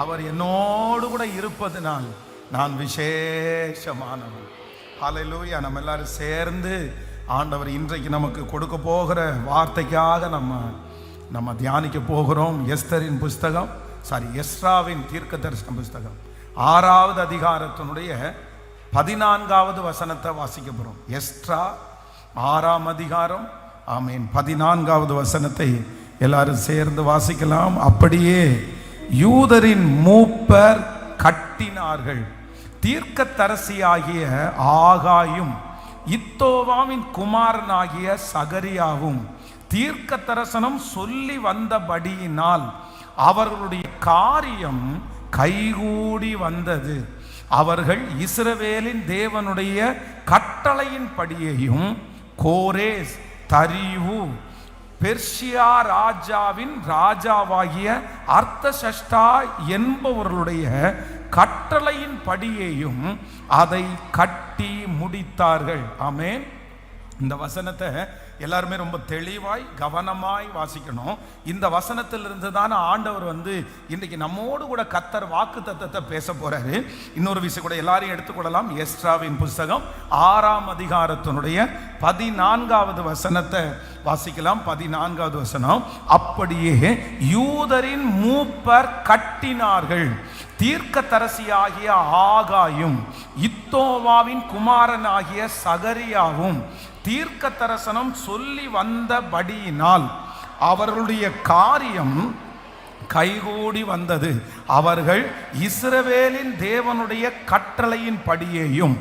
அவர் என்னோடு கூட இருப்பதனால் நான் விசேஷமானவன். ஹல்லேலூயா. நம்ம எல்லாரும் சேர்ந்து ஆண்டவர் இன்றைக்கு நமக்கு கொடுக்க போகிற வார்த்தைக்காக நம்ம தியானிக்க போகிறோம். எஸ்ராவின் தீர்க்க தரிசன புஸ்தகம் 6வது அதிகாரத்தினுடைய 14வது வசனத்தை வாசிக்க போகிறோம். எஸ்ரா 6ஆம் அதிகாரம், ஆமீன், 14வது வசனத்தை எல்லாரும் சேர்ந்து வாசிக்கலாம். அப்படியே யூதரின் மூப்பர் கட்டினார்கள். தீர்க்கதரிசியாகிய ஆகாயும் இத்தோவாவின் குமாரனாகிய சகரியாவும் தீர்க்க தரிசனம் சொல்லி வந்தபடியினால் அவர்களுடைய காரியம் கைகூடி வந்தது. அவர்கள் இஸ்ரவேலின் தேவனுடைய கட்டளையின் படியையும் கோரேஸ், தரிவு, பெர்ஷியா ராஜாவின் ராஜாவாகிய அர்த்தசஷ்டா என்பவர்களுடைய கட்டளையின் படியையும் அதை கட்டி முடித்தார்கள். ஆமென். இந்த வசனத்தை எல்லாருமே ரொம்ப தெளிவாய் கவனமாய் வாசிக்கணும். இந்த வசனத்திலிருந்து தான் ஆண்டவர் இன்னைக்கு நம்மோடு கூட கர்த்தர் வாக்கு தத்தத்தை பேச போறாரு. இன்னொரு விஷயம் கூட எல்லாரையும் எடுத்துக்கொள்ளலாம். எஸ்ராவின் புஸ்தகம் 6ஆம் அதிகாரத்தினுடைய 14வது வசனத்தை வாசிக்கலாம். 14வது வசனம், அப்படியே யூதரின் மூப்பர் கட்டினார்கள். தீர்க்கதரிசியாகிய ஆகாயும் இத்தோவாவின் குமாரனாகிய சகரியாவும் தீர்க்க தரிசனம் சொல்லி வந்தபடியினால் அவர்களுடைய காரியம் கைகூடி வந்தது. அவர்கள் இஸ்ரவேலின் தேவனுடைய கட்டளையின் படியையும்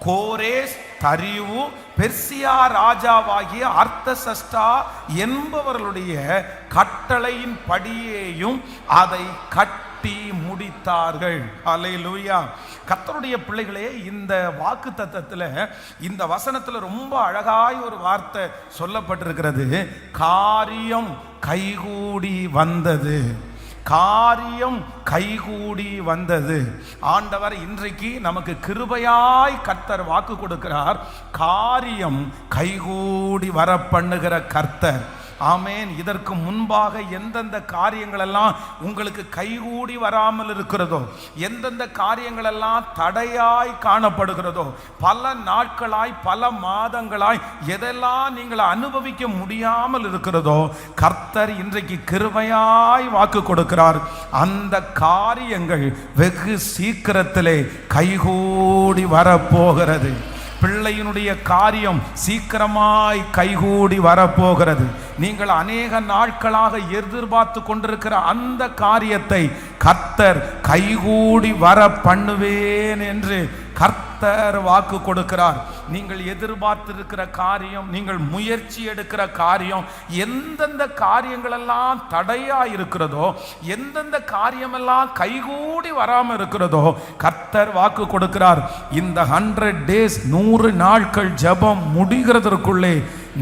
கோரேஸ், தரிவு, பெர்சியா ராஜாவாகிய அர்த்தசஷ்டா என்பவர்களுடைய கட்டளையின் படியையும் அதை கட்டி முடித்தார்கள். அல்லேலூயா. கர்த்தருடைய பிள்ளைகளே, இந்த வாக்கு தத்தத்தில் இந்த வசனத்தில் ரொம்ப அழகாய் ஒரு வார்த்தை சொல்லப்பட்டிருக்கிறது. காரியம் கைகூடி வந்தது. காரியம் கைகூடி வந்தது. ஆண்டவர் இன்றைக்கு நமக்கு கிருபையாய் கர்த்தர் வாக்கு கொடுக்கிறார். காரியம் கைகூடி வர பண்ணுகிற கர்த்தர். ஆமேன். இதற்கு முன்பாக எந்தெந்த காரியங்கள் எல்லாம் உங்களுக்கு கைகூடி வராமல் இருக்கிறதோ, எந்தெந்த காரியங்கள் எல்லாம் தடையாய் காணப்படுகிறதோ, பல நாட்களாய் பல மாதங்களாய் எதெல்லாம் நீங்கள் அனுபவிக்க முடியாமல் இருக்கிறதோ, கர்த்தர் இன்றைக்கு கிருபையாய் வாக்கு கொடுக்கிறார். அந்த காரியங்கள் வெகு சீக்கிரத்திலே கைகூடி வரப்போகிறது. பிள்ளையினுடைய காரியம் சீக்கிரமாய் கைகூடி வரப்போகிறது. நீங்கள் அநேக நாட்களாக எதிர்பார்த்து கொண்டிருக்கிற அந்த காரியத்தை கர்த்தர் கைகூடி வர பண்ணுவேன் என்று கர்த்தர் வாக்கு கொடுக்கிறார். நீங்கள் எதிர்பார்த்திருக்கிற காரியம், நீங்கள் முயற்சி எடுக்கிற காரியம், எந்தெந்த காரியங்களெல்லாம் தடையா இருக்கிறதோ, எந்தெந்த காரியமெல்லாம் கைகூடி வராமல் இருக்கிறதோ, கர்த்தர் வாக்கு கொடுக்கிறார். இந்த 100 days 100 நாட்கள் ஜெபம் முடிகிறதற்குள்ளே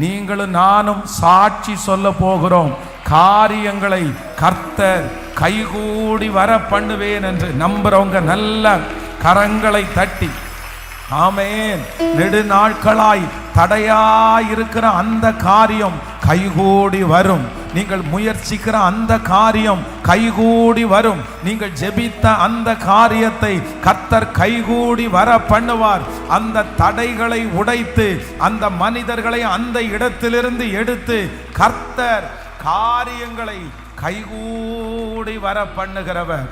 நீங்களும் நானும் சாட்சி சொல்ல போகிறோம். காரியங்களை கர்த்தர் கைகூடி வர பண்ணுவேன் என்று நம்புறவங்க நல்ல கரங்களை தட்டி ஆமென். நெடுநாட்களாய் தடையாயிருக்கிற அந்த காரியம் கைகூடி வரும். நீங்கள் முயற்சிக்கிற அந்த காரியம் கைகூடி வரும். நீங்கள் ஜெபித்த அந்த காரியத்தை கர்த்தர் கைகூடி வர பண்ணுவார். அந்த தடைகளை உடைத்து அந்த மனிதர்களை அந்த இடத்திலிருந்து எடுத்து கர்த்தர் காரியங்களை கைகூடி வர பண்ணுகிறவர்.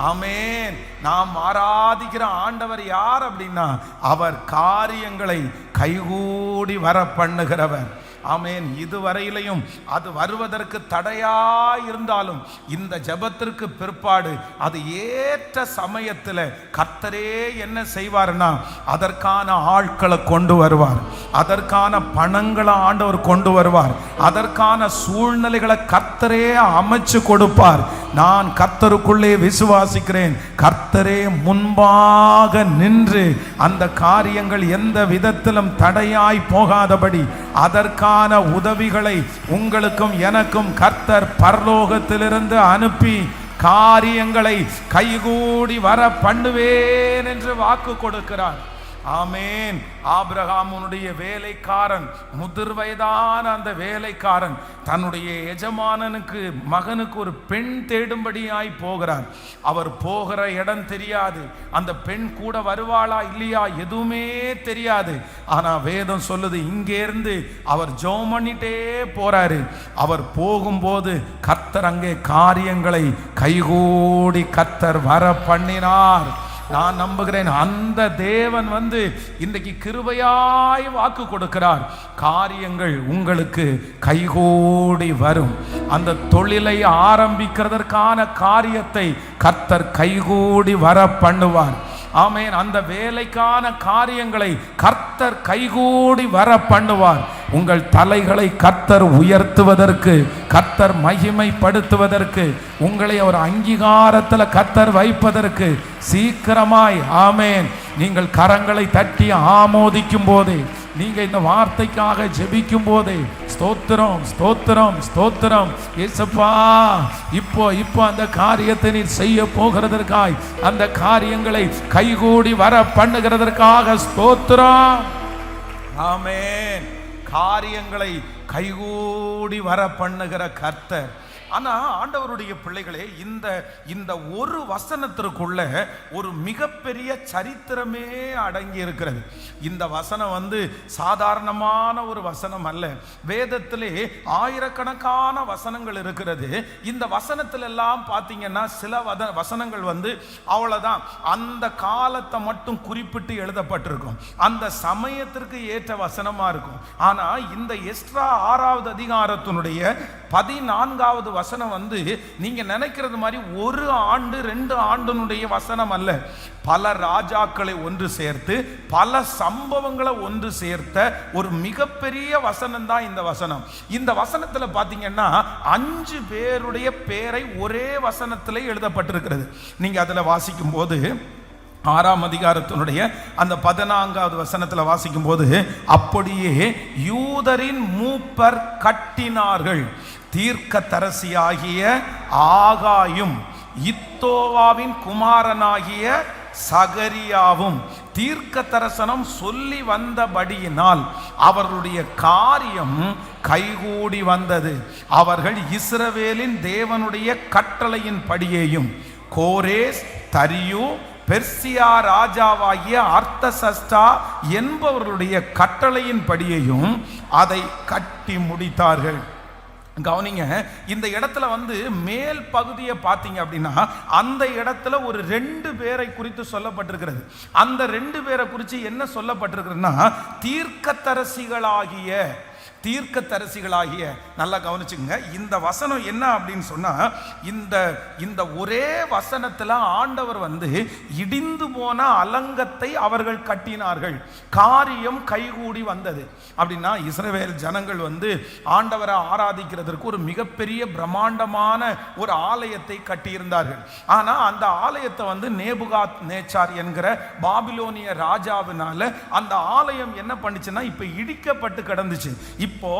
ஆமென். நாம் ஆராதிக்கிற ஆண்டவர் யார் அப்படின்னா, அவர் காரியங்களை கைகூடி வர பண்ணுகிறவர். ஆமென். இதுவரையிலையும் அது வருவதற்கு தடையாய் இருந்தாலும் இந்த ஜெபத்திற்கு பிற்பாடு அது ஏற்ற சமயத்தில் கர்த்தரே என்ன செய்வார்னா, அதற்கான ஆட்களை கொண்டு வருவார். அதற்கான பணங்களை ஆண்டவர் கொண்டு வருவார். அதற்கான சூழ்நிலைகளை கர்த்தரே அமைச்சு கொடுப்பார். நான் கர்த்தருக்குள்ளே விசுவாசிக்கிறேன். கர்த்தரே முன்பாக நின்று அந்த காரியங்கள் எந்த விதத்திலும் தடையாய் போகாதபடி அதற்கான உதவிகளை உங்களுக்கும் எனக்கும் கர்த்தர் பரலோகத்திலிருந்து அனுப்பி காரியங்களை கைகூடி வர பண்ணுவேன் என்று வாக்கு கொடுக்கிறார். ஆமேன். ஆபிரகாமுடைய வேலைக்காரன், முதிர் வயதான அந்த வேலைக்காரன் தன்னுடைய எஜமானனுக்கு மகனுக்கு ஒரு பெண் தேடும்படியாய் போகிறார். அவர் போகிற இடம் தெரியாது, அந்த பெண் கூட வருவாளா இல்லையா எதுவுமே தெரியாது. ஆனா வேதம் சொல்லுது, இங்கே இருந்து அவர் ஜெபம் பண்ணிட்டே போறாரு. அவர் போகும்போது கர்த்தர் அங்கே காரியங்களை கைகூடி கர்த்தர் வர பண்ணினார். நான் நம்புகிறேன் அந்த தேவன் இன்றைக்கு கிருபையாய் வாக்கு கொடுக்கிறார். காரியங்கள் உங்களுக்கு கைகூடி வரும். அந்த தொழிலை ஆரம்பிக்கிறதற்கான காரியத்தை கர்த்தர் கைகூடி வர பண்ணுவார். ஆமென். அந்த வேலைக்கான காரியங்களை கர்த்தர் கைகூடி வர பண்ணுவார். உங்கள் தலைகளை கர்த்தர் உயர்த்துவதற்கு, கர்த்தர் மகிமைப்படுத்துவதற்கு, உங்களை ஒரு அங்கீகாரத்தில் கர்த்தர் வைப்பதற்கு சீக்கிரமாய் ஆமென் நீங்கள் கரங்களை தட்டி ஆமோதிக்கும் போதே, நீங்க இந்த வார்த்தைக்காக ஜெபிக்கும் போதே, ஸ்தோத்திரம் ஸ்தோத்திரம் ஸ்தோத்திரம் இயேசுப்பா, இப்போ அந்த காரியத்தை நீர் செய்ய போகிறதற்காய், அந்த காரியங்களை கைகூடி வர பண்ணுகிறதற்காக ஸ்தோத்திரம். ஆமென். காரியங்களை கைகூடி வர பண்ணுகிற கர்த்தர். ஆனா ஆண்டவருடைய பிள்ளைகளே, இந்த ஒரு வசனத்திற்குள்ள ஒரு மிகப்பெரிய சரித்திரமே அடங்கி இருக்கிறது. இந்த வசனம் சாதாரணமான ஒரு வசனம் அல்ல. வேதத்திலே ஆயிரக்கணக்கான வசனங்கள் இருக்கிறது. இந்த வசனத்தில் எல்லாம் பார்த்தீங்கன்னா சில வசனங்கள் அவ்வளவுதான் அந்த காலத்தை மட்டும் குறிப்பிட்டு எழுதப்பட்டிருக்கும், அந்த சமயத்திற்கு ஏற்ற வசனமா இருக்கும். ஆனா இந்த எஸ்றா 6வது அதிகாரத்தினுடைய 14வது வசனம் நீங்க நினைக்கிறது மாதிரி ஒரு ஆண்டு 2 ஆண்டினுடைய வசனம் அல்ல. பல ராஜாக்களை ஒன்று சேர்த்து பல சம்பவங்களை ஒன்று சேர்த்த ஒரு மிகப்பெரிய வசனம் தான் இந்த வசனம். இந்த வசனத்துல பாத்தீங்கன்னா 5 பேருடைய பேரை ஒரே வசனத்திலே எழுதப்பட்டிருக்கிறது. நீங்க அதுல வாசிக்கும் போது 6ஆம் அதிகாரத்தினுடைய அந்த 14வது வசனத்தில் வாசிக்கும் போது, அப்படியே யூதரின் மூப்பர் கட்டினார்கள். தீர்க்கதரிசியாகிய ஆகாயும் இத்தோவாவின் குமாரனாகிய சகரியாவும் தீர்க்க தரிசனம் சொல்லி வந்தபடியினால் அவர்களுடைய காரியம் கைகூடி வந்தது. அவர்கள் இஸ்ரவேலின் தேவனுடைய கட்டளையின் படியேயும் கோரேஸ், தரியு, பெர்சியா ராஜாவாகிய அர்த்தசஷ்டா என்பவர்களுடைய கட்டளையின் படியையும் அதை கட்டி முடித்தார்கள். கவனிங்க, இந்த இடத்துல மேல் பகுதியை பார்த்தீங்க அப்படின்னா அந்த இடத்துல ஒரு 2 பேரை குறித்து சொல்லப்பட்டிருக்கிறது. அந்த 2 பேரை குறித்து என்ன சொல்லப்பட்டிருக்கிறதுனா, தீர்க்கதரிசிகளாகிய நல்லா கவனிச்சுங்க. இந்த வசனம் என்ன அப்படின்னு சொன்னா, இந்த ஒரே வசனத்துல ஆண்டவர் இடிந்து போன அலங்கத்தை அவர்கள் கட்டினார்கள். காரியம் கைகூடி வந்தது. அப்படின்னா இஸ்ரவேல் ஜனங்கள் ஆண்டவரை ஆராதிக்கிறதற்கு ஒரு மிகப்பெரிய பிரம்மாண்டமான ஒரு ஆலயத்தை கட்டியிருந்தார்கள். ஆனா அந்த ஆலயத்தை நேபுகாத் நேச்சார் என்கிற பாபிலோனிய ராஜாவினால அந்த ஆலயம் என்ன பண்ணுச்சுன்னா இப்ப இடிக்கப்பட்டு கிடந்துச்சு. இப்போ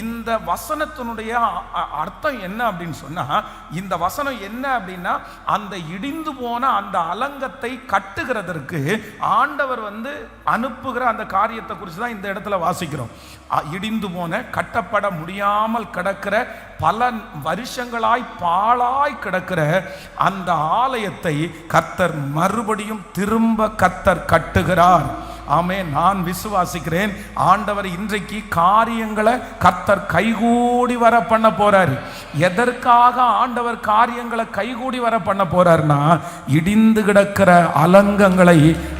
இந்த வசனத்தினுடைய அர்த்தம் என்ன அப்படின்னு சொன்னா, இந்த வசனம் என்ன அப்படின்னா, அந்த இடிந்து போன அந்த அலங்கத்தை கட்டுகிறதற்கு ஆண்டவர் அனுப்புகிற அந்த காரியத்தை குறித்து தான் இந்த இடத்துல வாசிக்கிறோம். இடிந்து போன, கட்டப்பட முடியாமல் கிடக்கிற, பல வருஷங்களாய் பாழாய் கிடக்கிற அந்த ஆலயத்தை கர்த்தர் மறுபடியும் திரும்ப கர்த்தர் கட்டுகிறார். ஆமே, நான் விசுவாசிக்கிறேன் ஆண்டவர் இன்றைக்கு காரியங்களை கர்த்தர் கைகூடி வர பண்ண போறாரு. எதற்காக ஆண்டவர் காரியங்களை கைகூடி வர பண்ண போறாருன்னா, இடிந்து கிடக்கிற அலங்கங்களை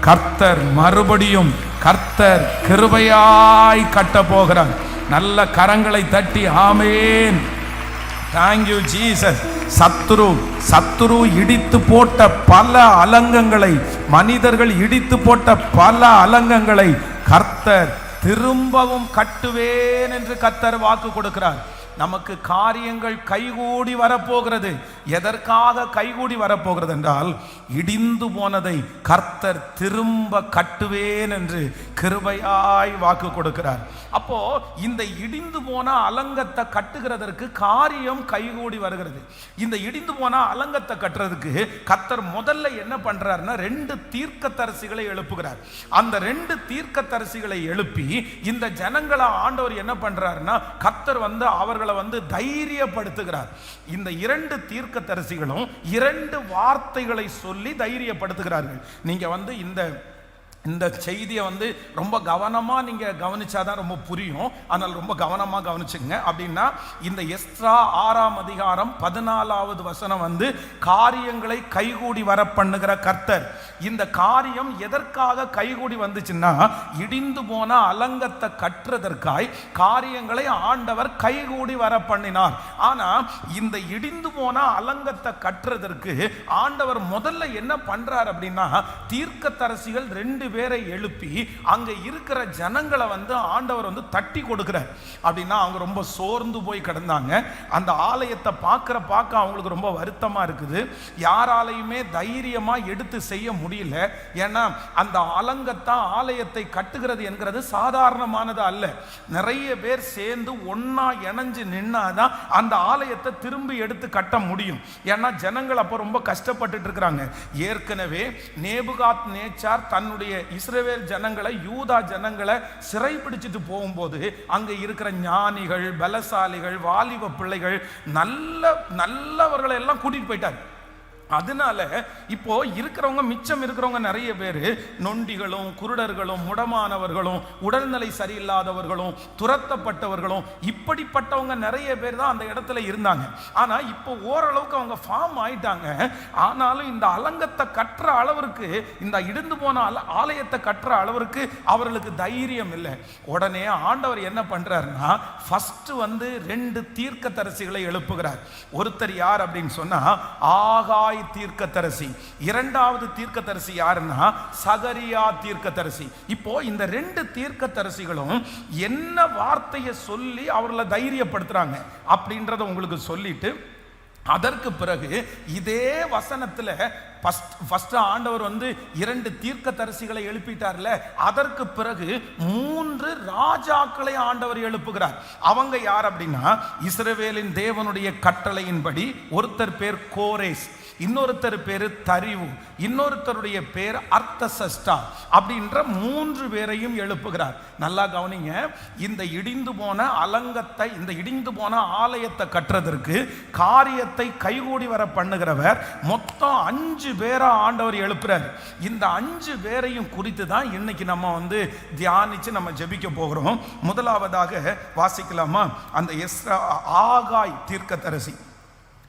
கர்த்தர் மறுபடியும் கர்த்தர் கிருபையாய் கட்ட போகிறார். நல்ல கரங்களை தட்டி ஆமேன். Thank you Jesus. சத்துரு இடித்து போட்ட பல அலங்கங்களை, மனிதர்கள் இடித்து போட்ட பல அலங்கங்களை கர்த்தர் திரும்பவும் கட்டுவேன் என்று கர்த்தர் வாக்கு கொடுக்கிறார். நமக்கு காரியங்கள் கைகூடி வரப்போகிறது. எதற்காக கைகூடி வரப்போகிறது என்றால், இடிந்து போனதை கர்த்தர் திரும்ப கட்டுவேன் என்று கிருபையாய் வாக்கு கொடுக்கிறார். அப்போ இந்த இடிந்து போன அலங்கத்தை கட்டுகிறதற்கு காரியம் கைகூடி வருகிறது. இந்த இடிந்து போன அலங்கத்தை கட்டுறதுக்கு கர்த்தர் முதல்ல என்ன பண்றாருன்னா 2 தீர்க்கதரிசிகளை எழுப்புகிறார். அந்த 2 தீர்க்கதரிசிகளை எழுப்பி இந்த ஜனங்களை ஆண்டவர் என்ன பண்றாருன்னா கர்த்தர் அவர்களை தைரியப்படுத்துகிறார். இந்த 2 தீர்க்கதரிசிகளும் 2 வார்த்தைகளை சொல்லி தைரியப்படுத்துகிறார்கள். நீங்க இந்த செய்தியை ரொம்ப கவனமா நீங்க கவனிச்சாதான் ரொம்ப புரியும். ஆனால் ரொம்ப கவனமா கவனிச்சுங்க. அப்படின்னா இந்த எஸ்றா 6ஆம் அதிகாரம் 14வது வசனம் காரியங்களை கைகூடி வர பண்ணுகிற கர்த்தர். இந்த காரியம் எதற்காக கைகூடி வந்துச்சுன்னா, இடிந்து போன அலங்கத்தை கட்டுறதற்காய் காரியங்களை ஆண்டவர் கைகூடி வர பண்ணினார். ஆனா இந்த இடிந்து போன அலங்கத்தை கட்டுறதற்கு ஆண்டவர் முதல்ல என்ன பண்றார் அப்படின்னா, தீர்க்கதரிசிகள் 2 பேரை எழுப்பி அங்க இருக்கிற ஜனங்களை ஆண்டவர் தட்டி கொடுக்கிறார். அப்படின்னா அவங்க ரொம்ப சோர்ந்து போய் கிடந்தாங்க. அந்த ஆலயத்தை பார்க்க அவங்களுக்கு ரொம்ப வருத்தமா இருக்குது. யாராலையுமே தைரியமா எடுத்து செய்ய முடியல. ஏன்னா அந்த ஆலயத்தை கட்டுகிறது என்கிறது சாதாரணமானது அல்ல. நிறைய பேர் சேர்ந்து ஒன்னா இணைஞ்சு நின்னாதான் அந்த ஆலயத்தை திரும்பி எடுத்து கட்ட முடியும். ஏன்னா ஜனங்கள் அப்ப ரொம்ப கஷ்டப்பட்டு இருக்கிறாங்க. ஏற்கனவே நேபுகாத் நேச்சார் தன்னுடைய இஸ்ரவேல் ஜனங்களை, யூதா ஜனங்களை சிறை பிடிச்சிட்டு போகும்போது அங்க இருக்கிற ஞானிகள், பலசாலிகள், வாலிப பிள்ளைகள், நல்லவர்களை எல்லாம் கூட்டிட்டு போயிட்டார். அதனால இப்போ மிச்சம் இருக்கிறவங்க நிறைய பேர் நொண்டிகளும், குருடர்களும், முடமானவர்களும், உடல்நிலை சரியில்லாதவர்களும், துரத்தப்பட்டவர்களும், இப்படிப்பட்டவங்க நிறைய பேர் தான் அந்த இடத்துல இருந்தாங்க. ஆனா இப்போ ஓரளவுக்கு அவங்க ஃபார்ம் ஆயிட்டாங்க. ஆனாலும் இந்த அலங்கத்தை கட்டுற அளவிற்கு, இந்த இடிந்து போன ஆலயத்தை கட்டுற அளவிற்கு அவர்களுக்கு தைரியம் இல்லை. உடனே ஆண்டவர் என்ன பண்றாருன்னா, ஃபர்ஸ்ட் 2 தீர்க்கதரிசிகளை எழுப்புகிறார். ஒருத்தர் யார் அப்படின்னு சொன்னா ஆகாய் தீர்க்கதரிசி. 2வது தீர்க்கதரிசி யாருன்னா சகரியா தீர்க்கதரிசி. இப்போ இந்த 2 தீர்க்கதரிசிகளும் என்ன வார்த்தையை சொல்லி அவர்களை தைரியப்படுத்துறாங்க அப்படின்றத உங்களுக்கு சொல்லிட்டு, அதற்கு பிறகு இதே வசனத்துல ஃபர்ஸ்ட் ஆண்டவர் 2 தீர்க்கதரிசிகளை எழுப்பிட்டார்ல, அதற்கு பிறகு 3 ராஜாக்களை ஆண்டவர் எழுப்புகிறார். அவங்க யார் அப்படின்னா, இஸ்ரவேலின் தேவனுடைய கட்டளையின்படி ஒருத்தர் பேர் கோரேஸ், இன்னொருத்தர் பேரு தரிவு, இன்னொருத்தருடைய பேர் அர்த்தசஷ்டா அப்படின்ற 3 பேரையும் எழுப்புகிறார். நல்லா கவனிங்க. இந்த இடிந்து போன அலங்கத்தை, இந்த இடிந்து போன ஆலயத்தை கட்டுறதற்கு காரியத்தை கைகூடி வர பண்ணுகிறவர் மொத்தம் 5 பேரை ஆண்டவர் எழுப்புறார். இந்த 5 பேரையும் குறித்து தான் இன்னைக்கு நம்ம தியானிச்சு நம்ம ஜெபிக்க போகிறோம். முதலாவதாக வாசிக்கலாமா? அந்த ஆகாய் தீர்க்கதரிசி.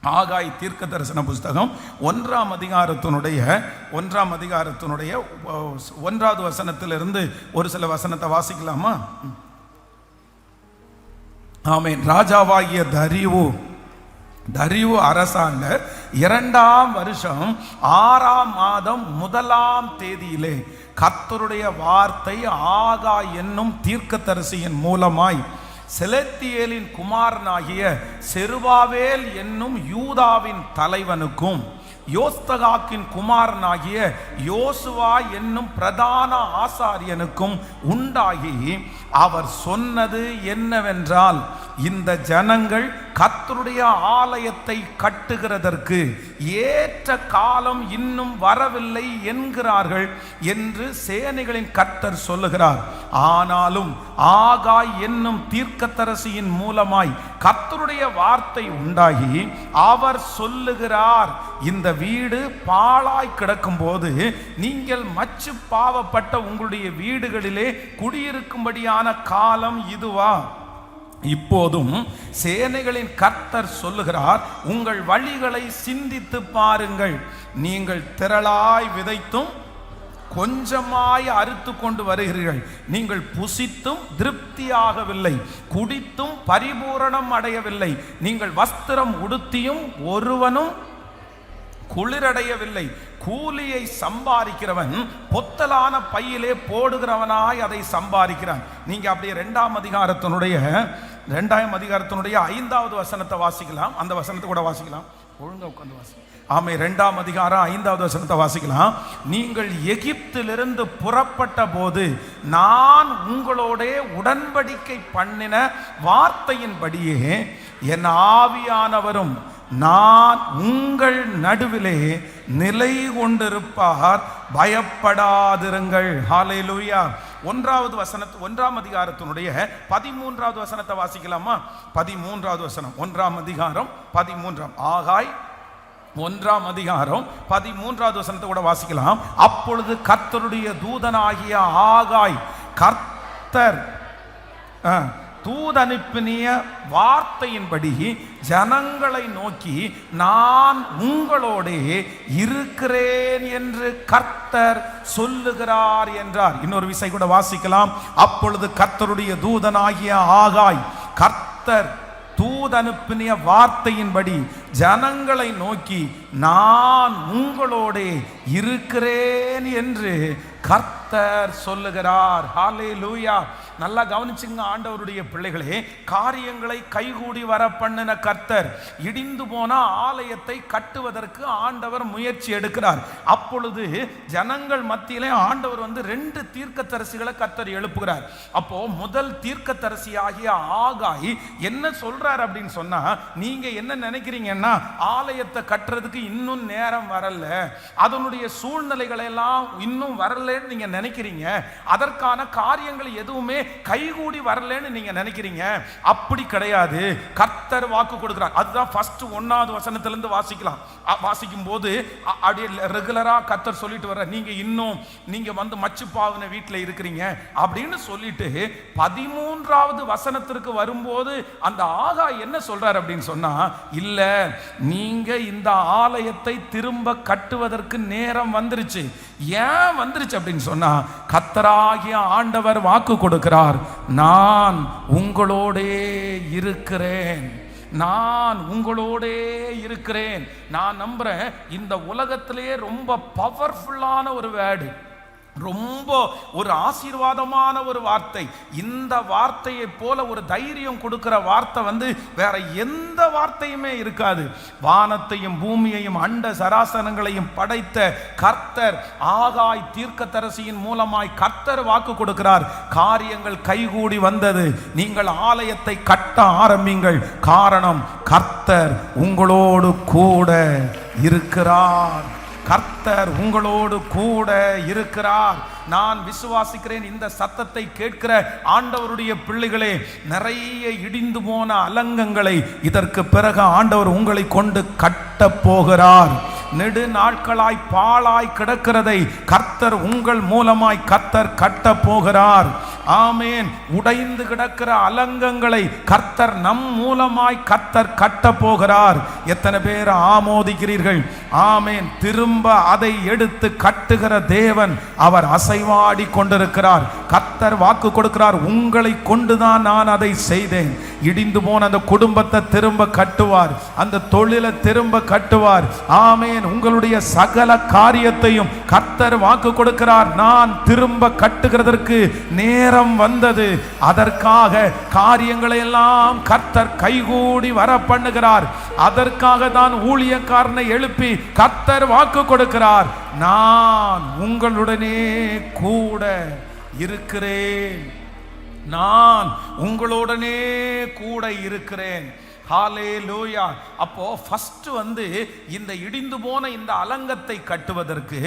ஆகாய் தீர்க்க தரிசன புஸ்தகம் 1ஆம் அதிகாரத்தினுடைய 1வது வசனத்திலிருந்து ஒரு சில வசனத்தை வாசிக்கலாமா? ஆமென். ராஜாவாகிய தரிவு அரசாண்ட 2ஆம் வருஷம் 6ஆம் மாதம் 1ஆம் தேதியிலே கர்த்தருடைய வார்த்தை ஆகாய் என்னும் தீர்க்கதரிசியின் மூலமாய் செலத்தியேலின் குமாரனாகிய செருபாவேல் என்னும் யூதாவின் தலைவனுக்கும் யோஸ்தகாக்கின் குமாரனாகிய யோசுவா என்னும் பிரதான ஆசாரியனுக்கும் உண்டாகி அவர் சொன்னது என்னவென்றால், இந்த ஜனங்கள் கர்த்தருடைய ஆலயத்தை கட்டுகிறதற்கு ஏற்ற காலம் இன்னும் வரவில்லை என்கிறார்கள் என்று சேனைகளின் கர்த்தர் சொல்லுகிறார். ஆனாலும் ஆகாய் என்னும் தீர்க்கதரிசியின் மூலமாய் கர்த்தருடைய வார்த்தை உண்டாகி அவர் சொல்லுகிறார், இந்த வீடு பாழாய் கிடக்கும் போது நீங்கள் மச்சு பாவப்பட்ட உங்களுடைய வீடுகளிலே குடியிருக்கும்படியான காலம் இதுவா? இப்போதும் சேனைகளின் கர்த்தர் சொல்லுகிறார், உங்கள் வழிகளை சிந்தித்து பாருங்கள். நீங்கள் திரளாய் விதைத்தும் கொஞ்சமாய் அறுத்து கொண்டு வருகிறீர்கள். நீங்கள் புசித்தும் திருப்தியாகவில்லை, குடித்தும் பரிபூரணம் அடையவில்லை. நீங்கள் வஸ்திரம் உடுத்தியும் ஒருவனும் குளிரடையவில்லை. கூலியை சம்பாதிக்கிறவன் பொத்தலான பையிலே போடுகிறவனாய் அதை சம்பாதிக்கிறான். நீங்க அப்படியே 2ஆம் அதிகாரத்தினுடைய 5வது வசனத்தை வாசிக்கலாம். அந்த வசனத்தை கூட வாசிக்கலாம், ஒழுங்கா உட்கார்ந்து வாசி. ஆமே, 2ஆம் அதிகாரம் 5வது வசனத்தை வாசிக்கலாம். நீங்கள் எகிப்திலிருந்து புறப்பட்ட போது நான் உங்களோட உடன்படிக்கை பண்ணின வார்த்தையின்படியே என் ஆவியானவரும் நான் உங்கள் நடுவிலே நிலை கொண்டிருப்பார், பயப்படாதிருங்கள். ஹல்லேலூயா. 1ஆம் அதிகாரத்தினுடைய 13வது வசனத்தை வாசிக்கலாமா? 13வது வசனம், 1ஆம் அதிகாரம் 13. ஆகாய் 1ஆம் அதிகாரம் 13வது வசனத்தை கூட வாசிக்கலாம். அப்பொழுது கர்த்தருடைய தூதனாகிய ஆகாய் கர்த்தர் தூதனுப்பினிய வார்த்தையின்படி ஜனங்களை நோக்கி நான் உங்களோட இருக்கிறேன் என்று கர்த்தர் சொல்லுகிறார் என்றார். இன்னொரு விசை கூட வாசிக்கலாம். அப்பொழுது கர்த்தருடைய தூதனாகிய ஆகாய் கர்த்தர் தூதனுப்பினிய வார்த்தையின்படி ஜனங்களை நோக்கி நான் உங்களோட இருக்கிறேன் என்று கர்த்தர் சொல்லுகிறார். ஹல்லேலூயா. நல்லா கவனிச்சுங்க ஆண்டவருடைய பிள்ளைகளே. காரியங்களை கைகூடி வர பண்ணின கர்த்தர் இடிந்து போன ஆலயத்தை கட்டுவதற்கு ஆண்டவர் முயற்சி எடுக்கிறார். அப்பொழுது ஜனங்கள் மத்தியிலே ஆண்டவர் 2 தீர்க்கதரிசிகளை கர்த்தர் எழுப்புகிறார். அப்போ முதல் தீர்க்கதரிசியாகிய ஆகாய் என்ன சொல்றார் அப்படின்னு சொன்னா, நீங்க என்ன நினைக்கிறீங்கன்னா ஆலயத்தை கட்டுறதுக்கு இன்னும் நேரம் வரல, அதனுடைய சூழ்நிலைகள் எல்லாம் இன்னும் வரலன்னு நீங்க நினைக்கிறீங்க, அதற்கான காரியங்கள் எதுவுமே கைகூடி வரலன்னு நீங்க நினைக்கிறீங்க. அப்படி கிடையாது. கர்த்தர் வாக்கு கொடுக்கிறார். அதுதான் ஃபர்ஸ்ட் 1வது வசனத்திலிருந்து வாசிக்கலாம். வாசிக்கும் போது அப்படியே ரெகுலரா கர்த்தர் சொல்லிட்டு வர்ற, நீங்க மச்சுப்பாவின வீட்டில் இருக்கிறீங்க அப்படின்னு சொல்லிட்டு 13வது வசனத்திற்கு வரும்போது அந்த ஆகாய் என்ன சொல்றார் அப்படின்னு சொன்னா, இல்ல நீங்க இந்த ஆலயத்தை திரும்ப கட்டுவதற்கு நேரம் வந்துருச்சு. ஏன் வந்துருச்சு அப்படின்னு சொன்னா, கர்த்தராகிய ஆண்டவர் வாக்கு கொடுக்கிறார், நான் உங்களோடே இருக்கிறேன், நான் உங்களோடே இருக்கிறேன். நான் நம்புறேன் இந்த உலகத்திலேயே ரொம்ப பவர்ஃபுல்லான ஒரு வேர்டு, ரொம்ப ஒரு ஆசீர்வாதமான ஒரு வார்த்தை. இந்த வார்த்தையை போல ஒரு தைரியம் கொடுக்கிற வார்த்தை வேற எந்த வார்த்தையுமே இருக்காது. வானத்தையும் பூமியையும் அண்ட சராசரங்களையும் படைத்த கர்த்தர் ஆகாய் தீர்க்கதரிசியின் மூலமாய் கர்த்தர் வாக்கு கொடுக்கிறார். காரியங்கள் கைகூடி வந்தது. நீங்கள் ஆலயத்தை கட்ட ஆரம்பிங்கள். காரணம், கர்த்தர் உங்களோடு கூட இருக்கிறார். கர்த்தர் உங்களோடு கூட இருக்கிறார். நான் விசுவாசிக்கிறேன். இந்த சத்தத்தை கேட்கிற ஆண்டவருடைய பிள்ளைகளே, நிறைய இடிந்து போன அலங்கங்களை இதற்கு பிறகு ஆண்டவர் உங்களை கொண்டு கட்ட போகிறார். நெடு நாட்களாய் பாழாய் கிடக்கிறதை கர்த்தர் உங்கள் மூலமாய் கர்த்தர் கட்ட போகிறார். ஆமேன். உடைந்து கிடக்கிற அலங்கங்களை கர்த்தர் நம் மூலமாய் கர்த்தர் கட்ட போகிறார். எத்தனை பேர் ஆமோதிக்கிறீர்கள்? ஆமேன். திரும்ப அதை எடுத்து கட்டுகிற தேவன் அவர் அசைவாடி கொண்டிருக்கிறார். கர்த்தர் வாக்கு கொடுக்கிறார், உங்களை கொண்டுதான் நான் அதை செய்தேன். இடிந்து போன அந்த குடும்பத்தை திரும்ப கட்டுவார், அந்த தொழிலை திரும்ப கட்டுவார். ஆமேன். உங்களுடைய சகல காரியத்தையும் கர்த்தர் வாக்கு கொடுக்கிறார், நான் திரும்ப கட்டுகிறதற்கு நேரம் வந்தது. அதற்காக காரியங்களை எல்லாம் கர்த்தர் கைகூடி வர பண்ணுகிறார். அதற்காக தான் ஊழியக்காரனை எழுப்பி கர்த்தர் வாக்கு கொடுக்கிறார், நான் உங்களுடனே கூட இருக்கிறேன், நான் உங்களுடனே கூட இருக்கிறேன். ஹல்லேலூயா. அப்போ ஃபர்ஸ்ட் இந்த இடிந்து போன இந்த அலங்கத்தை கட்டுவதற்கு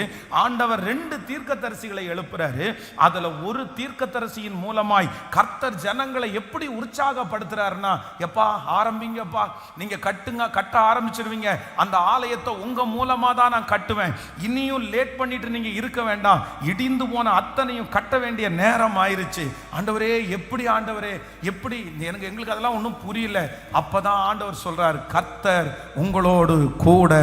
ஆண்டவர் 2 தீர்க்கதரிசிகளை எழுப்புறாரு. அதுல ஒரு தீர்க்கதரிசியின் மூலமாய் கர்த்தர் ஜனங்களை எப்படி உற்சாகப்படுத்துறாருன்னா, எப்பா ஆரம்பிங்கப்பா, நீங்க கட்டுங்க, கட்ட ஆரம்பிச்சிருவீங்க, அந்த ஆலயத்தை உங்க மூலமா தான் நான் கட்டுவேன், இனியும் லேட் பண்ணிட்டு நீங்க இருக்க வேண்டாம், இடிந்து போன அத்தனையும் கட்ட வேண்டிய நேரம் ஆயிருச்சு. ஆண்டவரே எப்படி, ஆண்டவரே எப்படி, எங்களுக்கு அதெல்லாம் ஒன்றும் புரியல. அப்பதான் ஆண்டவர் சொல்றார், கர்த்தர் உங்களோடு கூட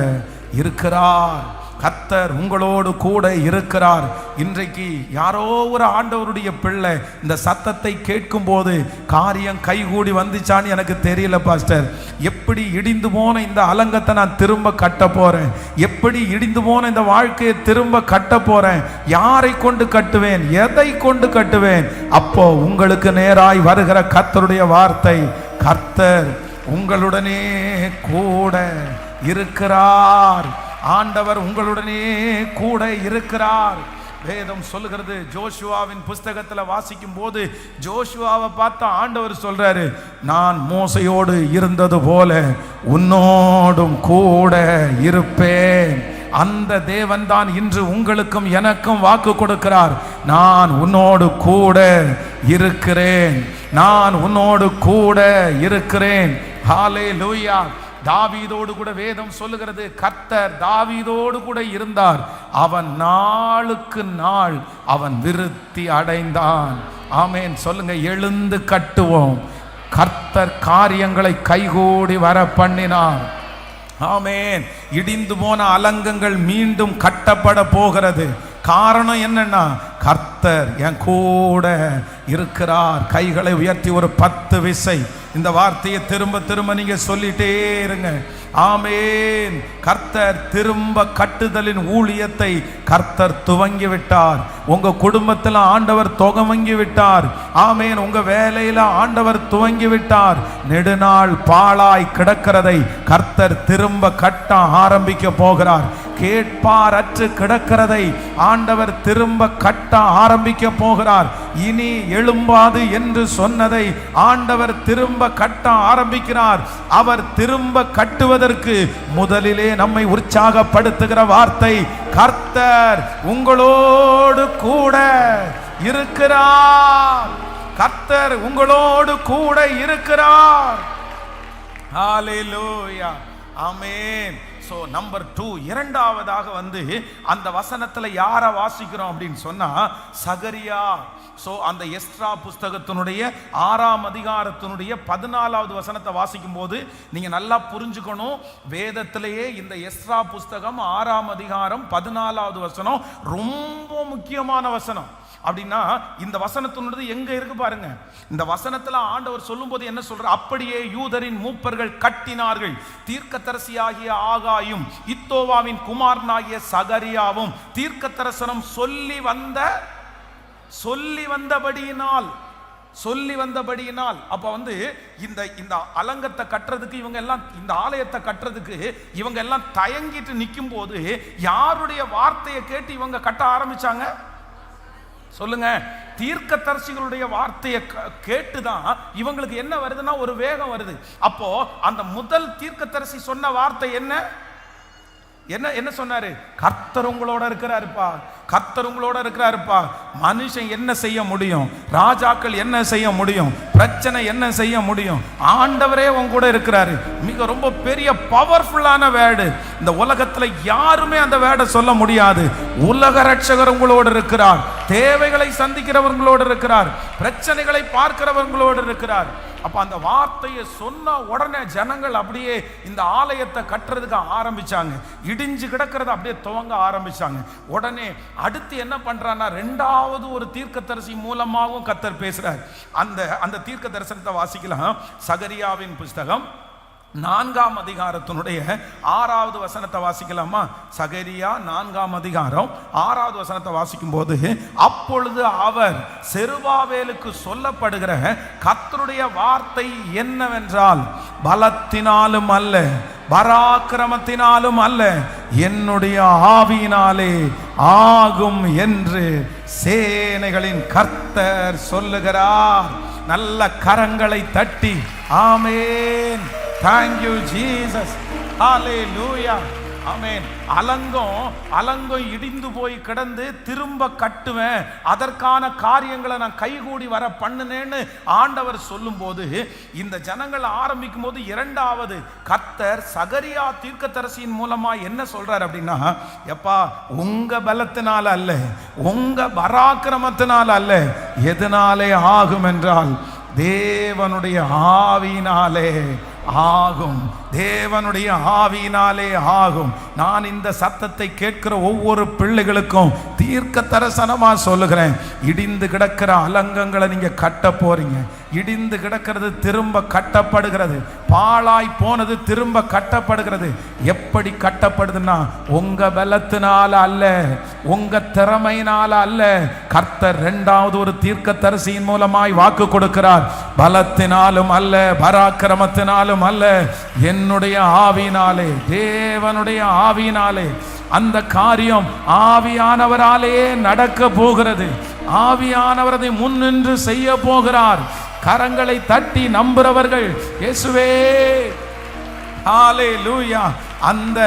இருக்கிறார். கர்த்தர் உங்களோடு கூட இருக்கிறார். இன்றைக்கு யாரோ ஒரு ஆண்டவருடைய பிள்ளை இந்த சத்தத்தை கேட்கும் போது காரியம் கைகூடி வந்துச்சான்னு எனக்கு தெரியல பாஸ்டர். எப்படி இடிந்து போன இந்த அலங்கத்தை நான் திரும்ப கட்ட போறேன், எப்படி இடிந்து போன இந்த வாழ்க்கையை திரும்ப கட்ட போறேன், யாரை கொண்டு கட்டுவேன், எதை கொண்டு கட்டுவேன்? அப்போ உங்களுக்கு நேராய் வருகிற கர்த்தருடைய வார்த்தை, கர்த்தர் உங்களுடனே கூட இருக்கிறார். ஆண்டவர் உங்களுடனே கூட இருக்கிறார். வேதம் சொல்லுகிறது, ஜோஷுவாவின் புஸ்தகத்தில் வாசிக்கும் போது ஜோஷுவாவை பார்த்து ஆண்டவர் சொல்றாரு, நான் மோசையோடு இருந்தது போல உன்னோடும் கூட இருப்பேன். அந்த தேவன் தான் இன்று உங்களுக்கும் எனக்கும் வாக்கு கொடுக்கிறார். நான் உன்னோடு கூட இருக்கிறேன், நான் உன்னோடு கூட இருக்கிறேன். ஹல்லேலூயா. தாவீதோடு கூட வேதம் சொல்லுகிறது, கர்த்தர் தாவீதோடு கூட இருந்தார், அவன் நாளுக்கு நாள் அவன் விருத்தி அடைந்தான். ஆமென். சொல்லுங்க, எழுந்து கட்டுவோம். கர்த்தர் காரியங்களை கைகூடி வர பண்ணினார். ஆமென். இடிந்து போன அலங்கங்கள் மீண்டும் கட்டப்பட போகிறது. காரணம் என்னன்னா, கர்த்தர் என் கூட இருக்கிறார். கைகளை உயர்த்தி ஒரு 10 விசை இந்த வார்த்தையை திரும்ப திரும்ப நீங்க சொல்லிட்டே இருங்க. ஆமென். கர்த்தர் திரும்ப கட்டுதலின் ஊழியத்தை கர்த்தர் துவங்கி விட்டார். உங்க குடும்பத்தில் ஆண்டவர் துவங்கி விட்டார். ஆமென். உங்க வேலையில ஆண்டவர் துவங்கி விட்டார். நெடுநாள் பாழாய் கிடக்கிறதை கர்த்தர் திரும்ப கட்ட ஆரம்பிக்க போகிறார். கேட்பார் அற்று கிடக்கிறதை ஆண்டவர் திரும்ப கட்ட ஆரம்பிக்க போகிறார். இனி எழும்பாது என்று சொன்னதை ஆண்டவர் திரும்ப கட்ட ஆரம்பிக்கிறார். அவர் திரும்ப கட்டுவதற்கு முதலிலே நம்மை உற்சாகப்படுத்துகிற வார்த்தை, கர்த்தர் உங்களோடு கூட இருக்கிறார். கர்த்தர் உங்களோடு கூட இருக்கிறார். ஹல்லேலூயா. ஆமென். ஸோ நம்பர் 2, இரண்டாவதாக வந்து அந்த வசனத்தில் யாரை வாசிக்கிறோம் அப்படின்னு சொன்னா, சகரியா. ஸோ அந்த எஸ்ரா புஸ்தகத்தினுடைய 6ஆம் அதிகாரத்தினுடைய 14வது வசனத்தை வாசிக்கும் போது நீங்க நல்லா புரிஞ்சுக்கணும், வேதத்திலேயே இந்த எஸ்ரா புஸ்தகம் 6ஆம் அதிகாரம் 14வது வசனம் ரொம்ப முக்கியமான வசனம். அப்படின்னா இந்த வசனத்தினுடைய எங்க இருக்கு பாருங்க. இந்த வசனத்துல ஆண்டவர் சொல்லும் போது என்ன சொல்ற, அப்படியே யூதரின் மூப்பர்கள் கட்டினார்கள். தீர்க்கதரிசியாகிய ஆகாயும் இத்தோவாவின் குமாரனாகிய சகரியாவும் தீர்க்க தரிசனம் சொல்லி வந்தபடியினால் அப்ப வந்து இந்த அலங்கத்தை கட்டுறதுக்கு இவங்க எல்லாம், இந்த ஆலயத்தை கட்டுறதுக்கு இவங்க எல்லாம் தயங்கிட்டு நிற்கும் போது யாருடைய வார்த்தையை கேட்டு இவங்க கட்ட ஆரம்பிச்சாங்க? சொல்லுங்க. தீர்க்கதரிசிகளுடைய வார்த்தையை கேட்டுதான் இவங்களுக்கு என்ன வருதுன்னா ஒரு வேகம் வருது. அப்போ அந்த முதல் தீர்க்கதரிசி சொன்ன வார்த்தை என்ன சொன்னாரு? கர்த்தர் உங்களோட இருக்கிறாருப்பா, கர்த்தர் உங்களோட இருக்கிறாருப்பா. மனுஷன் என்ன செய்ய முடியும்? ராஜாக்கள் என்ன செய்ய முடியும்? பிரச்சனை என்ன செய்ய முடியும்? ஆண்டவரே உங்க கூட இருக்கிறாரு. மிக ரொம்ப பெரிய பவர்ஃபுல்லான வேர்டு. இந்த உலகத்துல யாருமே அந்த வேர்டை சொல்ல முடியாது. உலக ரட்சகர் உங்களோடு இருக்கிறார், தேவைகளை சந்திக்கிறவங்களோடு இருக்கிறார், பிரச்சனைகளை பார்க்கிறவங்களோடு இருக்கிறார். அப்ப அந்த வார்த்தையை சொன்ன உடனே ஜனங்கள் அப்படியே இந்த ஆலயத்தை கட்டுறதுக்கு ஆரம்பிச்சாங்க. இடிஞ்சு கிடக்கிறத அப்படியே துவங்க ஆரம்பிச்சாங்க. உடனே அடுத்து என்ன பண்றான்னா, 2வது ஒரு தீர்க்கதரிசி மூலமாகவும் கர்த்தர் பேசுறார். அந்த தீர்க்க தரிசனத்தை வாசிக்கலாம். சகரியாவின் புஸ்தகம் 4ஆம் அதிகாரத்தினுடைய 6வது வசனத்தை வாசிக்கலாமா? சகரியா 4ஆம் அதிகாரம் 6வது வசனத்தை வாசிக்கும் போது, அப்பொழுது அவர் செருபாபேலுக்கு சொல்லப்படுகிற கர்த்தருடைய வார்த்தை என்னவென்றால், பலத்தினாலும் அல்ல, பராக்கிரமத்தினாலும் அல்ல, என்னுடைய ஆவியினாலே ஆகும் என்று சேனைகளின் கர்த்தர் சொல்லுகிறார். நல்ல கரங்களை தட்டி ஆமென். Thank you Jesus. Hallelujah. ஆமென். அலங்கம் இடிந்து போய் கிடந்து திரும்ப கட்டுவேன், அதற்கான காரியங்களை நான் கைகூடி வர பண்ணுனேன்னு ஆண்டவர் சொல்லும் போது இந்த ஜனங்கள் ஆரம்பிக்கும் போது 2வது கர்த்தர் சகரியா தீர்க்கதரிசியின் மூலமா என்ன சொல்றார் அப்படின்னா, எப்பா உங்க பலத்தினால அல்ல, உங்க பராக்கிரமத்தினால அல்ல, எதனாலே ஆகும் என்றால் தேவனுடைய ஆவியினாலே ஆகும், தேவனுடைய ஆவியினாலே ஆகும். நான் இந்த சத்தத்தை கேட்கிற ஒவ்வொரு பிள்ளைகளுக்கும் தீர்க்க தரிசனமா சொல்லுகிறேன், இடிந்து கிடக்கிற அலங்கங்களை நீங்க கட்ட போறீங்க. இடிந்து கிடக்கிறது திரும்ப கட்டப்படுகிறது, பாழாய் போனது திரும்ப கட்டப்படுகிறது. எப்படி கட்டப்படுதுன்னா, உங்க பலத்தினால அல்ல, உங்க திறமையினால அல்ல. கர்த்தர் இரண்டாவது ஒரு தீர்க்க தரிசியின் மூலமாய் வாக்கு கொடுக்கிறார். பலத்தினாலும் அல்ல, பராக்கிரமத்தினாலும் அல்ல, என்னுடைய ஆவியினாலே, தேவனுடைய ஆவியினாலே. அந்த காரியம் ஆவியானவராலே நடக்க போகிறது. ஆவியானவரை முன்னின்று செய்ய போகிறார். கரங்களை தட்டி நம்புறவர்கள் இயேசுவே ஹalleluya. அந்த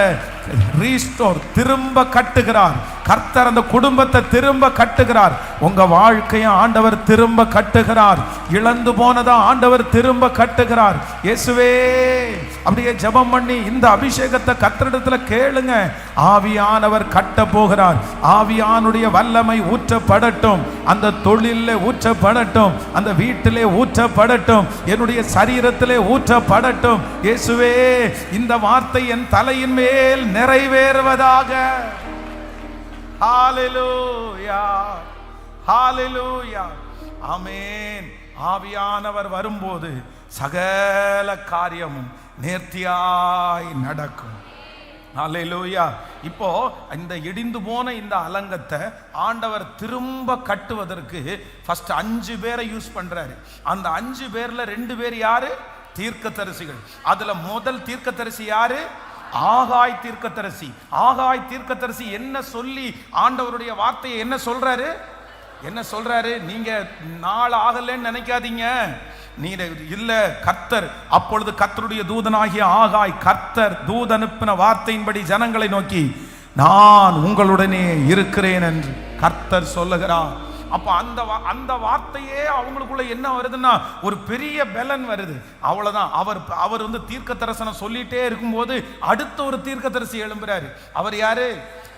ரீஸ்டோர் திரும்ப கட்டுகிறார் கர்த்தர். அந்த குடும்பத்தை திரும்ப கட்டுகிறார். உங்க வாழ்க்கையை ஆண்டவர் திரும்ப கட்டுகிறார். இழந்து போனதா ஆண்டவர் திரும்ப கட்டுகிறார். இயேசுவே, அப்படியே ஜெபம் பண்ணி இந்த அபிஷேகத்தை கர்த்தரிடத்துல கேளுங்க. ஆவியானவர் கட்ட போகிறார். ஆவியானுடைய வல்லமை ஊற்றப்படட்டும். அந்த தொழிலே ஊற்றப்படட்டும், அந்த வீட்டிலே ஊற்றப்படட்டும், என்னுடைய சரீரத்திலே ஊற்றப்படட்டும். இயேசுவே, இந்த வார்த்தை என் தலையின் மேல் நிறைவேறுவதாக. ஹalleluya, ஹalleluya, ஆமென். ஆவியானவர் வரும்போது சகல காரியமும் நேர்த்தியாய் நடக்கும். ஹalleluya. இப்போ இந்த இடிந்து போன இந்த அலங்கத்தை ஆண்டவர் திரும்ப கட்டுவதற்கு ஃபர்ஸ்ட் 5 பேரை யூஸ் பண்றாரு. அந்த 5 பேர்ல 2 பேர் யாரு? தீர்க்கதரிசிகள். அதுல முதல் தீர்க்கதரிசி யாரு? ஆகாய் தீர்க்கதரிசி. ஆகாய் தீர்க்கதரிசி என்ன சொல்லி ஆண்டவருடைய வார்த்தையை என்ன சொல்றாரு? என்ன சொல்றாரு? நீங்க நாள் ஆகலன்னு நினைக்காதீங்க. நீங்க இல்ல, கர்த்தர் அப்பொழுது கர்த்தருடைய தூதனாகிய ஆகாய் கர்த்தர் தூத அனுப்பின வார்த்தையின்படி ஜனங்களை நோக்கி, நான் உங்களுடனே இருக்கிறேன் என்று கர்த்தர் சொல்லுகிறார். அப்ப அந்த வார்த்தையே அவங்களுக்குள்ள என்ன வருதுன்னா, ஒரு பெரிய பலன் வருது. அவ்வளவுதான். அவர் வந்து தீர்க்க தரிசனம் சொல்லிட்டே இருக்கும்போது அடுத்த ஒரு தீர்க்க தரிசி எழும்புறாரு. அவர் யாரு?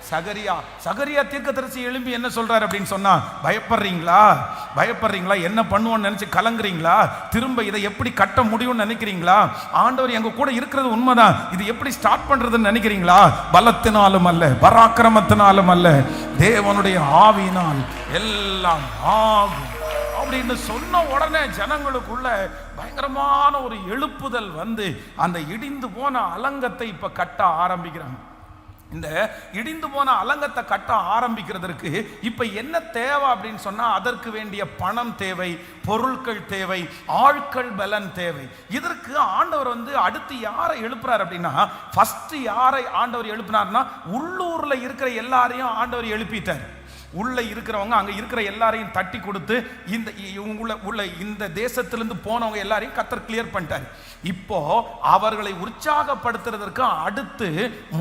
சகரியா. சகரியா தீர்க்கதரிசி எழும்பி என்ன சொல்றாரு அப்படின்னு சொன்னா, பயப்படுறீங்களா? பயப்படுறீங்களா? என்ன பண்ணுவோன்னு நினைச்சு கலங்குறீங்களா? திரும்ப இதை எப்படி கட்ட முடியும்னு நினைக்கிறீங்களா? ஆண்டவர் எங்க கூட இருக்கிறது உண்மைதான், இது எப்படி ஸ்டார்ட் பண்றதுன்னு நினைக்கிறீங்களா? பலத்தினாலும் அல்ல, பராக்கிரமத்தினாலும் அல்ல, தேவனுடைய ஆவியினால் எல்லாம் ஆகும் அப்படின்னு சொன்ன உடனே ஜனங்களுக்குள்ள பயங்கரமான ஒரு எழுப்புதல் வந்து அந்த இடிந்து போன அலங்கத்தை இப்ப கட்ட ஆரம்பிக்கிறாங்க. இந்த இடிந்து போன அலங்கத்தை கட்ட ஆரம்பிக்கிறதுக்கு இப்ப என்ன தேவை அப்படின்னு சொன்னா, அதற்கு வேண்டிய பணம் தேவை, பொருட்கள் தேவை, ஆட்கள் பலன் தேவை. இதற்கு ஆண்டவர் வந்து அடுத்து யாரை எழுப்புறார் அப்படின்னா, ஃபர்ஸ்ட் யாரை ஆண்டவர் எழுப்பினார்னா, உள்ளூர்ல இருக்கிற எல்லாரையும் ஆண்டவர் எழுப்பிட்டார். உள்ள இருக்கிறவங்க அங்க இருக்கிற எல்லாரையும் தட்டி கொடுத்து உள்ள இந்த தேசத்திலிருந்து போனவங்க எல்லாரையும் கர்த்தர் கிளியர் பண்ணிட்டார். இப்போ அவர்களை உற்சாகப்படுத்துறதற்கு அடுத்து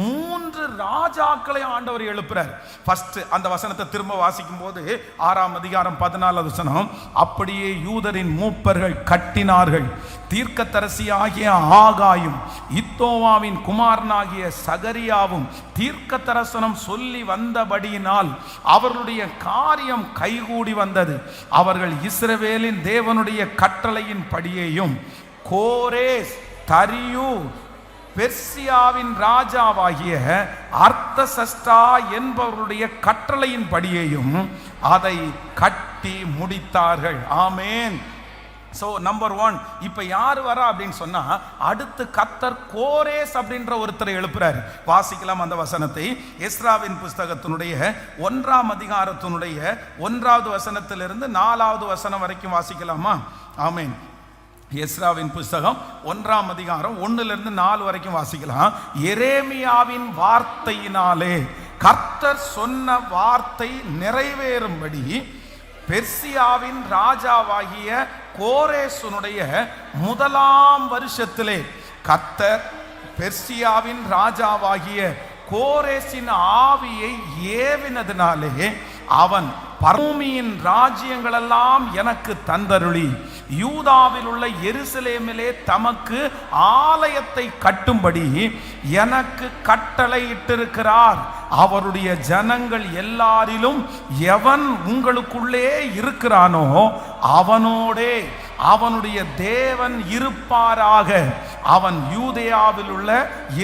3 ராஜாக்களை ஆண்டவர் எழுப்புறார். ஃபர்ஸ்ட் அந்த வசனத்தை திரும்ப வாசிக்கும் போது 6ஆம் அதிகாரம் 14வது வசனம், அப்படியே யூதரின் மூப்பர்கள் கட்டினார்கள். தீர்க்கதரிசியாகிய ஆகாயும் இத்தோவாவின் குமாரனாகிய சகரியாவும் தீர்க்க தரிசனம் சொல்லி வந்தபடியினால் அவர்களுடைய காரியம் கைகூடி வந்தது. அவர்கள் இஸ்ரவேலின் தேவனுடைய கட்டளையின் படியையும் கோரேஸ், தரியு, பெர்சியாவின் ராஜாவாகிய அர்த்தசஷ்டா என்பவருடைய கட்டளையின் படியையும் அதை கட்டி முடித்தார்கள். ஆமென். சோ நம்பர் 1 இப்ப யாரு வரா அப்படின்னு சொன்னா, அடுத்து கர்த்தர் கோரேஸ் அப்படின்ற ஒருத்தரை எழுப்புறாரு. வாசிக்கலாம் அந்த வசனத்தை. எஸ்ராவின் புஸ்தகத்தினுடைய 1ஆம் அதிகாரத்தினுடைய 1வது வசனத்திலிருந்து 4வது வசனம் வரைக்கும் வாசிக்கலாமா? ஆமென். எஸ்ராவின் புஸ்தகம் 1ஆம் அதிகாரம் 1லிருந்து 4 வரைக்கும் வாசிக்கலாம். எரேமியாவின் வார்த்தையினாலே கர்த்தர் சொன்ன வார்த்தை நிறைவேறும்படி பெர்சியாவின் ராஜாவாகிய கோரேசுனுடைய 1ஆம் வருஷத்திலே கர்த்தர் பெர்சியாவின் ராஜாவாகிய கோரேசின் ஆவியை ஏவினதினாலே அவன் பூமியின் ராஜ்யங்களெல்லாம் எனக்கு தந்தருளி யூதாவில் உள்ள எருசலேமிலே தமக்கு ஆலயத்தை கட்டும்படி எனக்கு கட்டளை இட்டிருக்கிறார். அவருடைய ஜனங்கள் எல்லாரிலும் எவன் உங்களுக்குள்ளே இருக்கிறானோ அவனோடே அவனுடைய தேவன் இருப்பாராக. அவன் யூதேயாவில் உள்ள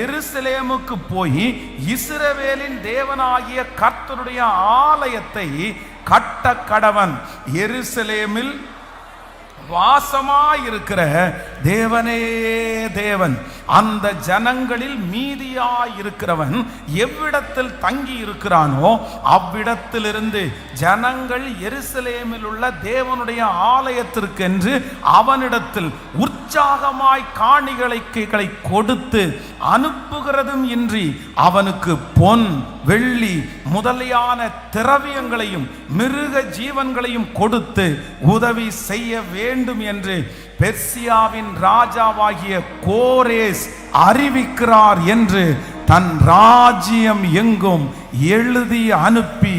எருசலேமுக்கு போய் இஸ்ரவேலின் தேவனாகிய கர்த்தருடைய ஆலயத்தை கட்ட கடவன். எருசலேமில் வாசமாயிருக்கிற தேவனே தேவன், அந்த ஜனங்களில் மீதியாயிருக்கிறவன் எவ்விடத்தில் தங்கி இருக்கிறானோ அவ்விடத்திலிருந்து ஜனங்கள் எருசலேமில் உள்ள தேவனுடைய ஆலயத்திற்கென்று அவனிடத்தில் உற்சாகமாய் காணிகளை கொடுத்து அனுப்புகிறதும் இன்றி அவனுக்கு பொன் வெள்ளி முதலியான திரவியங்களையும் மிருக ஜீவன்களையும் கொடுத்து உதவி செய்ய வேண்டும் என்று பெர்சியாவின் ராஜாவாகிய கோரேஸ் அறிவிக்கிறார் என்று தன் ராஜ்யம் எங்கும் எழுதி அனுப்பி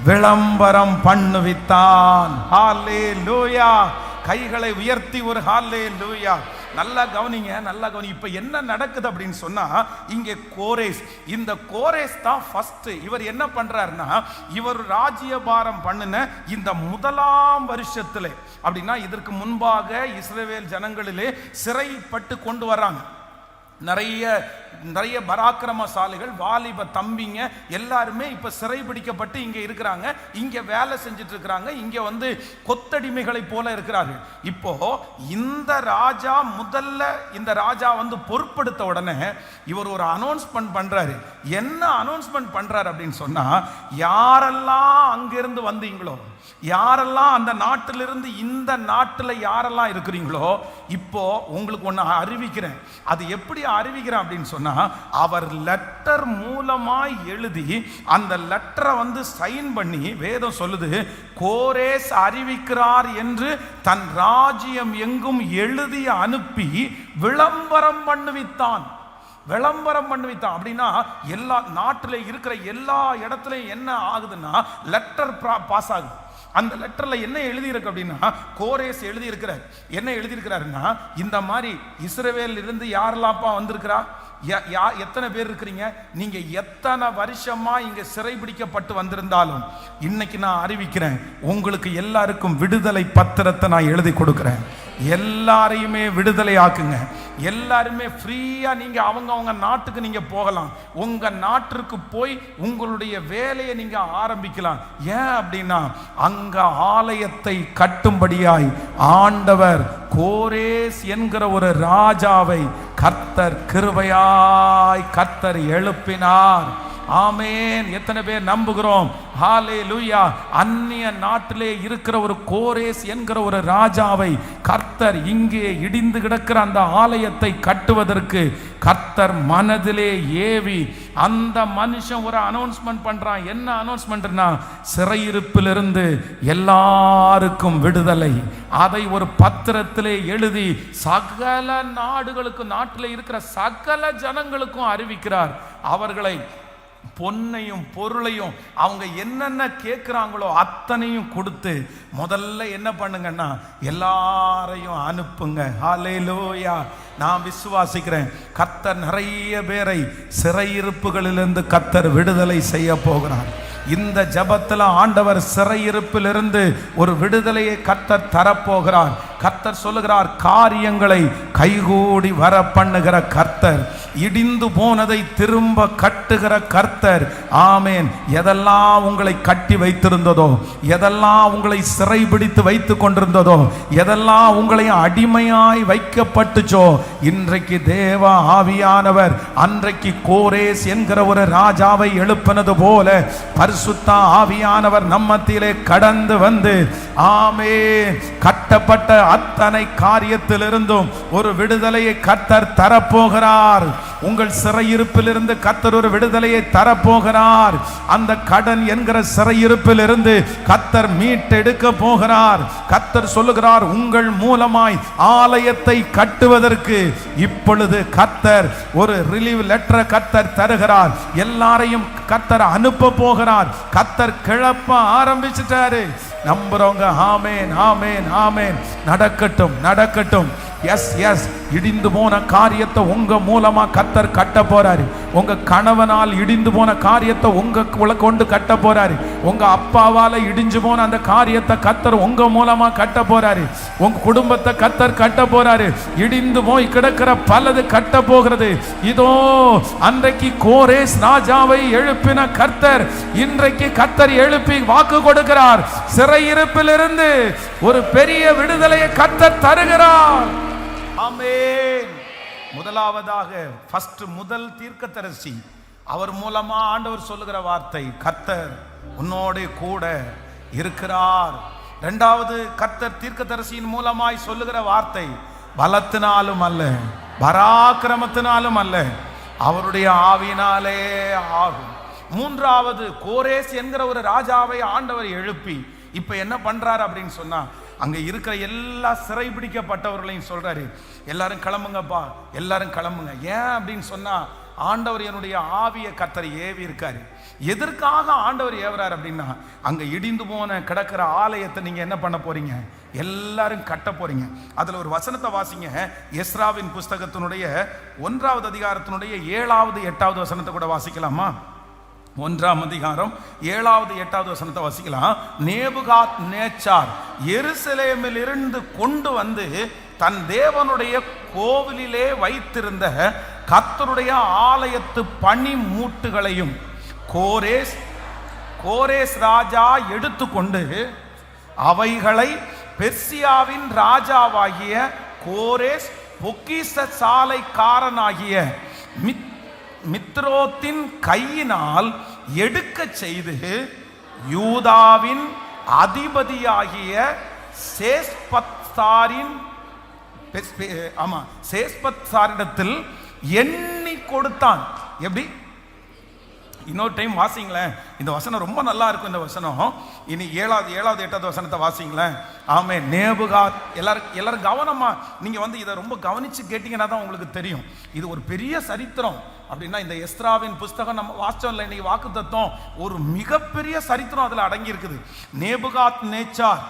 விளம்பரம் பண்ணுவித்தான். ஹல்லேலூயா! கைகளை உயர்த்தி ஒரு ஹல்லேலூயா! நல்லா கவனிங்க, நல்லா கவனி. இப்ப என்ன நடக்குது அப்படின்னு சொன்னா, இங்கே கோரேஸ், இந்த கோரேஸ் தான் ஃபர்ஸ்ட். இவர் என்ன பண்றாருன்னா, இவர் ராஜ்யபாரம் பண்ணின இந்த முதலாம் வருஷத்துல, அப்படின்னா இதற்கு முன்பாக இஸ்ரவேல் ஜனங்களிலே சிறைப்பட்டு கொண்டு வர்றாங்க. நிறைய பராக்கிரமசாலிகள், வாலிப தம்பிங்க எல்லாருமே இப்ப சிறைபிடிக்கப்பட்டு இங்க இருக்கிறாங்க. இங்க வேலை செஞ்சுட்டு இருக்கிறாங்க. இங்க வந்து கொத்தடிமைகளை போல இருக்கிறார்கள். இப்போ இந்த ராஜா இந்த ராஜா வந்து பொறுப்படுத்த உடனே இவர் ஒரு அனௌன்ஸ்மெண்ட் பண்றாரு. என்ன அனௌன்ஸ்மெண்ட் பண்றாரு அப்படின்னு சொன்னா, யாரெல்லாம் அங்கிருந்து வந்தீங்களோ, யாரெல்லாம் அந்த நாட்டிலிருந்து இந்த நாட்டில் யாரெல்லாம் இருக்கிறீங்களோ, இப்போ உங்களுக்கு ஒன்று அறிவிக்கிறேன். அது எப்படி அறிவிக்கிறேன் அப்படின்னு சொன்னா, அவர் லெட்டர் மூலமாய் எழுதி அந்த லெட்டரை வந்து சைன் பண்ணி, வேதம் சொல்லுது கோரேஸ் அறிவிக்கிறார் என்று தன் ராஜ்யம் எங்கும் எழுதி அனுப்பி விளம்பரம் பண்ணுவித்தான். அப்படின்னா எல்லா நாட்டில் இருக்கிற எல்லா இடத்துலையும் என்ன ஆகுதுன்னா, லெட்டர் பாஸ் ஆகுது. அந்த லெட்டர்ல என்ன எழுதியிருக்கு அப்படின்னா, கோரேஸ் எழுதியிருக்கிறார். என்ன எழுதியிருக்கிறாருன்னா, இந்த மாதிரி இஸ்ரவேல் இருந்து யாரெல்லாம்ப்பா வந்திருக்கிறா, எத்தனை பேர் இருக்கிறீங்க, நீங்க எத்தனை வருஷமா இங்க சிறைபிடிக்கப்பட்டு வந்திருந்தாலும் இன்னைக்கு நான் அறிவிக்கிறேன், உங்களுக்கு எல்லாருக்கும் விடுதலை பத்திரத்தை நான் எழுதி கொடுக்கிறேன். எல்லாரையுமே விடுதலை ஆக்குங்க. எல்லாருமே ஃப்ரீயா நீங்க அவங்க நாட்டுக்கு நீங்க போகலாம். உங்க நாட்டிற்கு போய் உங்களுடைய வேலையை நீங்க ஆரம்பிக்கலாம். ஏன் அப்படின்னா, அங்க ஆலயத்தை கட்டும்படியாய் ஆண்டவர் கோரேஸ் என்கிற ஒரு ராஜாவை கர்த்தர் கிருபையாய் எழுப்பினார். ஆமென். எத்தனை பேர் நம்புகிறோம்? ஹல்லேலூயா! அந்நிய நாட்டிலே இருக்கிற ஒரு கோரேஸ் என்கிற ஒரு ராஜாவை கர்த்தர் இங்கே இடிந்து கிடக்கிற அந்த ஆலயத்தை கட்டுவதற்கு கர்த்தர் மனதிலே ஏவி அந்த மனுஷன் ஒரு அனௌன்ஸ்மெண்ட் பண்றான். என்ன அனௌன்ஸ்மெண்ட்னா, சிறையிருப்பிலிருந்து எல்லாருக்கும் விடுதலை. அதை ஒரு பத்திரத்திலே எழுதி சகல நாடுகளுக்கு, நாட்டில் இருக்கிற சகல ஜனங்களுக்கும் அறிவிக்கிறார். அவர்களை பொன்னையும் பொருளையும் அவங்க என்னென்ன கேட்குறாங்களோ அத்தனையும் கொடுத்து முதல்ல என்ன பண்ணுங்கன்னா, எல்லாரையும் அனுப்புங்க. ஹல்லேலூயா! நான் விசுவாசிக்கிறேன், கர்த்தர் நிறைய பேரை சிறையிருப்புகளிலிருந்து கர்த்தர் விடுதலை செய்ய போகிறார். இந்த ஜபத்தில் ஆண்டவர் சிறையிருப்பிலிருந்து ஒரு விடுதலையை கர்த்தர் தரப்போகிறார். கர்த்தர் சொல்லுகிறார், காரியங்களை கைகூடி வர பண்ணுகிற கர்த்தர், இடிந்து போனதை திரும்ப கட்டுகிற கர்த்தர். ஆமேன். எதெல்லாம் உங்களை கட்டி வைத்திருந்ததோ, எதெல்லாம் உங்களை சிறைபிடித்து வைத்து கொண்டிருந்ததோ, எதெல்லாம் உங்களை அடிமையாய் வைக்கப்பட்டுச்சோ, இன்றைக்கு தேவ ஆவியானவர் அன்றைக்கு கோரேஸ் என்கிற ஒரு ராஜாவை எழுப்பினது போல பரிசுத்த ஆவியானவர் நம்மத்திலே கடந்து வந்து, ஆமென், கட்டப்பட்ட அத்தனை காரியத்திலிருந்தும் ஒரு விடுதலையை கர்த்தர் தரப்போகிறார். உங்கள் சிறையிருப்பிலிருந்து கர்த்தர் ஒரு விடுதலையை தரப்போகிறார். அந்த கடன் என்கிற சிறையிருப்பிலிருந்து கர்த்தர் மீட்டெடுக்க போகிறார். கர்த்தர் சொல்லுகிறார், உங்கள் மூலமாய் ஆலயத்தை கட்டுவதற்கு இப்பொழுது கர்த்தர் ஒரு ரிலீவ் லெட்டரை கர்த்தர் தருகிறார். எல்லாரையும் கர்த்தர் அனுப்ப போகிறார். கர்த்தர் கிளப்ப ஆரம்பிச்சிட்டாரு. நம்புறவங்க ஆமென், ஆமென், ஆமென். நடக்கட்டும், நடக்கட்டும். Yes, yes. இடிந்து போன காரியத்தை உங்க மூலமா கர்த்தர் கட்ட போறாரு. உங்க கணவனால் இடிந்து போன காரியத்தை உங்க கொண்டு கட்ட போறாரு. உங்க அப்பாவால இடிஞ்சு போன அந்த காரியத்தை கர்த்தர் உங்க மூலமா கட்ட போறாரு. உங்க குடும்பத்தை கர்த்தர் கட்ட போறாரு. இடிந்து போய் கிடக்கிற பலது கட்ட போகிறது. இதோ அன்றைக்கு கோரேஸ் ராஜாவை எழுப்பின கர்த்தர் இன்றைக்கு கர்த்தர் எழுப்பி வாக்கு கொடுக்கிறார். சிறையிருப்பிலிருந்து ஒரு பெரிய விடுதலையை கர்த்தர் தருகிறார். ஆமென். முதலாவதாக முதல் தீர்க்கதரிசி, அவர் மூலமா ஆண்டவர் சொல்லுகிற வார்த்தை, கர்த்தர் உன்னோடு கூட இருக்கிறார். இரண்டாவது, கர்த்தர் தீர்க்கதரிசியின் மூலமாய் சொல்லுகிற வார்த்தை, பலத்தினாலும் அல்ல, பராக்கிரமத்தினாலும் அல்ல, அவருடைய ஆவியினாலே ஆகும். மூன்றாவது, கோரேஸ் என்கிற ஒரு ராஜாவை ஆண்டவர் எழுப்பி இப்ப என்ன பண்றாரு அப்படின்னு சொன்னா, அங்க இருக்கிற எல்லா சிறை பிடிக்கப்பட்டவர்களையும் சொல்றாரு, எல்லாரும் கிளம்புங்கப்பா, எல்லாரும் கிளம்புங்க. ஏன் அப்படின்னு சொன்னா, ஆண்டவர் என்னுடைய ஆவியை கர்த்தர் ஏவி இருக்காரு. எதற்காக ஆண்டவர் ஏவுறாரு அப்படின்னா, அங்க இடிந்து போன கிடக்கிற ஆலயத்தை நீங்க என்ன பண்ண போறீங்க, எல்லாரும் கட்ட போறீங்க. அதுல ஒரு வசனத்தை வாசிங்க. எஸ்ராவின் புஸ்தகத்தினுடைய 1வது அதிகாரத்தினுடைய 7வது 8வது வசனத்தை கூட வாசிக்கலாமா? 1ஆம் அதிகாரம் 7வது 8வது வசனத்தை வாசிக்கலாம். நேபுகாத் நேச்சார் எருசலேமில் இருந்து கொண்டு வந்து தன் தேவனுடைய கோவிலிலே வைத்திருந்த கர்த்தருடைய ஆலயத்து பனி மூட்டுகளையும் கோரேஸ் ராஜா எடுத்துக்கொண்டு அவைகளை பெர்சியாவின் ராஜாவாகிய கோரேஸ் பொக்கிஷ சாலைக்காரனாகிய மித்ரோத்தின் கையினால் எடுக்க செய்து யூதாவின் அதிபதியாகிய சேஸ்பத்சாரிடத்தில் எண்ணி கொடுத்தான். எப்படி? இன்னொரு டைம் வாசிங்களேன், இந்த வசனம் ரொம்ப நல்லா இருக்கும். இந்த வசனம் இனி 7வது 8வது வசனத்தை வாசிங்களேன். ஆமே. நேபுகாத், எல்லாரும் கவனமா நீங்க இதை ரொம்ப கவனிச்சு கேட்டீங்கன்னா தான் உங்களுக்கு தெரியும். இது ஒரு பெரிய சரித்திரம். அப்படின்னா இந்த எஸ்ராவின் புஸ்தகம் நம்ம வாசிச்சோம் இல்லை, இன்னைக்கு வாக்கு தத்துவம், ஒரு மிகப்பெரிய சரித்திரம் அதுல அடங்கி இருக்குது. நேபுகாத் நேச்சார்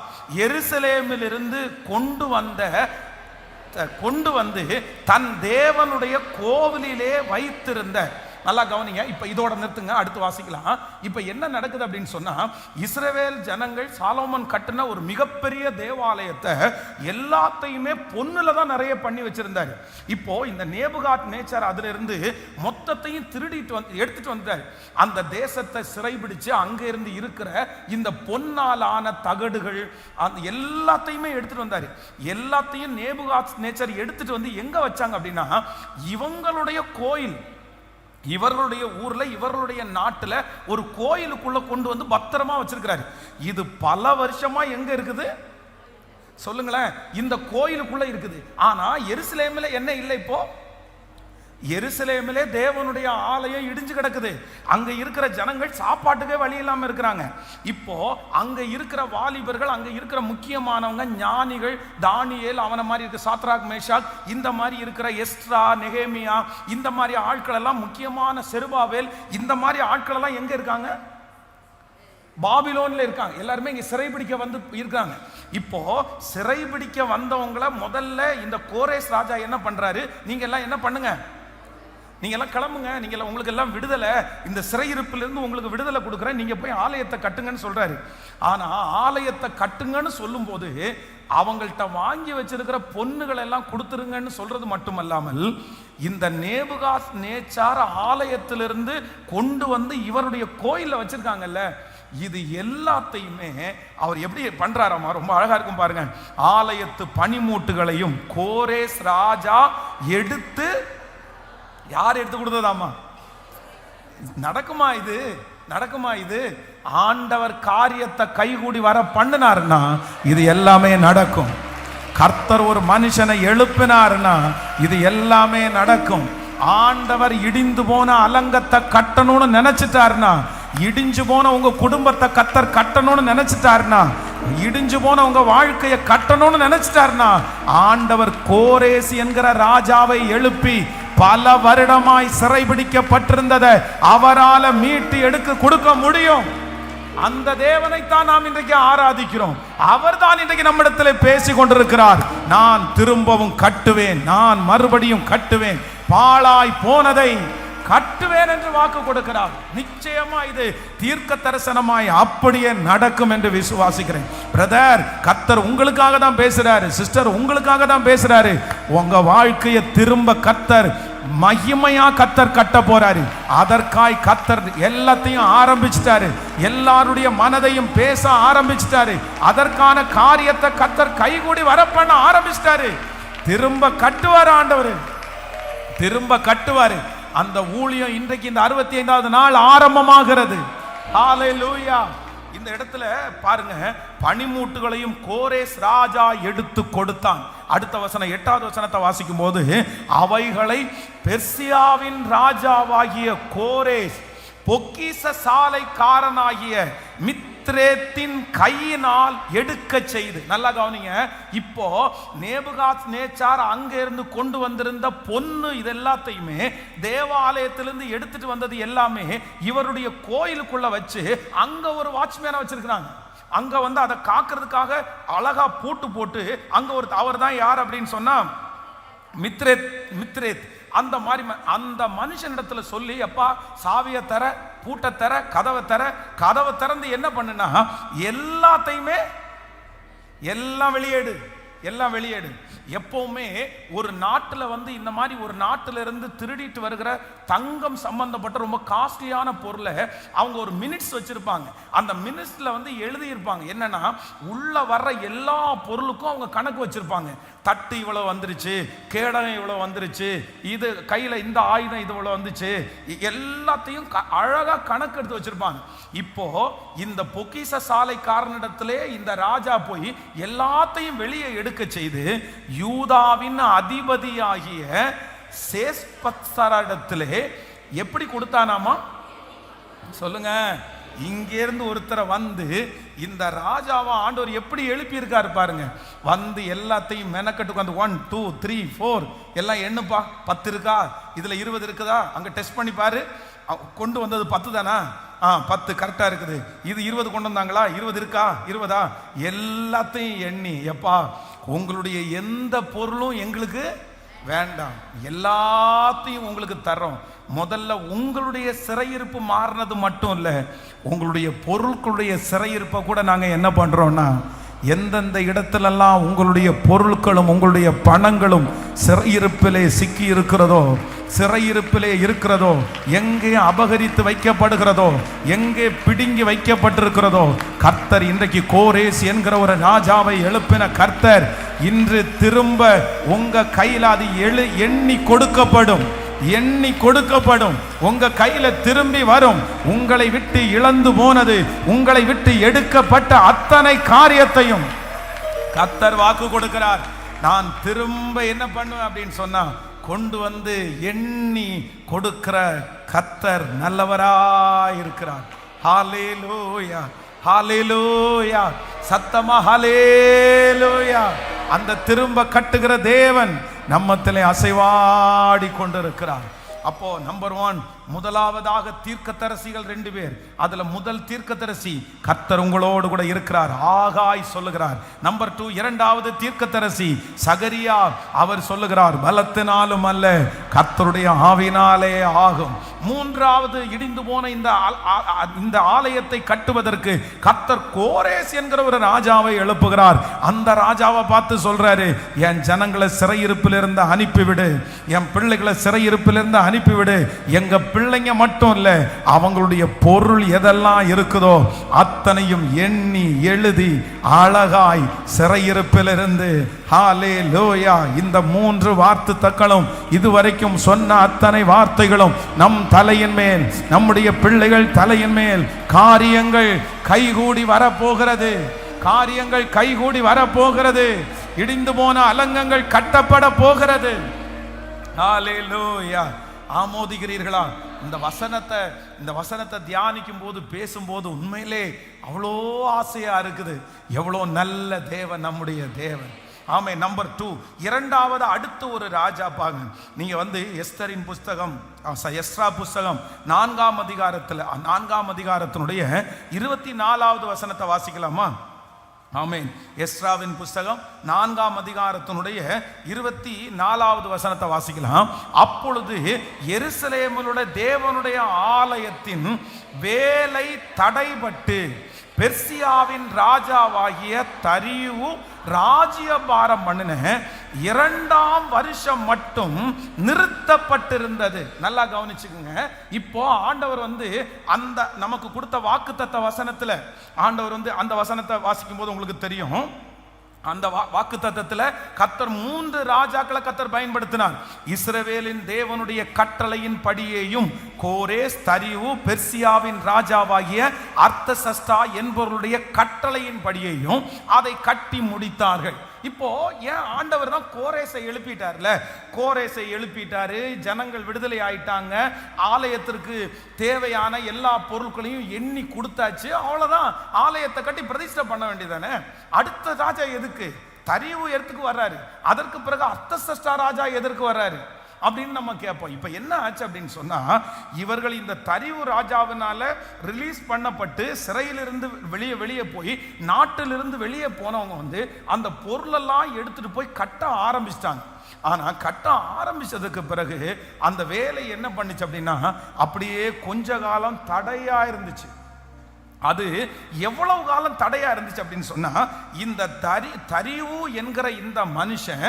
எருசலேமில் இருந்து கொண்டு வந்து தன் தேவனுடைய கோவிலிலே வைத்திருந்த, நல்லா கவனிங்க, இப்ப இதோட நிறுத்துங்க, அடுத்து வாசிக்கலாம். இப்ப என்ன நடக்குது அப்படின்னு சொன்னா, இஸ்ரவேல் ஜனங்கள் சாலோமன் கட்டின ஒரு மிகப்பெரிய தேவாலயத்தை எல்லாத்தையுமே பொன்னுல தான் நிறைய பண்ணி வச்சிருந்தாரு. இப்போ இந்த நேபுகாத் நேச்சார் அதுல இருந்து மொத்தத்தையும் எடுத்துட்டு வந்தாரு. அந்த தேசத்தை சிறைபிடிச்சு அங்க இருந்து இருக்கிற இந்த பொன்னாலான தகடுகள் அந்த எல்லாத்தையுமே எடுத்துட்டு வந்தாரு. எல்லாத்தையும் நேபுகாத் நேச்சார் எடுத்துட்டு வந்து எங்க வச்சாங்க அப்படின்னா, இவங்களுடைய கோயில், இவர்களுடைய ஊர்ல, இவர்களுடைய நாட்டுல ஒரு கோயிலுக்குள்ள கொண்டு வந்து பத்திரமா வச்சிருக்கிறாரு. இது பல வருஷமா எங்க இருக்குது சொல்லுங்களேன்? இந்த கோயிலுக்குள்ள இருக்குது. ஆனா எருசலேமில் என்ன இல்லை? இப்போ எருசலேமிலே தேவனுடைய ஆலயம் இடிஞ்சு கிடக்குது. அங்க இருக்கிற ஜனங்கள் சாப்பாட்டுக்கே வழி இல்லாம இருக்கிறாங்க. இப்போ அங்க இருக்கிற வாலிபர்கள், அங்க இருக்கிற முக்கியமானவங்க, ஞானிகள், தானியேல், அவன மாதிரி இருக்க சாத்ராக் மேஷாக், இந்த மாதிரி இருக்கிற எஸ்ரா, நெகேமியா, இந்த மாதிரி ஆட்கள் எல்லாம், முக்கியமான செருபாபேல், இந்த மாதிரி ஆட்கள் எல்லாம் எங்க இருக்காங்க? பாபிலோன்ல இருக்காங்க. எல்லாருமே இங்க சிறைபிடிக்க வந்து இருக்காங்க. இப்போ சிறைபிடிக்க வந்தவங்களை முதல்ல இந்த கோரேஸ் ராஜா என்ன பண்றாரு, நீங்க எல்லாம் என்ன பண்ணுங்க, நீங்க எல்லாம் கிளம்புங்க, நீங்க எல்லாம், உங்களுக்கு எல்லாம் விடுதலை, இந்த சிறையிருப்பிலிருந்து உங்களுக்கு விடுதலை கொடுக்குறேன், நீங்க போய் ஆலயத்தை கட்டுங்கன்னு சொல்றாரு. ஆனா ஆலயத்தை கட்டுங்கன்னு சொல்லும் போது அவங்கள்ட்ட வாங்கி வச்சிருக்கிற பொன்னுகள் எல்லாம் கொடுத்துருங்கன்னு சொல்றது மட்டுமல்லாமல், இந்த நேபுகாத் நேச்சார் ஆலயத்திலிருந்து கொண்டு வந்து இவருடைய கோயில்ல வச்சிருக்காங்கல்ல, இது எல்லாத்தையுமே அவர் எப்படி பண்றாராமா? ரொம்ப அழகா இருக்கும் பாருங்க. ஆலயத்து பனிமூட்டுகளையும் கோரேஸ் ராஜா எடுத்து, யார் எடுத்து கொடுத்ததாமா? நடக்குமா இது? நடக்குமா இது? ஆண்டவர் காரியத்தை கைகூடி வர பண்ணினாருன்னா இது எல்லாமே நடக்கும். கர்த்தர் ஒரு மனுஷனை எழுப்பினாருன்னா இது எல்லாமே நடக்கும். ஆண்டவர் இடிந்து போன அலங்கத்தை கட்டணும்னு நினைச்சிட்டாருன்னா, இடிஞ்சு போன உங்க குடும்பத்தை கர்த்தர் கட்டணும்னு நினைச்சிட்டாருன்னா, இடிஞ்சு போன உங்க வாழ்க்கையை கட்டணும்னு நினைச்சிட்டாருன்னா, ஆண்டவர் கோரேஸ் என்கிற ராஜாவை எழுப்பி பல வருடமாய் சிறைபிடிக்கப்பட்டிருந்ததை அவரால் மீட்டு எடுக்க கொடுக்க முடியும். அந்த தேவனைத்தான் நாம் இன்றைக்கு ஆராதிக்கிறோம். அவர்தான் இன்றைக்கு நம்மிடத்தில் பேசி கொண்டிருக்கிறார். நான் திரும்பவும் கட்டுவேன், நான் மறுபடியும் கட்டுவேன், பாழாய் போனதை கட்டுவேன் என்று வாக்கு கொடுக்கிறார். நிச்சயமா இது தீர்க்க தரிசனமாய் அப்படியே நடக்கும் என்று விசுவாசிக்கிறேன். பிரதர், கர்த்தர் உங்களுக்காக தான் பேசுறாரு. சிஸ்டர், உங்களுக்காக தான் பேசுறாரு. உங்க வாழ்க்கையை திரும்ப கர்த்தர் மகிமையா கர்த்தர் கட்ட போறாரு. அதற்காய் கர்த்தர் எல்லாத்தையும் ஆரம்பிச்சிட்டாரு. எல்லாருடைய மனதையும் பேச ஆரம்பிச்சிட்டாரு. அதற்கான காரியத்தை கர்த்தர் கைகூடி வர பண்ண ஆரம்பிச்சிட்டாரு. திரும்ப கட்டுவார் ஆண்டவர், திரும்ப கட்டுவாரு. அந்த ஊழியம் இன்றைக்கு இந்த 65வது நாள் ஆரம்பமாகிறது. ஹalleluya. இந்த இடத்துல பாருங்க, பனிமூட்டுகளையும் கோரேஸ் ராஜா எடுத்து கொடுத்தான். அடுத்த வசனம் 8வது வசனத்தை வாசிக்கும் போது, அவைகளை பெர்சியாவின் ராஜாவாகிய கோரேஸ் பொக்கிஷ சாலைக்காரனாகிய மித்ரேத்தின் கையினால் எடுக்க செய்து. நல்லா கவனிங்க. இப்போ நேபுகாத்நேச்சார் அங்க இருந்து கொண்டு வந்திருந்த பொன்னு இது எல்லாத்தையுமே தேவாலயத்திலிருந்து எடுத்துட்டு வந்தது எல்லாமே இவருடைய கோயிலுக்குள்ள வச்சு அங்க ஒரு வாட்ச்மேனை வச்சிருக்கிறாங்க. அங்க வந்து அதை காக்கிறதுக்காக அழகா பூட்டு போட்டு அங்க ஒரு அவர் தான் யார் அப்படின்னு சொன்னா மித்ரேத். அந்த மாதிரி அந்த மனுஷனிடத்துல சொல்லி, அப்பா சாவியை தர, பூட்டை தர, கதவை திறந்து என்ன பண்ணுனா எல்லாத்தையுமே எல்லாம் வெளியேடு. எப்பவுமே ஒரு நாட்டில் வந்து இந்த மாதிரி ஒரு நாட்டில இருந்து திருடிட்டு வருகிற தங்கம் சம்பந்தப்பட்ட ரொம்ப காஸ்ட்லியான பொருளை அவங்க ஒரு மினிட்ஸ் வச்சிருப்பாங்க. அந்த மினிட்ஸ்ல வந்து எழுதியிருப்பாங்க என்னன்னா, உள்ள வர்ற எல்லா பொருளுக்கும் அவங்க கணக்கு வச்சிருப்பாங்க. தட்டு இவ்வளவு வந்துருச்சு, கேடகம் இவ்வளவு வந்துருச்சு, இது கையில இந்த ஆயுதம் இது இவ்வளவு வந்துச்சு, எல்லாத்தையும் அழகா கணக்கு எடுத்து வச்சிருப்பாங்க. இப்போ இந்த பொக்கிஷ சாலைக்காரனிடத்திலே இந்த ராஜா போய் எல்லாத்தையும் வெளியே எடுக்க செய்து யூதாவின் அதிபதியாகிய சேஸ்பத்சரிடத்திலே எப்படி கொடுத்தானாமா சொல்லுங்க. இங்கிருந்து ஒருத்தரை வந்து இந்த ராஜாவா ஆண்டவர் எப்படி எழுப்பி இருக்காரு பாருங்க. வந்து எல்லாத்தையும் மெனக்கட்டுக்கு வந்து 1 2 3 4 எல்லாம் எண்ணுப்பா, 10 இருக்கா, இதுல 20 இருக்குதா, அங்க டெஸ்ட் பண்ணி பாரு. கொண்டு வந்தது 10 தானா? 10 கரெக்டா இருக்குது. இது 20 கொண்டு வந்தாங்களா? 20 இருக்கா? 20ஆ? எல்லாத்தையும் எண்ணி, எப்பா உங்களுடைய எந்த பொருளும் எங்களுக்கு வேண்டாம், எல்லாத்தையும் உங்களுக்கு தர்றோம். முதல்ல உங்களுடைய சிறையிருப்பு மாறினது மட்டும் இல்லை, உங்களுடைய பொருட்களுடைய சிறையிருப்பை கூட நாங்கள் என்ன பண்ணுறோன்னா, எந்தெந்த இடத்துலெல்லாம் உங்களுடைய பொருட்களும் உங்களுடைய பணங்களும் சிறையிருப்பிலே சிக்கி இருக்கிறதோ, சிறையிருப்பிலே இருக்கிறதோ, எங்கே அபகரித்து வைக்கப்படுகிறதோ, எங்கே பிடுங்கி வைக்கப்பட்டிருக்கிறதோ, கர்த்தர் இன்றைக்கு கோரேஸ் என்கிற ஒரு ராஜாவை எழுப்பின கர்த்தர் இன்று திரும்ப உங்க கையில் அது எண்ணி கொடுக்கப்படும், உங்க கையில திரும்பி வரும். உங்களை விட்டு இழந்து போனது, உங்களை விட்டு எடுக்கப்பட்ட அத்தனை காரியத்தையும் கர்த்தர் வாக்கு கொடுக்கிறார். நான் திரும்ப என்ன பண்ணுவேன் அப்படின்னு சொன்னா, கொண்டு வந்து எண்ணி கொடுக்கிற கர்த்தர் நல்லவராயிருக்கிறார். ஹalleluya, ஹalleluya, சத்தமா ஹalleluya. அந்த திரும்ப கட்டுகிற தேவன் நம்மத்திலே அசைவாடி கொண்டிருக்கிறார். அப்போ நம்பர் 1, முதலாவதாக தீர்க்கதரிசிகள் 2 பேர். அதுல முதல் தீர்க்கதரிசி கர்த்தர் உங்களோடு கூட இருக்கிறார், ஆகாய் சொல்லுகிறார். நம்பர் 2, இரண்டாவது தீர்க்கதரிசி சகரியா, அவர் சொல்லுகிறார், பலத்தினாலும் அல்ல கர்த்தருடைய ஆவினாலே ஆகும். மூன்றாவது, இடிந்து போன இந்த ஆலயத்தை கட்டுவதற்கு கர்த்தர் கோரேஸ் என்கிற ஒரு ராஜாவை எழுப்புகிறார். அந்த ராஜாவை பார்த்து சொல்றாரு, என் ஜனங்களை சிறையிருப்பிலிருந்து அனுப்பிவிடு, என் பிள்ளைகளை சிறையிருப்பிலிருந்து அனுப்பிவிடு. எங்க பிள்ளைங்க மட்டும் இல்ல, அவங்களுடைய பொருள் எதெல்லாம் இருக்குதோ அத்தனையும் எண்ணி எழுதி அழகாய் சிறையிருப்பிலிருந்து, ஹalleluya. இந்த 3 வார்த்தைகளும் இதுவரைக்கும் சொன்ன அத்தனை வார்த்தைகளும் நம் தலையின் மேல், நம்முடைய பிள்ளைகள் தலையின் மேல் காரியங்கள் கைகூடி வரப்போகிறது, காரியங்கள் கைகூடி வரப்போகிறது. இடிந்து போன அலங்கங்கள் கட்டப்பட போகிறது. ஹalleluya. ஆமோதிக்கிறீர்களா? இந்த வசனத்தை தியானிக்கும் போது, பேசும்போது உண்மையிலே அவ்வளோ ஆசையா இருக்குது. எவ்வளோ நல்ல தேவன் நம்முடைய தேவன். ஆமே. நம்பர் 2, இரண்டாவது அடுத்த ஒரு ராஜா பாருங்க. நீங்க வந்து எஸ்தரின் புஸ்தகம், எஸ்ரா புஸ்தகம் 4ஆம் அதிகாரத்தினுடைய 24வது வசனத்தை வாசிக்கலாமா? ஆமென். எஸ்ராவின் புஸ்தகம் 4ஆம் அதிகாரத்தினுடைய 24வது வசனத்தை வாசிக்கலாம். அப்பொழுது எருசலேமிலுள்ள தேவனுடைய ஆலயத்தின் வேலை தடைபட்டு பெர்சியாவின் ராஜாவாகிய தரியு ராஜ்யபாரம் பண்ணின 2ஆம் வருஷம் மட்டும் நிறுத்தப்பட்டிருந்தது. நல்லா கவனிச்சுக்குங்க. இப்போ ஆண்டவர் அந்த நமக்கு கொடுத்த வாக்குத்தத்த வசனத்துல ஆண்டவர் அந்த வசனத்தை வாசிக்கும் போது உங்களுக்கு தெரியும். அந்த வாக்குத்தத்தத்தில் கர்த்தர் 3 ராஜாக்களை கர்த்தர் பயன்படுத்தினார். இஸ்ரவேலின் தேவனுடைய கட்டளையின் படியேயும் கோரேஸ், தரியு, பெர்சியாவின் ராஜாவாகிய அர்த்தசஷ்டா என்பவர்களுடைய கட்டளையின் படியேயும் அதை கட்டி முடித்தார்கள். இப்போ ஏன் ஆண்டவர் தான் கோரேசை எழுப்பிட்டார்ல, கோரேசை எழுப்பிட்டாரு. ஜனங்கள் விடுதலை ஆயிட்டாங்க. ஆலயத்திற்கு தேவையான எல்லா பொருட்களையும் எண்ணி கொடுத்தாச்சு. அவ்வளவுதான், ஆலயத்தை கட்டி பிரதிஷ்டை பண்ண வேண்டியதானே. அடுத்த ராஜா எதுக்கு? தரியு எதற்கு வர்றாரு? அதற்கு பிறகு அர்த்தசஷ்டா ராஜா எதற்கு வர்றாரு அப்படின்னு நம்ம கேட்போம். இப்ப என்ன ஆச்சு அப்படின்னு சொன்னா, இவர்கள் இந்த தரியு ராஜாவினால ரிலீஸ் பண்ணப்பட்டு சிறையிலிருந்து வெளியே போய் நாட்டிலிருந்து வெளியே போனவங்க அந்த பொருளெல்லாம் எடுத்துட்டு போய் கட்ட ஆரம்பிச்சிட்டாங்க. ஆனா கட்ட ஆரம்பிச்சதுக்கு பிறகு அந்த வேலை என்ன பண்ணுச்சு அப்படின்னா, அப்படியே கொஞ்ச காலம் தடையா இருந்துச்சு. அது எவ்வளவு காலம் தடையா இருந்துச்சு அப்படின்னு சொன்னா, இந்த தரியு என்கிற இந்த மனுஷன்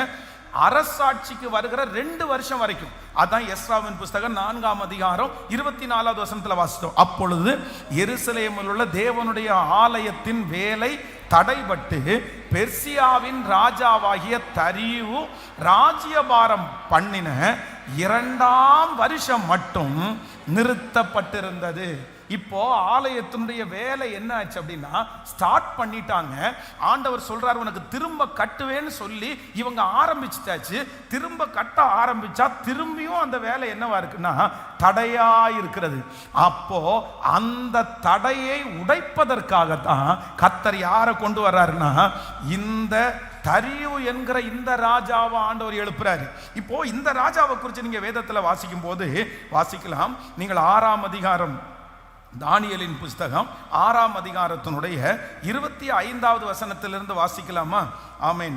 அரசாட்சிக்கு வருகிற 2 வருஷம் வரைக்கும். அதான் எஸ்ராவின் புஸ்தகம் 4ஆம் அதிகாரம் 24வது வசனத்துல வாசித்தோம். அப்பொழுது எருசலேமில் உள்ள தேவனுடைய ஆலயத்தின் வேலை தடைபட்டு பெர்சியாவின் ராஜாவாகிய தரியு ராஜ்யபாரம் பண்ணின 2ஆம் வருஷம் மட்டும் நிறுத்தப்பட்டிருந்தது. இப்போ ஆலயத்தினுடைய வேலை என்ன ஆச்சு அப்படின்னா, ஸ்டார்ட் பண்ணிட்டாங்க. ஆண்டவர் சொல்றாரு, உனக்கு திரும்ப கட்டுவேன்னு சொல்லி இவங்க ஆரம்பிச்சுட்டாச்சு. திரும்ப கட்ட ஆரம்பிச்சா திரும்பியும் அந்த வேலை என்னவா இருக்குன்னா தடையா இருக்கிறது. அப்போ அந்த தடையை உடைப்பதற்காகத்தான் கர்த்தர் யாரை கொண்டு வர்றாருன்னா, இந்த தரியு என்கிற இந்த ராஜாவை ஆண்டவர் எழுப்புறாரு. இப்போ இந்த ராஜாவை குறித்து நீங்க வேதத்துல வாசிக்கும் போது வாசிக்கலாம். நீங்கள் 6ஆம் அதிகாரம் தானியேலின் புஸ்தகம் 6ஆம் அதிகாரத்தினுடைய 25வது வசனத்திலிருந்து வாசிக்கலாமா? ஆமென்.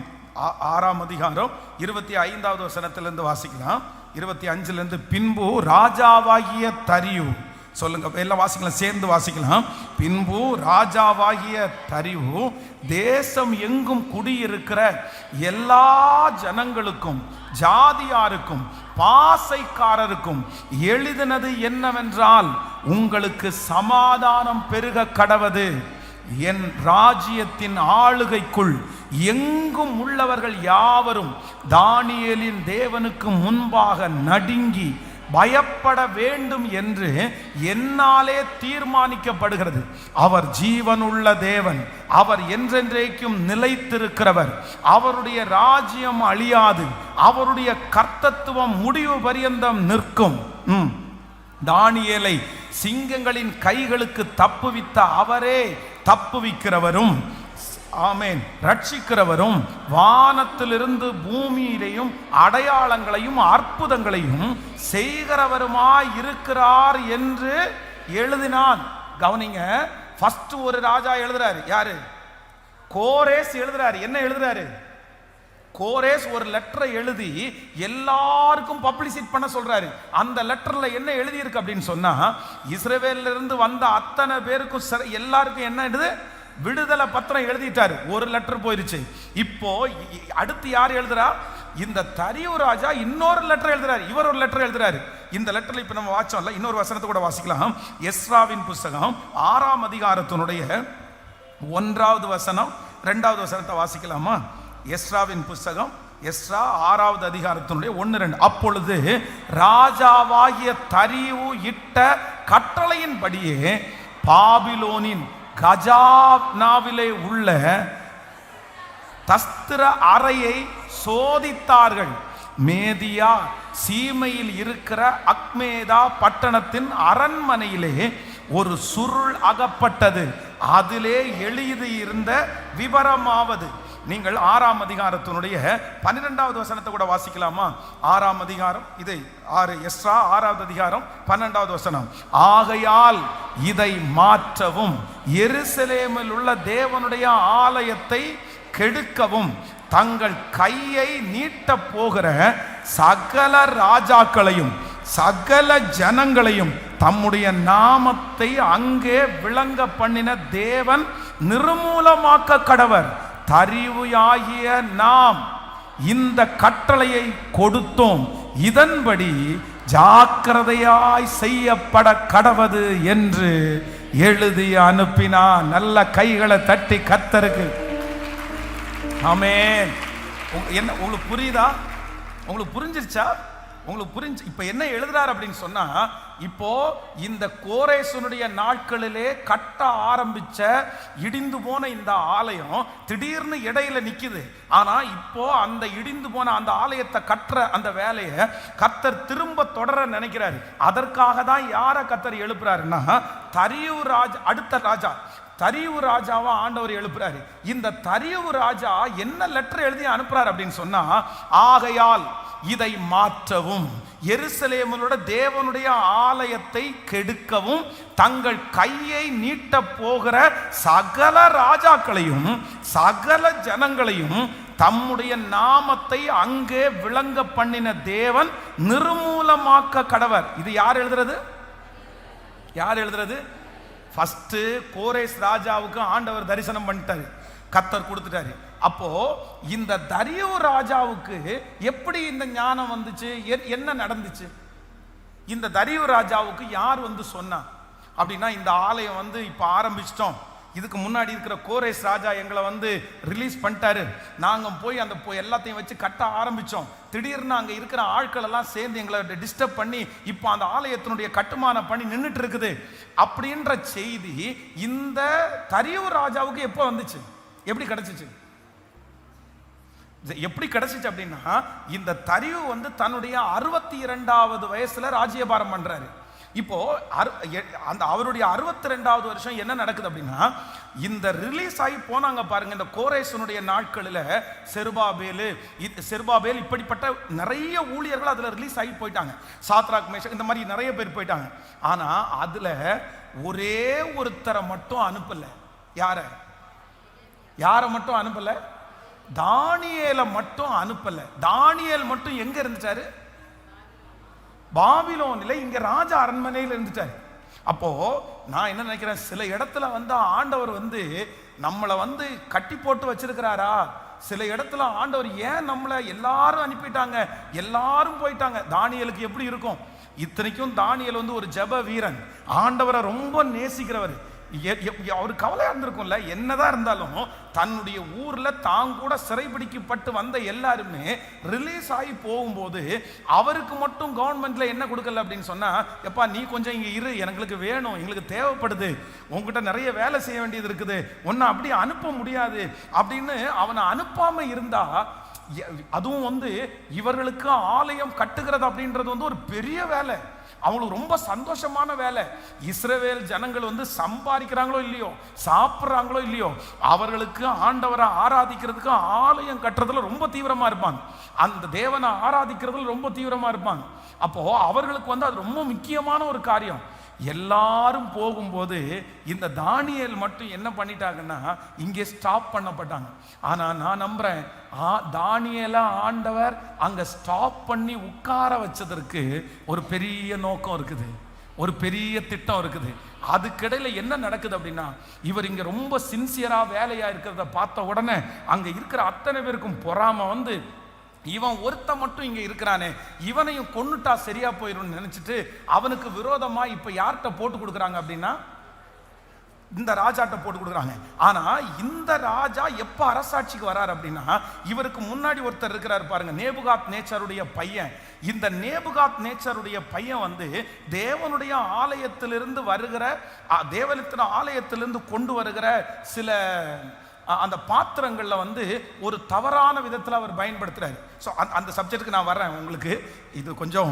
6ஆம் அதிகாரம் 25வது வசனத்திலிருந்து வாசிக்கலாம். 25லிருந்து பின்பு ராஜாவாகிய தரியு, சொல்லுங்க எல்லாம் வாசிக்கலாம், சேர்ந்து வாசிக்கலாம். பின்பு ராஜாவாகிய தரியு தேசம் எங்கும் குடியிருக்கிற எல்லா ஜனங்களுக்கும் ஜாதியாருக்கும் பாசைக்காரருக்கும் எழுதினது என்னவென்றால், உங்களுக்கு சமாதானம் பெருக கடவது. என் ராஜ்யத்தின் ஆளுகைக்குள் எங்கும் உள்ளவர்கள் யாவரும் தானியேலின் தேவனுக்கு முன்பாக நடுங்கி பயப்பட வேண்டும் என்று என்னாலே தீர்மானிக்கப்படுகிறது. அவர் ஜீவனுள்ள தேவன், அவர் என்றென்றைக்கும் நிலைத்திருக்கிறவர். அவருடைய ராஜ்யம் அழியாது, அவருடைய கர்த்தத்துவம் முடிவு பரியந்தம் நிற்கும். தானியேலை சிங்கங்களின் கைகளுக்கு தப்புவித்த அவரே தப்புவிக்கிறவரும், ஆமென், ரட்சிக்கிறவரும், வானத்திலிருந்து பூமியிலையும் அடையாளங்களையும் அற்புதங்களையும் செய்கிறவருமாய் இருக்கிறார் என்று எழுதினான். கவனிங்க, ஃபர்ஸ்ட் ஒரு ராஜா எழுதுறாரு. யாரு? கோரேஸ் எழுதுறாரு. என்ன எழுதுறாரு? கோரேஸ் ஒரு லெட்டரை எழுதி எல்லாருக்கும் பப்ளிசிட் பண்ண சொல்றாரு. அந்த லெட்டர்ல என்ன எழுதி இருக்கு அப்படின்னு சொன்னா, இஸ்ரவேல்ல இருந்து வந்த அத்தனை பேருக்கும் எல்லாருக்கும் என்ன எழுது? விடுதலை பத்திரம் எழுதிட்டாரு. ஒரு லெட்டர் போயிருச்சு. இப்போ அடுத்து யார் எழுதுறா? இந்த தரியு ராஜா இன்னொரு லெட்டர் எழுதுறாரு. இவர் ஒரு லெட்டர் எழுதுறாரு. இந்த லெட்டர்ல இப்ப நம்ம வாச்சோம்ல, இன்னொரு வசனத்தை கூட வாசிக்கலாம். எஸ்ராவின் புஸ்தகம் 6ஆம் அதிகாரத்தினுடைய 1வது வசனம் 2வது வசனத்தை வாசிக்கலாமா? எஸ்ராவின் புஸ்தகம் எஸ்ரா 6வது அதிகாரத்தினுடைய 1-2. அப்பொழுது ராஜாவாகிய தரியு இட்ட கட்டளையின்படியே பாபிலோனின் கஜானாவிலே உள்ள தஸ்திர அறையை சோதித்தார்கள். மேதியா சீமையில் இருக்கிற அக்மேதா பட்டணத்தின் அரண்மனையிலே ஒரு சுருள் அகப்பட்டது. அதிலே எழுதி இருந்த விவரமாவது, நீங்கள் 6ஆம் அதிகாரத்தினுடைய 12வது வசனத்தை கூட வாசிக்கலாமா? 6ஆம் அதிகாரம், இதை 6 எஸ்றா 6வது அதிகாரம் 12வது வசனம். ஆகையால் இதை மாற்றவும் எருசலேமில் உள்ள தேவனுடைய ஆலயத்தை கெடுக்கவும் தங்கள் கையை நீட்ட போகிற சகல ராஜாக்களையும் சகல ஜனங்களையும் தம்முடைய நாமத்தை அங்கே விளங்க பண்ணின தேவன் நிர்மூலமாக்க கடவர். தரிவுயாகிய நாம் இந்த கட்டளையை கொடுத்தோம், இதன்படி ஜாக்கிரதையாய் செய்யப்பட கடவது என்று எழுதி அனுப்பினான். நல்ல கைகளை தட்டி கர்த்தருக்கு ஆமென். என்ன உங்களுக்கு புரியுதா? உங்களுக்கு புரிஞ்சிருச்சா? உங்களுக்கு புரிஞ்சு இப்ப என்ன எழுதுறாரு அப்படின்னு சொன்னா, இப்போ இந்த கோரேசனுடைய நாட்களிலே கட்ட ஆரம்பிச்ச இடிந்து போன இந்த ஆலயம் திடீர்னு இடையில நிக்குது. ஆனா இப்போ அந்த இடிந்து போன அந்த ஆலயத்தை கட்டுற அந்த வேலையை கர்த்தர் திரும்ப தொடர நினைக்கிறாரு. அதற்காக தான் யாரை கர்த்தர் எழுப்புறாருன்னா, தரியு ராஜா, அடுத்த ராஜா தரியு ராஜாவா ஆண்டவர் எழுப்புறாரு. இந்த தரியு ராஜா என்ன லெட்டர் எழுதி அனுப்புறாரு அப்படின்னு சொன்னா, ஆகையால் இதை மாற்றவும் எருசலேமிலுள்ள தேவனுடைய ஆலயத்தை கெடுக்கவும் தங்கள் கையை நீட்ட போகிற சகல ராஜாக்களையும் சகல ஜனங்களையும் தம்முடைய நாமத்தை அங்கே விளங்க பண்ணின தேவன் நிர்மூலமாக்க கடவர். இது யார் எழுதுறது? யார் எழுதுறது? ஃபர்ஸ்ட் கோரேஸ் ராஜாவுக்கு ஆண்டவர் தரிசனம் பண்ணிட்டாரு, கர்த்தர் கொடுத்துட்டாரு. அப்போ இந்த தரியு ராஜாவுக்கு எப்படி இந்த ஞானம் வந்துச்சு? என்ன நடந்துச்சு? இந்த தரியு ராஜாவுக்கு யார் வந்து சொன்னா அப்படின்னா, இந்த ஆலயம் வந்து இப்ப ஆரம்பிச்சிட்டோம், இதுக்கு முன்னாடி இருக்கிற கோரேஸ் ராஜா எங்களை வந்து ரிலீஸ் பண்ணிட்டாரு, நாங்க போய் அந்த எல்லாத்தையும் வச்சு கட்ட ஆரம்பிச்சோம், திடீர்னு அங்க இருக்கிற ஆட்கள் எல்லாம் சேர்ந்து எங்களை டிஸ்டர்ப் பண்ணி இப்போ அந்த ஆலயத்தினுடைய கட்டுமான பணி நின்றுட்டு இருக்குது அப்படின்ற செய்தி இந்த தரியு ராஜாவுக்கு எப்போ வந்துச்சு? எப்படி கிடைச்சிச்சு? எப்படி கிடைச்சிச்சு அப்படின்னா, இந்த தரியு வந்து தன்னுடைய 62வது வயசுல ராஜ்யபாரம் பண்றாரு. இப்போ அந்த அவருடைய 62வது வருஷம் என்ன நடக்குது அப்படின்னா, இந்த ரிலீஸ் ஆகி போனாங்க பாருங்க இந்த கோரேசனுடைய நாட்களில் செருபாபேல் இப்படிப்பட்ட நிறைய ஊழியர்கள் அதுல ரிலீஸ் ஆகி போயிட்டாங்க. சாத்ராக் மேஷக் இந்த மாதிரி நிறைய பேர் போயிட்டாங்க. ஆனா அதுல ஒரே ஒருத்தரை மட்டும் அனுப்பல. யாரை மட்டும் அனுப்பல? தானியேலை மட்டும் அனுப்பல. தானியேல் மட்டும் எங்க இருந்துட்டாரு? பாபிலோனில், இங்க ராஜா அரண்மனையில் இருந்துட்டாரு. அப்போ நான் என்ன நினைக்கிறேன், சில இடத்துல வந்து ஆண்டவர் வந்து நம்மளை வந்து கட்டி போட்டு வச்சிருக்கிறாரா? சில இடத்துல ஆண்டவர் ஏன் நம்மளை எல்லாரும் அனுப்பிட்டாங்க, எல்லாரும் போயிட்டாங்க. தானியேலுக்கு எப்படி இருக்கும்? இத்தனைக்கும் தானியேல் வந்து ஒரு ஜெப வீரன், ஆண்டவரை ரொம்ப நேசிக்கிறவர். அவரு கவலையா இருந்திருக்கும்ல, என்னதான் இருந்தாலும் தன்னுடைய ஊர்ல தான் கூட சிறைபிடிக்கப்பட்டு வந்த எல்லாருமே ரிலீஸ் ஆகி போகும்போது அவருக்கு மட்டும் கவர்மெண்ட்ல என்ன கொடுக்கல அப்படின்னு சொன்னா, எப்பா நீ கொஞ்சம் இங்க இரு, எங்களுக்கு வேணும், எங்களுக்கு தேவைப்படுது, உங்ககிட்ட நிறைய வேலை செய்ய வேண்டியது இருக்குது, ஒன்னு அப்படி அனுப்ப முடியாது அப்படின்னு அவனை அனுப்பாம இருந்தா, அதுவும் வந்து இவர்களுக்கு ஆலயம் கட்டுகிறது அப்படின்றது வந்து ஒரு பெரிய வேலை, அவங்களுக்கு ரொம்ப சந்தோஷமான வேலை. இஸ்ரவேல் ஜனங்கள் வந்து சம்பாதிக்கிறாங்களோ இல்லையோ, சாப்பிட்றாங்களோ இல்லையோ, அவர்களுக்கு ஆண்டவரை ஆராதிக்கிறதுக்கு ஆலயம் கட்டுறதுல ரொம்ப தீவிரமா இருப்பாங்க, அந்த தேவனை ஆராதிக்கிறதுல ரொம்ப தீவிரமா இருப்பாங்க. அப்போ அவர்களுக்கு வந்து அது ரொம்ப முக்கியமான ஒரு காரியம். எல்லாரும் போகும்போது இந்த தானியேல் மட்டும் என்ன பண்ணிட்டாங்கன்னா இங்கே ஸ்டாப் பண்ணப்பட்டாங்க. ஆனா நான் நம்புறேன், தானியேலை ஆண்டவர் அங்க ஸ்டாப் பண்ணி உட்கார வச்சதற்கு ஒரு பெரிய நோக்கம் இருக்குது, ஒரு பெரிய திட்டம் இருக்குது. அதுக்கிடையில என்ன நடக்குது அப்படின்னா, இவர் இங்க ரொம்ப சின்சியரா வேலையா இருக்கிறத பார்த்த உடனே அங்க இருக்கிற அத்தனை பேருக்கும் பொறாம வந்து, இவன் ஒருத்த மட்டும் இங்க இருக்கிறானே, இவனையும் கொன்னுட்டா சரியா போயிடும் நினைச்சிட்டு அவனுக்கு விரோதமா இப்ப யார்கிட்ட போட்டு கொடுக்குறாங்க அப்படின்னா, இந்த ராஜாட்ட போட்டு கொடுக்குறாங்க. ஆனா இந்த ராஜா எப்ப அரசாட்சிக்கு வராரு அப்படின்னா, இவருக்கு முன்னாடி ஒருத்தர் இருக்கிறார் பாருங்க, நேபுகாத் நேச்சருடைய பையன். இந்த நேபுகாத் நேச்சருடைய பையன் வந்து தேவனுடைய ஆலயத்திலிருந்து வருகிற, தேவனுடைய ஆலயத்திலிருந்து கொண்டு வருகிற சில அந்த பாத்திரங்களில் வந்து ஒரு தவறான விதத்தில் அவர் பயன்படுத்துறாரு. ஸோ அந்த சப்ஜெக்ட்டுக்கு நான் வர்றேன். உங்களுக்கு இது கொஞ்சம்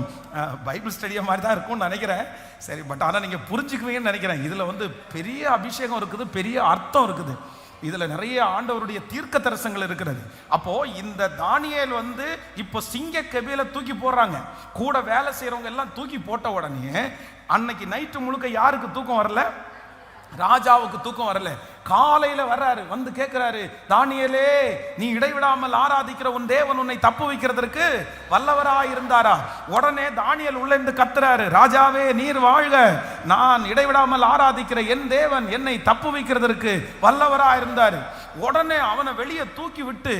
பைபிள் ஸ்டடியாக மாதிரி தான் இருக்கும்னு நினைக்கிறேன், சரி. பட் ஆனால் நீங்கள் புரிஞ்சுக்குவீங்கன்னு நினைக்கிறேன். இதில் வந்து பெரிய அபிஷேகம் இருக்குது, பெரிய அர்த்தம் இருக்குது. இதுல நிறைய ஆண்டவருடைய தீர்க்க தரிசனங்கள் இருக்கிறது. அப்போ இந்த தானியேல் இப்போ சிங்க கெபியில தூக்கி போடுறாங்க. கூட வேலை செய்யறவங்க எல்லாம் தூக்கி போட்ட உடனே அன்னைக்கு நைட்டு முழுக்க யாருக்கு தூக்கம் வரல? ராஜாவுக்கு தூக்கம் வரல. காலையில வர்றாரு, கேட்கிறாரு, தானியேலே, நீ இடைவிடாமல் ஆராதிக்கிற உன் தேவன் உன்னை தப்பு வைக்கிறதற்கு வல்லவராய் இருந்தாரா? உடனே தானியேல் உள்ள இருந்து கத்துறாரு, ராஜாவே நீர் வாழ்க, நான் இடைவிடாமல் ஆராதிக்கிற என் தேவன் என்னை தப்பு வைக்கிறதற்கு வல்லவராய் இருந்தாரு. உடனே அவனை வெளியே தூக்கி விட்டு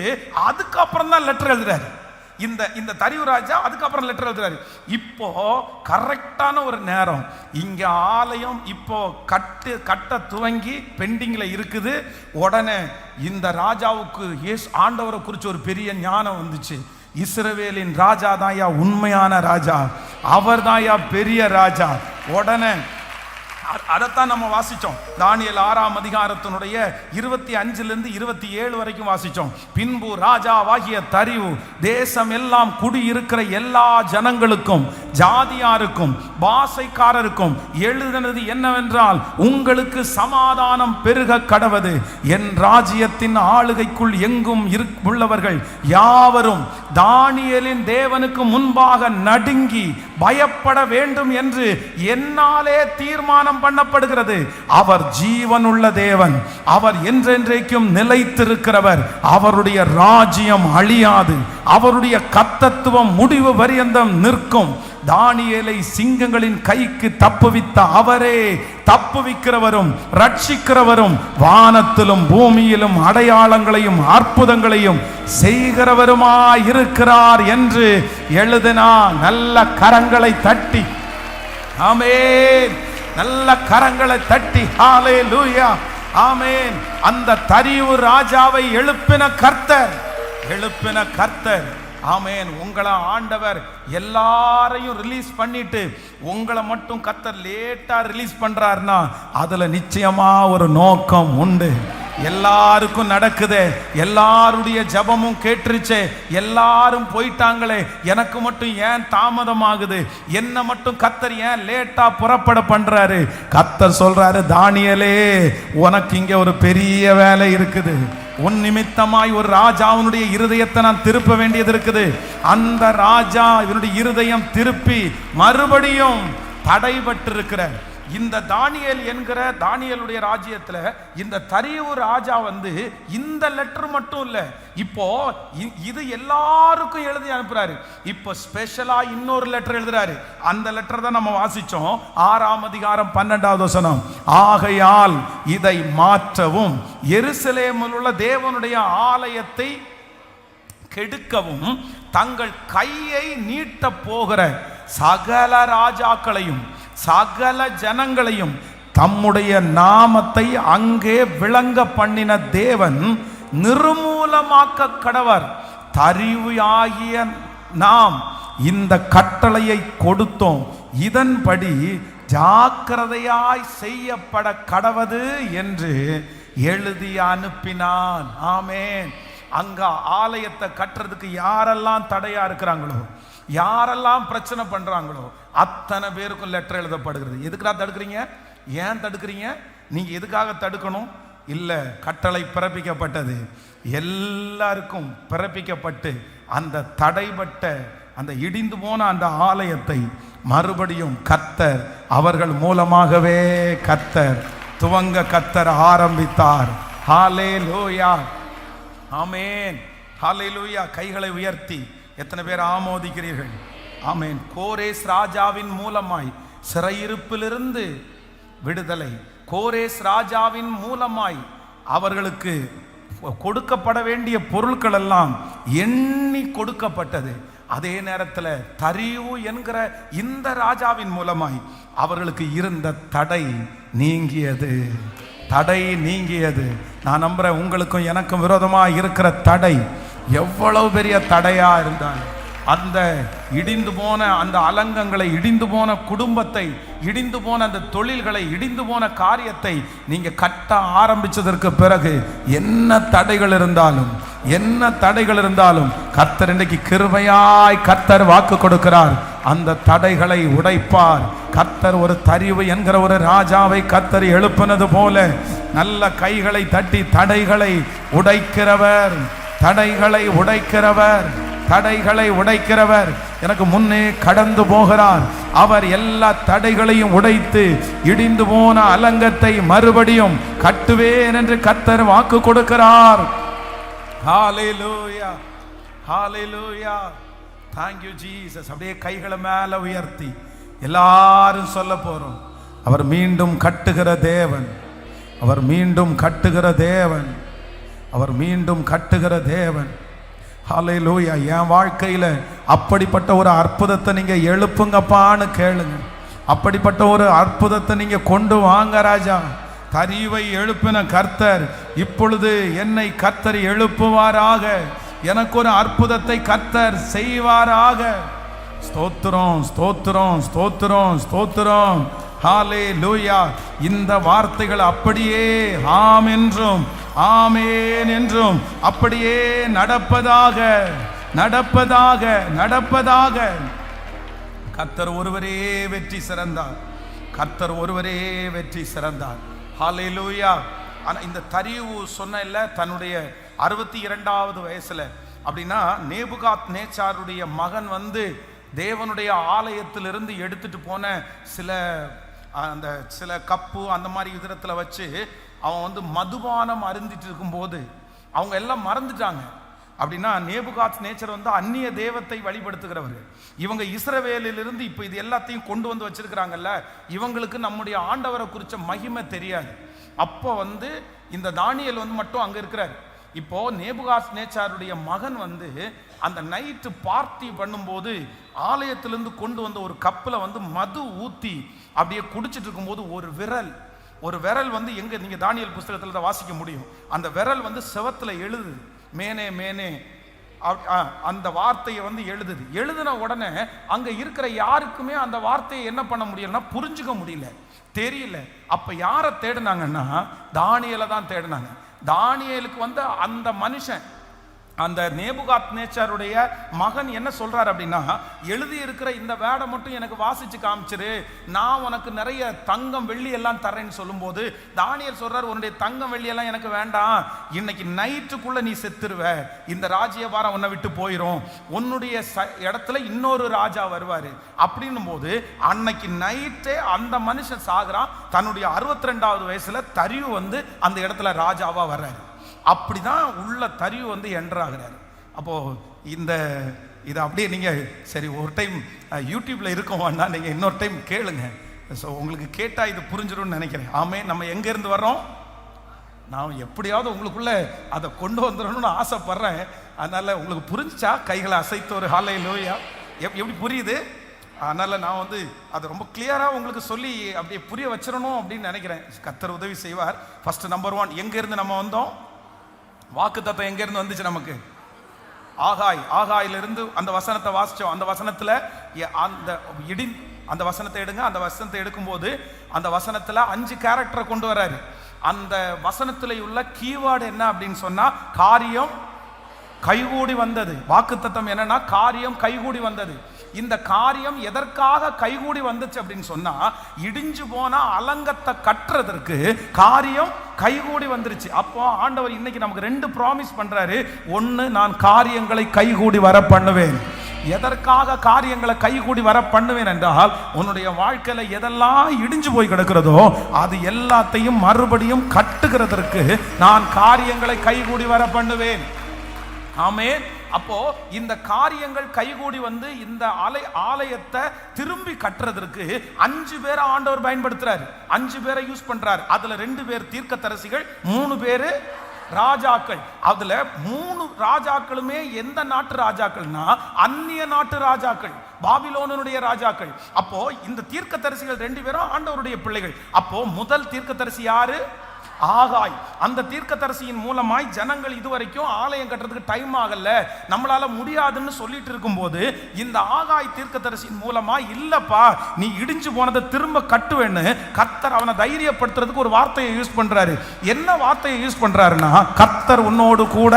அதுக்கப்புறம் தான் லெட்டர் எழுதுறாரு. இந்த தரியு ராஜா அதுக்கப்புறம் லெட்டர் எழுதுறாரு. இப்போ கரெக்டான ஒரு நேரம், இங்க ஆலயம் இப்போ கட்ட துவங்கி பெண்டிங்ல இருக்குது. உடனே இந்த ராஜாவுக்கு ஆண்டவரை குறித்து ஒரு பெரிய ஞானம் வந்துச்சு. இஸ்ரவேலின் ராஜா தாயா உண்மையான ராஜா, அவர் தாயா பெரிய ராஜா. உடனே அதைத்தான் நம்ம வாசிச்சோம். தானியேல் 6ஆம் அதிகாரத்தினுடைய 25 - 27 வரைக்கும் வாசிச்சோம். பின்பு ராஜாவாகிய தரியு தேசம் எல்லாம் குடியிருக்கிற எல்லா ஜனங்களுக்கும் ஜாதியாருக்கும் பாசைக்காரருக்கும் எழுதினது என்னவென்றால், உங்களுக்கு சமாதானம் பெருக கடவது. என் ராஜ்யத்தின் ஆளுகைக்குள் எங்கும் உள்ளவர்கள் யாவரும் தானியேலின் தேவனுக்கு முன்பாக நடுங்கி பயப்பட வேண்டும் என்று என்னாலே தீர்மானம் பண்ணப்படுகிறது. அவர் ஜீவனுள்ள தேவன், அவர் என்றென்றைக்கும் நிலைத்திருக்கிறவர், அவருடைய ராஜ்யம் அழியாது, அவருடைய கர்த்தத்துவம் முடிவு பரியந்தம் நிற்கும். தானியேலை சிங்கங்களின் கைக்கு தப்புவித்த அவரே தப்புவிக்கிறவரும் ரட்சிக்கிறவரும் வானத்திலும் பூமியிலும் அடையாளங்களையும் அற்புதங்களையும் செய்கிறவருமாயிருக்கிறார் என்று எழுதினா. நல்ல கரங்களை தட்டி ஆமென், நல்ல கரங்களை தட்டி ஹல்லேலூயா, ஆமென். அந்த தரியு ராஜாவை எழுப்பின கர்த்தர், ஆமென். உங்களை ஆண்டவர் எல்லாரையும் ரிலீஸ் பண்ணிட்டு உங்களை மட்டும் கர்த்தர் லேட்டா ரிலீஸ் பண்றாருன்னா அதுல நிச்சயமா ஒரு நோக்கம் உண்டு. எல்லாருக்கும் நடக்குது, எல்லாருடைய ஜபமும் கேட்டுருச்சே, எல்லாரும் போயிட்டாங்களே, எனக்கு மட்டும் ஏன் தாமதமாகுது, என்ன மட்டும் கர்த்தர் ஏன் லேட்டா புறப்பட பண்றாரு? கர்த்தர் சொல்றாரு, தானியேலே, உனக்கு இங்க ஒரு பெரிய வேலை இருக்குது. உன் நிமித்தமாய் ஒரு ராஜாவுடைய இருதயத்தை நான் திருப்ப வேண்டியது இருக்குது. அந்த ராஜா இவனுடைய இருதயம் திருப்பி மறுபடியும் தடைபட்டிருக்கிற இந்த தானியேல் என்கிற தானியேலுடைய ராஜ்யத்துல இந்த தரியு ராஜா இந்த லெட்டர் மட்டும் இல்ல, இப்போ இது எல்லாருக்கும் எழுதி அனுப்புறாரு. இப்போ ஸ்பெஷலா இன்னொரு லெட்டர் எழுதுறாரு. அந்த லெட்டர் தான் நம்ம வாசிச்சோம். 6ஆம் அதிகாரம் 12வது வசனம். ஆகையால் இதை மாற்றவும் எருசலேமில் உள்ள தேவனுடைய ஆலயத்தை கெடுக்கவும் தங்கள் கையை நீட்ட போகிற சகல ராஜாக்களையும் சகல ஜனங்களையும் தம்முடைய நாமத்தை அங்கே விளங்க பண்ணின தேவன் நிர்மூலமாக்க கடவர். தரியு ஆகிய நாம் இந்த கட்டளையை கொடுத்தோம், இதன்படி ஜாக்கிரதையாய் செய்யப்பட கடவது என்று எழுதி அனுப்பினான். ஆமென். அங்க ஆலயத்தை கட்டுறதுக்கு யாரெல்லாம் தடையா இருக்கிறாங்களோ, யாரெல்லாம் பிரச்சனை பண்றாங்களோ அத்தனை பேருக்கும் லெட்டர் எழுதப்படுகிறது. எதுக்குடா தடுக்கிறீங்க? ஏன் தடுக்கிறீங்க? நீங்க எதுக்காக தடுக்கணும்? இல்ல, கட்டளை பிறப்பிக்கப்பட்டது, எல்லாருக்கும் பிறப்பிக்கப்பட்டு அந்த தடைபட்ட அந்த இடிந்து போன அந்த ஆலயத்தை மறுபடியும் கர்த்தர் அவர்கள் மூலமாகவே கர்த்தர் ஆரம்பித்தார். ஹல்லேலூயா, ஆமென், ஹல்லேலூயா. கைகளை உயர்த்தி எத்தனை பேர் ஆமோதிக்கிறீர்கள்? ஆமென். கோரேஸ் ராஜாவின் மூலமாய் சிறையிருப்பிலிருந்து விடுதலை, கோரேஸ் ராஜாவின் மூலமாய் அவர்களுக்கு கொடுக்கப்பட வேண்டிய பொருட்கள் எல்லாம் எண்ணி கொடுக்கப்பட்டது. அதே நேரத்தில் தரியு என்கிற இந்த ராஜாவின் மூலமாய் அவர்களுக்கு இருந்த தடை நீங்கியது. நான் நம்புறேன், உங்களுக்கும் எனக்கும் விரோதமாக இருக்கிற தடை எவ்வளவு பெரிய தடையா இருந்தாலும், அந்த இடிந்து போன அந்த அலங்கங்களை, இடிந்து போன குடும்பத்தை, இடிந்து போன அந்த தொழில்களை, இடிந்து போன காரியத்தை நீங்க கட்ட ஆரம்பிச்சதற்கு பிறகு என்ன தடைகள் இருந்தாலும் கர்த்தர் இன்றைக்கு கிருபையாய் கர்த்தர் வாக்கு கொடுக்கிறார். அந்த தடைகளை உடைப்பார். கர்த்தர் ஒரு தரிவு என்கிற ஒரு ராஜாவை கர்த்தர் எழுப்பினது போல நல்ல கைகளை தட்டி தடைகளை உடைக்கிறவர், தடைகளை உடைக்கிறவர், தடைகளை உடைக்கிறவர் எனக்கு முன்னே கடந்து போகிறார். அவர் எல்லா தடைகளையும் உடைத்து இடிந்து போன அலங்கத்தை மறுபடியும் கட்டுவேன் என்று கர்த்தர் வாக்கு கொடுக்கிறார். ஹalleluya, ஹalleluya, thank you Jesus. அப்படியே கைகளை மேல உயர்த்தி எல்லாரும் சொல்ல போறோம், அவர் மீண்டும் கட்டுகிற தேவன், அவர் மீண்டும் கட்டுகிற தேவன், அவர் மீண்டும் கட்டுகிற தேவன். ஹalleluya. என் வாழ்க்கையில அப்படிப்பட்ட ஒரு அற்புதத்தை நீங்க எழுப்புங்கப்பான்னு கேளுங்க. அப்படிப்பட்ட ஒரு அற்புதத்தை நீங்க கொண்டு வாங்க ராஜா. தரிவை எழுப்பின கர்த்தர் இப்பொழுது என்னை கர்த்தர் எழுப்புவாராக. எனக்கு ஒரு அற்புதத்தை கர்த்தர் செய்வாராக. ஸ்தோத்திரம், ஸ்தோத்திரம், ஸ்தோத்திரம், ஸ்தோத்திரம். ஹalleluya. இந்த வார்த்தைகள் அப்படியே ஆம் என்றும் ஆமேன் என்றும் அப்படியே நடப்பதாக, நடப்பதாக, நடப்பதாக. கர்த்தர் ஒருவரே வெற்றி சிறந்தார், கர்த்தர் ஒருவரே வெற்றி சிறந்தார். ஹalleluya. ஆனா இந்த தரிவு சொன்ன இல்ல, தன்னுடைய 62வது வயசுல அப்படின்னா நேபுகாத் நேச்சாருடைய மகன் வந்து தேவனுடைய ஆலயத்திலிருந்து எடுத்துட்டு போன சில கப்பு அந்த மாதிரி விதத்தில் வச்சு அவன் வந்து மதுபானம் அருந்திட்டு இருக்கும்போது அவங்க எல்லாம் மறந்துட்டாங்க. அப்படின்னா நேபுகாத் நேச்சர் வந்து அந்நிய தேவத்தை வழிபடுத்துகிறவர். இவங்க இஸ்ரவேலிலிருந்து இப்போ இது எல்லாத்தையும் கொண்டு வந்து வச்சிருக்கிறாங்கல்ல, இவங்களுக்கு நம்முடைய ஆண்டவரை குறித்த மகிமை தெரியாது. அப்போ வந்து இந்த தானியேல் வந்து மட்டும் அங்கே இருக்கிறார். இப்போ நேபுகாத் நேச்சாருடைய மகன் வந்து அந்த நைட்டு பார்ட்டி பண்ணும்போது ஆலயத்திலிருந்து கொண்டு வந்த ஒரு கப்பில் வந்து மது ஊற்றி அப்படியே குடிச்சிட்டு இருக்கும்போது ஒரு விரல் வந்து எங்க நீங்க தானியேல் புஸ்தகத்தில் தான் வாசிக்க முடியும். அந்த விரல் வந்து செவத்துல எழுதுது, மேனே மேனே அந்த வார்த்தையை வந்து எழுதின உடனே அங்க இருக்கிற யாருக்குமே அந்த வார்த்தையை என்ன பண்ண முடியலன்னா புரிஞ்சுக்க முடியல, தெரியல. அப்ப யாரை தேடினாங்கன்னா தானியேலை தான் தேடினாங்க. தானியேலுக்கு வந்து அந்த மனுஷன், அந்த நேபுகாத் நேச்சாருடைய மகன் என்ன சொல்றாரு அப்படின்னா, எழுதி இருக்கிற இந்த வேடை மட்டும் எனக்கு வாசிச்சு காமிச்சிரு, நான் உனக்கு நிறைய தங்கம் வெள்ளி எல்லாம் தரேன்னு சொல்லும்போது தானியேல் சொல்றாரு, உன்னுடைய தங்கம் வெள்ளி எல்லாம் எனக்கு வேண்டாம், இன்னைக்கு நைட்டுக்குள்ள நீ செத்துருவ, இந்த ராஜ்யபாரம் உன்னை விட்டு போயிரும், உன்னுடைய இடத்துல இன்னொரு ராஜா வருவாரு அப்படின்னும் போது அன்னைக்கு நைட்டே அந்த மனுஷன் சாகுறான். தன்னுடைய 62வது வயசுல தரிவு வந்து அந்த இடத்துல ராஜாவா வர்றாரு. அப்படிதான் உள்ள தரிவு வந்து என்ட்ராகிறாரு. அப்போ இதை அப்படியே நீங்க சரி ஒரு டைம் யூடியூப்ல இருக்கோம்னா நீங்க இன்னொரு டைம் கேளுங்க. ஸோ உங்களுக்கு கேட்டா இது புரிஞ்சிடும்னு நினைக்கிறேன். ஆமே, நம்ம எங்க இருந்து வர்றோம், நான் எப்படியாவது உங்களுக்குள்ள அதை கொண்டு வந்துடணும்னு ஆசைப்படுறேன். அதனால உங்களுக்கு புரிஞ்சிச்சா கைகளை அசைத்து ஒரு ஹalleluya எப்படி புரியுது? அதனால நான் வந்து அதை ரொம்ப கிளியரா உங்களுக்கு சொல்லி அப்படியே புரிய வச்சிடணும் அப்படின்னு நினைக்கிறேன். கர்த்தர் உதவி செய்வார். ஃபர்ஸ்ட் நம்பர் 1, எங்க இருந்து நம்ம வந்தோம்? வாக்கு தத்தம் எங்க இருந்து வந்துச்சு நமக்கு? ஆகாயிலிருந்து அந்த வசனத்தை வாசிச்சோம். அந்த வசனத்துல அந்த வசனத்தை எடுங்க. அந்த வசனத்தை எடுக்கும்போது அந்த வசனத்துல 5 கேரக்டரை கொண்டு வராரு. அந்த வசனத்துல உள்ள கீவேர்டு என்ன அப்படின்னு சொன்னா காரியம் கைகூடி வந்தது. வாக்கு தத்தம் என்னன்னா காரியம் கைகூடி வந்தது. இந்த காரியம் எதற்காக கைகூடி வந்துச்சு அப்படின்னு சொன்னா, இடிஞ்சு போன அலங்கத்தை கட்டுறதற்கு காரியம் கைகூடி வந்துருச்சு. அப்போ ஆண்டவர் இன்னைக்கு நமக்கு 2 ப்ராமிஸ் பண்றாரு. 1, நான் காரியங்களை கைகூடி வர பண்ணுவேன். எதற்காக காரியங்களை கைகூடி வர பண்ணுவேன் என்றால், உன்னுடைய வாழ்க்கையில எதெல்லாம் இடிஞ்சு போய் கிடக்கிறதோ அது எல்லாத்தையும் மறுபடியும் கட்டுகிறதற்கு நான் காரியங்களை கைகூடி வர பண்ணுவேன். ஆமென். அப்போ இந்த காரியங்கள் கைகூடி வந்து இந்த ஆலயத்தை திரும்பி கட்டுறதற்கு 5 பேரை ஆண்டவர் பயன்படுத்துறாரு. 5 பேரை யூஸ் பண்றாரு. அதுல 2 பேர் தீர்க்கதரிசிகள், 3 பேரு ராஜாக்கள். அதுல 3 ராஜாக்களுமே எந்த நாட்டு ராஜாக்கள்னா அந்நிய நாட்டு ராஜாக்கள், பாபிலோனுடைய ராஜாக்கள். அப்போ இந்த தீர்க்கதரிசிகள் 2 பேரும் ஆண்டவருடைய பிள்ளைகள். அப்போ முதல் தீர்க்கதரிசி யாரு? ஆகாய். அந்த தீர்க்கதரிசியின் மூலமாய் ஜனங்கள் இதுவரைக்கும் ஆலயம் கட்டுறதுக்கு டைம் ஆகல, நம்மளால முடியாதுன்னு சொல்லிட்டு இருக்கும்போது இந்த ஆகாய் தீர்க்கதரிசியின் மூலமா இல்லப்பா நீ இடிஞ்சு போனதை திரும்ப கட்டுவேன்னு கர்த்தர் அவனை தைரியப்படுத்துறதுக்கு ஒரு வார்த்தையை யூஸ் பண்றாரு. என்ன வார்த்தையை யூஸ் பண்றாருன்னா, கர்த்தர் உன்னோடு கூட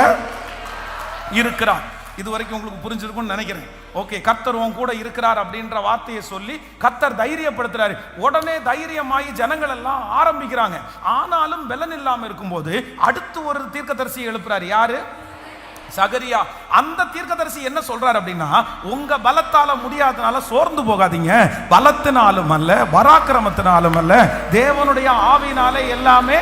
இருக்கிறார். இது வரைக்கும் உங்களுக்கு புரிஞ்சிருக்கும்னு நினைக்கிறேன். ஓகே, கர்த்தர் உன் கூட இருக்கிறார் அப்படின்ற வார்த்தையை சொல்லி கர்த்தர் தைரியப்படுத்துறாரு. உடனே தைரியமாயி ஜனங்கள் எல்லாம் ஆரம்பிக்கிறாங்க. ஆனாலும் பலன் இல்லாம இருக்கும்போது அடுத்து ஒரு தீர்க்கதரிசியை எழுப்புறாரு. யாரு? சகரியா. அந்த தீர்க்கதரிசி என்ன சொல்றாரு அப்படின்னா, உங்க பலத்தால முடியாதனால சோர்ந்து போகாதீங்க, பலத்தினாலும் அல்ல பராக்கிரமத்தினாலும் அல்ல தேவனுடைய ஆவியினாலே எல்லாமே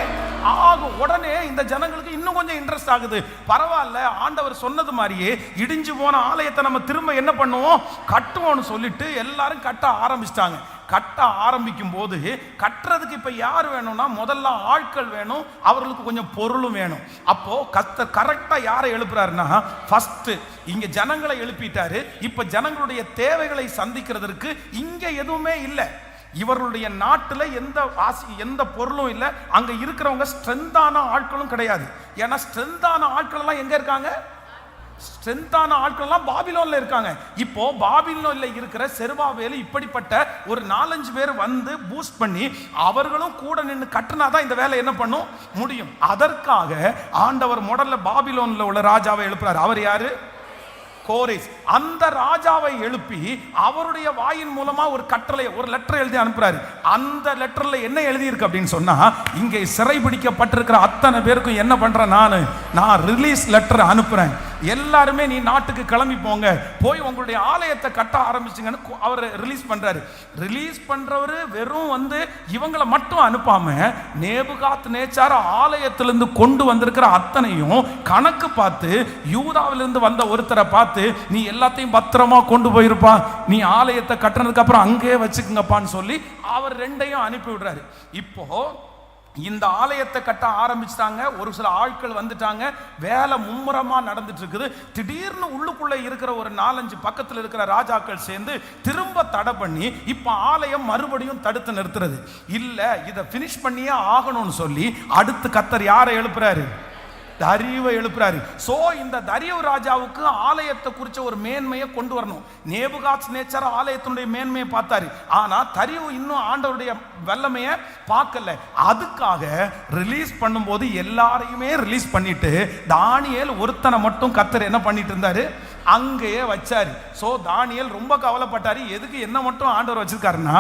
ஆகும். உடனே இந்த ஜனங்களுக்கு இன்னும் கொஞ்சம் இன்ட்ரெஸ்ட் ஆகுது. பரவாயில்ல, ஆண்டவர் சொன்னது மாதிரியே இடிஞ்சு போன ஆலயத்தை நம்ம திரும்ப என்ன பண்ணுவோம், கட்டுவோம்னு சொல்லிட்டு எல்லாரும் கட்ட ஆரம்பிச்சிட்டாங்க. கட்ட ஆரம்பிக்கும் போது கட்டுறதுக்கு இப்ப யார் வேணும்னா, முதல்ல ஆட்கள் வேணும், அவர்களுக்கு கொஞ்சம் பொருளும் வேணும். அப்போ கர்த்தர் கரெக்டா யாரை எழுப்புறாருன்னா, ஃபர்ஸ்ட் இங்க ஜனங்களை எழுப்பிட்டாரு. இப்ப ஜனங்களுடைய தேவைகளை சந்திக்கிறதுக்கு இங்க எதுவுமே இல்லை. இவர்களுடைய நாட்டில் எந்த பொருளும் இல்லை. அங்க இருக்கிறவங்க ஸ்ட்ரென்த்தான ஆட்களும் கிடையாது. ஏன்னா ஸ்ட்ரென்த்தான ஆட்கள் எல்லாம் எங்க இருக்காங்க? ஸ்ட்ரென்த்தான ஆட்கள் எல்லாம் பாபிலோன்ல இருக்காங்க. இப்போ பாபிலோன்ல இருக்கிற செருபாபேல் இப்படிப்பட்ட ஒரு 4-5 பேர் வந்து பூஸ்ட் பண்ணி அவர்களும் கூட நின்று கட்டினாதான் இந்த வேலை என்ன பண்ணும் முடியும். அதற்காக ஆண்டவர் முதல்ல பாபிலோன்ல உள்ள ராஜாவை எழுப்புறாரு. அவர் யாரு? கோரேஸ். அந்த ராஜாவை எழுப்பி அவருடைய வாயின் மூலமா ஒரு கட்டளை, ஒரு லெட்டர் எழுதி அனுப்புறாரு. அந்த லெட்டர்ல என்ன எழுதி இருக்கு அப்படின்னு சொன்னா, இங்கே சிறைபிடிக்கப்பட்டிருக்கிற அத்தனை பேருக்கும் என்ன பண்றேன், நான் ரிலீஸ் லெட்டர் அனுப்புறேன். எல்லாருமே நீ நாட்டுக்கு கிளம்பி போங்க, போய் உங்களுடைய ஆலயத்தை கட்ட ஆரம்பிச்சுங்கன்னு அவர் ரிலீஸ் பண்றாரு. ரிலீஸ் பண்றவரு வெறும் வந்து இவங்களை மட்டும் அனுப்பாம நேபுகாத் நேச்சார் ஆலயத்திலிருந்து கொண்டு வந்திருக்கிற அத்தனையும் கணக்கு பார்த்து யூதாவிலிருந்து வந்த ஒருத்தரை பார்த்து, நீ எல்லாத்தையும் பத்திரமா கொண்டு போயிருப்பா, நீ ஆலயத்தை கட்டினதுக்கு அப்புறம் அங்கேயே வச்சுக்குங்கப்பான்னு சொல்லி அவர் 2ஐயும் அனுப்பி விடுறாரு. இப்போ இந்த ஆலயத்தை கட்ட ஆரம்பிச்சிட்டாங்க. ஒரு சில ஆட்கள் வந்துட்டாங்க. வேலை மும்முரமா நடந்துட்டு இருக்குது. திடீர்னு உள்ளுக்குள்ள இருக்கிற ஒரு 4-5 பக்கத்தில் இருக்கிற ராஜாக்கள் சேர்ந்து திரும்ப தடை பண்ணி இப்ப ஆலயம் மறுபடியும் தடுத்து நிறுத்துறது இல்ல, இதை பினிஷ் பண்ணியே ஆகணும்னு சொல்லி அடுத்து கர்த்தர் யாரை எழுப்புறாரு? தரியுவை எழுப்புறாரு. சோ இந்த தரியு ராஜாவுக்கு ஆலயத்தை குறிச்ச ஒரு மேன்மையை கொண்டு வரணும். நேபுகாத் நேச்சார் ஆலயத்தினுடைய மேன்மையை பார்த்தாரு. ஆனா தரியு இன்னும் ஆண்டவருடைய வல்லமையை பார்க்கல. அதுக்காக ரிலீஸ் பண்ணும்போது எல்லாரையுமே ரிலீஸ் பண்ணிட்டு தானியேல் ஒருத்தனை மட்டும் கர்த்தர் என்ன பண்ணிட்டு இருந்தாரு, அங்கேயே வச்சாரு. சோ தானியேல் ரொம்ப கவலைப்பட்டாரு. எதுக்கு என்ன மட்டும் ஆண்டவர் வச்சிருக்காருன்னா,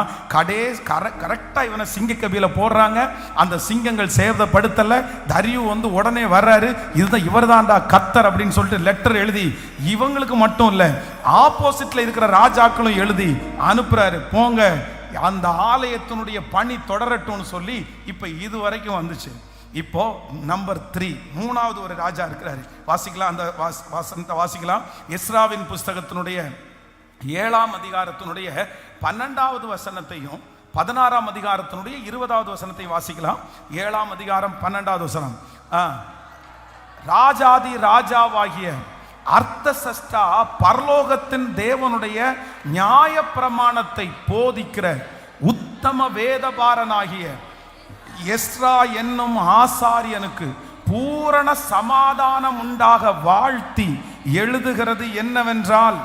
கரெக்டா இவனை சிங்க கபில போடுறாங்க. அந்த சிங்கங்கள் சேதப்படுத்தல. தரியு வந்து உடனே வர்றாரு. இதுதான் இவர் தான்டா கர்த்தர் அப்படின்னு சொல்லிட்டு லெட்டர் எழுதி இவங்களுக்கு மட்டும் இல்ல, ஆப்போசிட்ல இருக்கிற ராஜாக்களும் எழுதி அனுப்புறாரு. போங்க, அந்த ஆலயத்தினுடைய பணி தொடரட்டும்னு சொல்லி இப்ப இது வரைக்கும் வந்துச்சு. இப்போ நம்பர் 3, 3வது ஒரு ராஜா இருக்கிறாரு. வாசிக்கலாம், அந்த வசனத்தை வாசிக்கலாம். எஸ்ராவின் புஸ்தகத்தினுடைய 7ஆம் அதிகாரத்தினுடைய 12வது வசனத்தையும் 16ஆம் அதிகாரத்தினுடைய 20வது வசனத்தையும் வாசிக்கலாம். 7ஆம் அதிகாரம் 12வது வசனம். ராஜாதி ராஜாவாகிய அர்த்தசஷ்டா பரலோகத்தின் தேவனுடைய நியாய பிரமாணத்தை போதிக்கிற உத்தம வேதபாரனாகிய எஸ்ரா என்னும் ஆசாரியனுக்கு பூரண சமாதானம் உண்டாக வாழ்த்தி எழுதுகிறது என்னவென்றால்,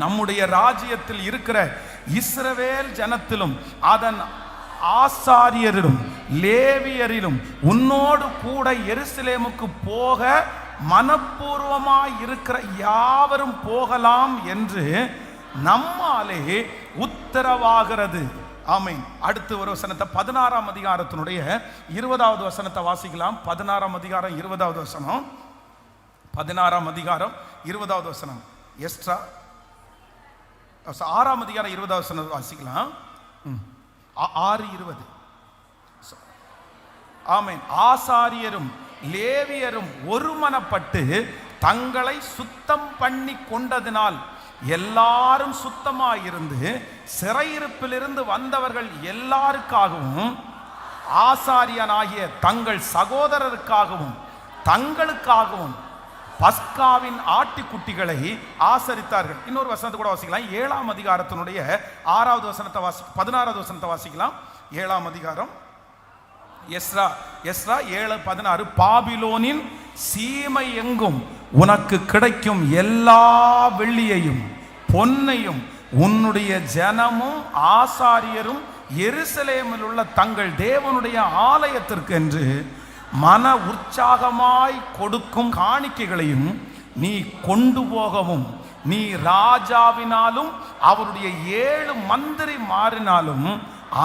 நம்முடைய ராஜ்யத்தில் இருக்கிற இஸ்ரவேல் ஜனத்திலும் அதன் ஆசாரியரிலும் லேவியரிலும் உன்னோடு கூட எருசலேமுக்கு போக மனப்பூர்வமாய் இருக்கிற யாவரும் போகலாம் என்று நம்மாலே உத்தரவாகிறது. ஆமென். அடுத்து ஒரு வசனத்தை 16ஆம் அதிகாரத்தினுடைய 20வது வசனத்தை வாசிக்கலாம். 16ஆம் அதிகாரம் 20வது வசனம். 16ஆம் அதிகாரம் 20வது வசனம். எஸ்ட்ரா 6ஆம் அதிகாரம் 20வது வசனம் வாசிக்கலாம். 6:20. ஆமென். ஆசாரியரும் லேவியரும் ஒருமனப்பட்டு தங்களை சுத்தம் பண்ணி கொண்டதினால் எல்லாரும் சுத்தமாயிருந்து சிறையிருப்பிலிருந்து வந்தவர்கள் எல்லாருக்காகவும் ஆசாரியனாகிய தங்கள் சகோதரருக்காகவும் தங்களுக்காகவும் பஸ்காவின் ஆட்டுக்குட்டிகளை ஆசரித்தார்கள். இன்னொரு வசனத்தை கூட வாசிக்கலாம். 7ஆம் அதிகாரத்தினுடைய 6வது வசனத்தை 16வது வசனத்தை வாசிக்கலாம். 7ஆம் அதிகாரம் எஸ்ரா 7:16. பாபிலோனின் சீமை எங்கும் உனக்கு கிடைக்கும் எல்லா வெள்ளியையும் பொன்னையும் உன்னுடைய ஜனமும் ஆசாரியரும் எருசலேமில் உள்ள தங்கள் தேவனுடைய ஆலயத்திற்கு என்று மன உற்சாகமாய் கொடுக்கும் காணிக்கைகளையும் நீ கொண்டு போகவும், நீ ராஜாவினாலும் அவருடைய 7 மந்திரி மாறினாலும்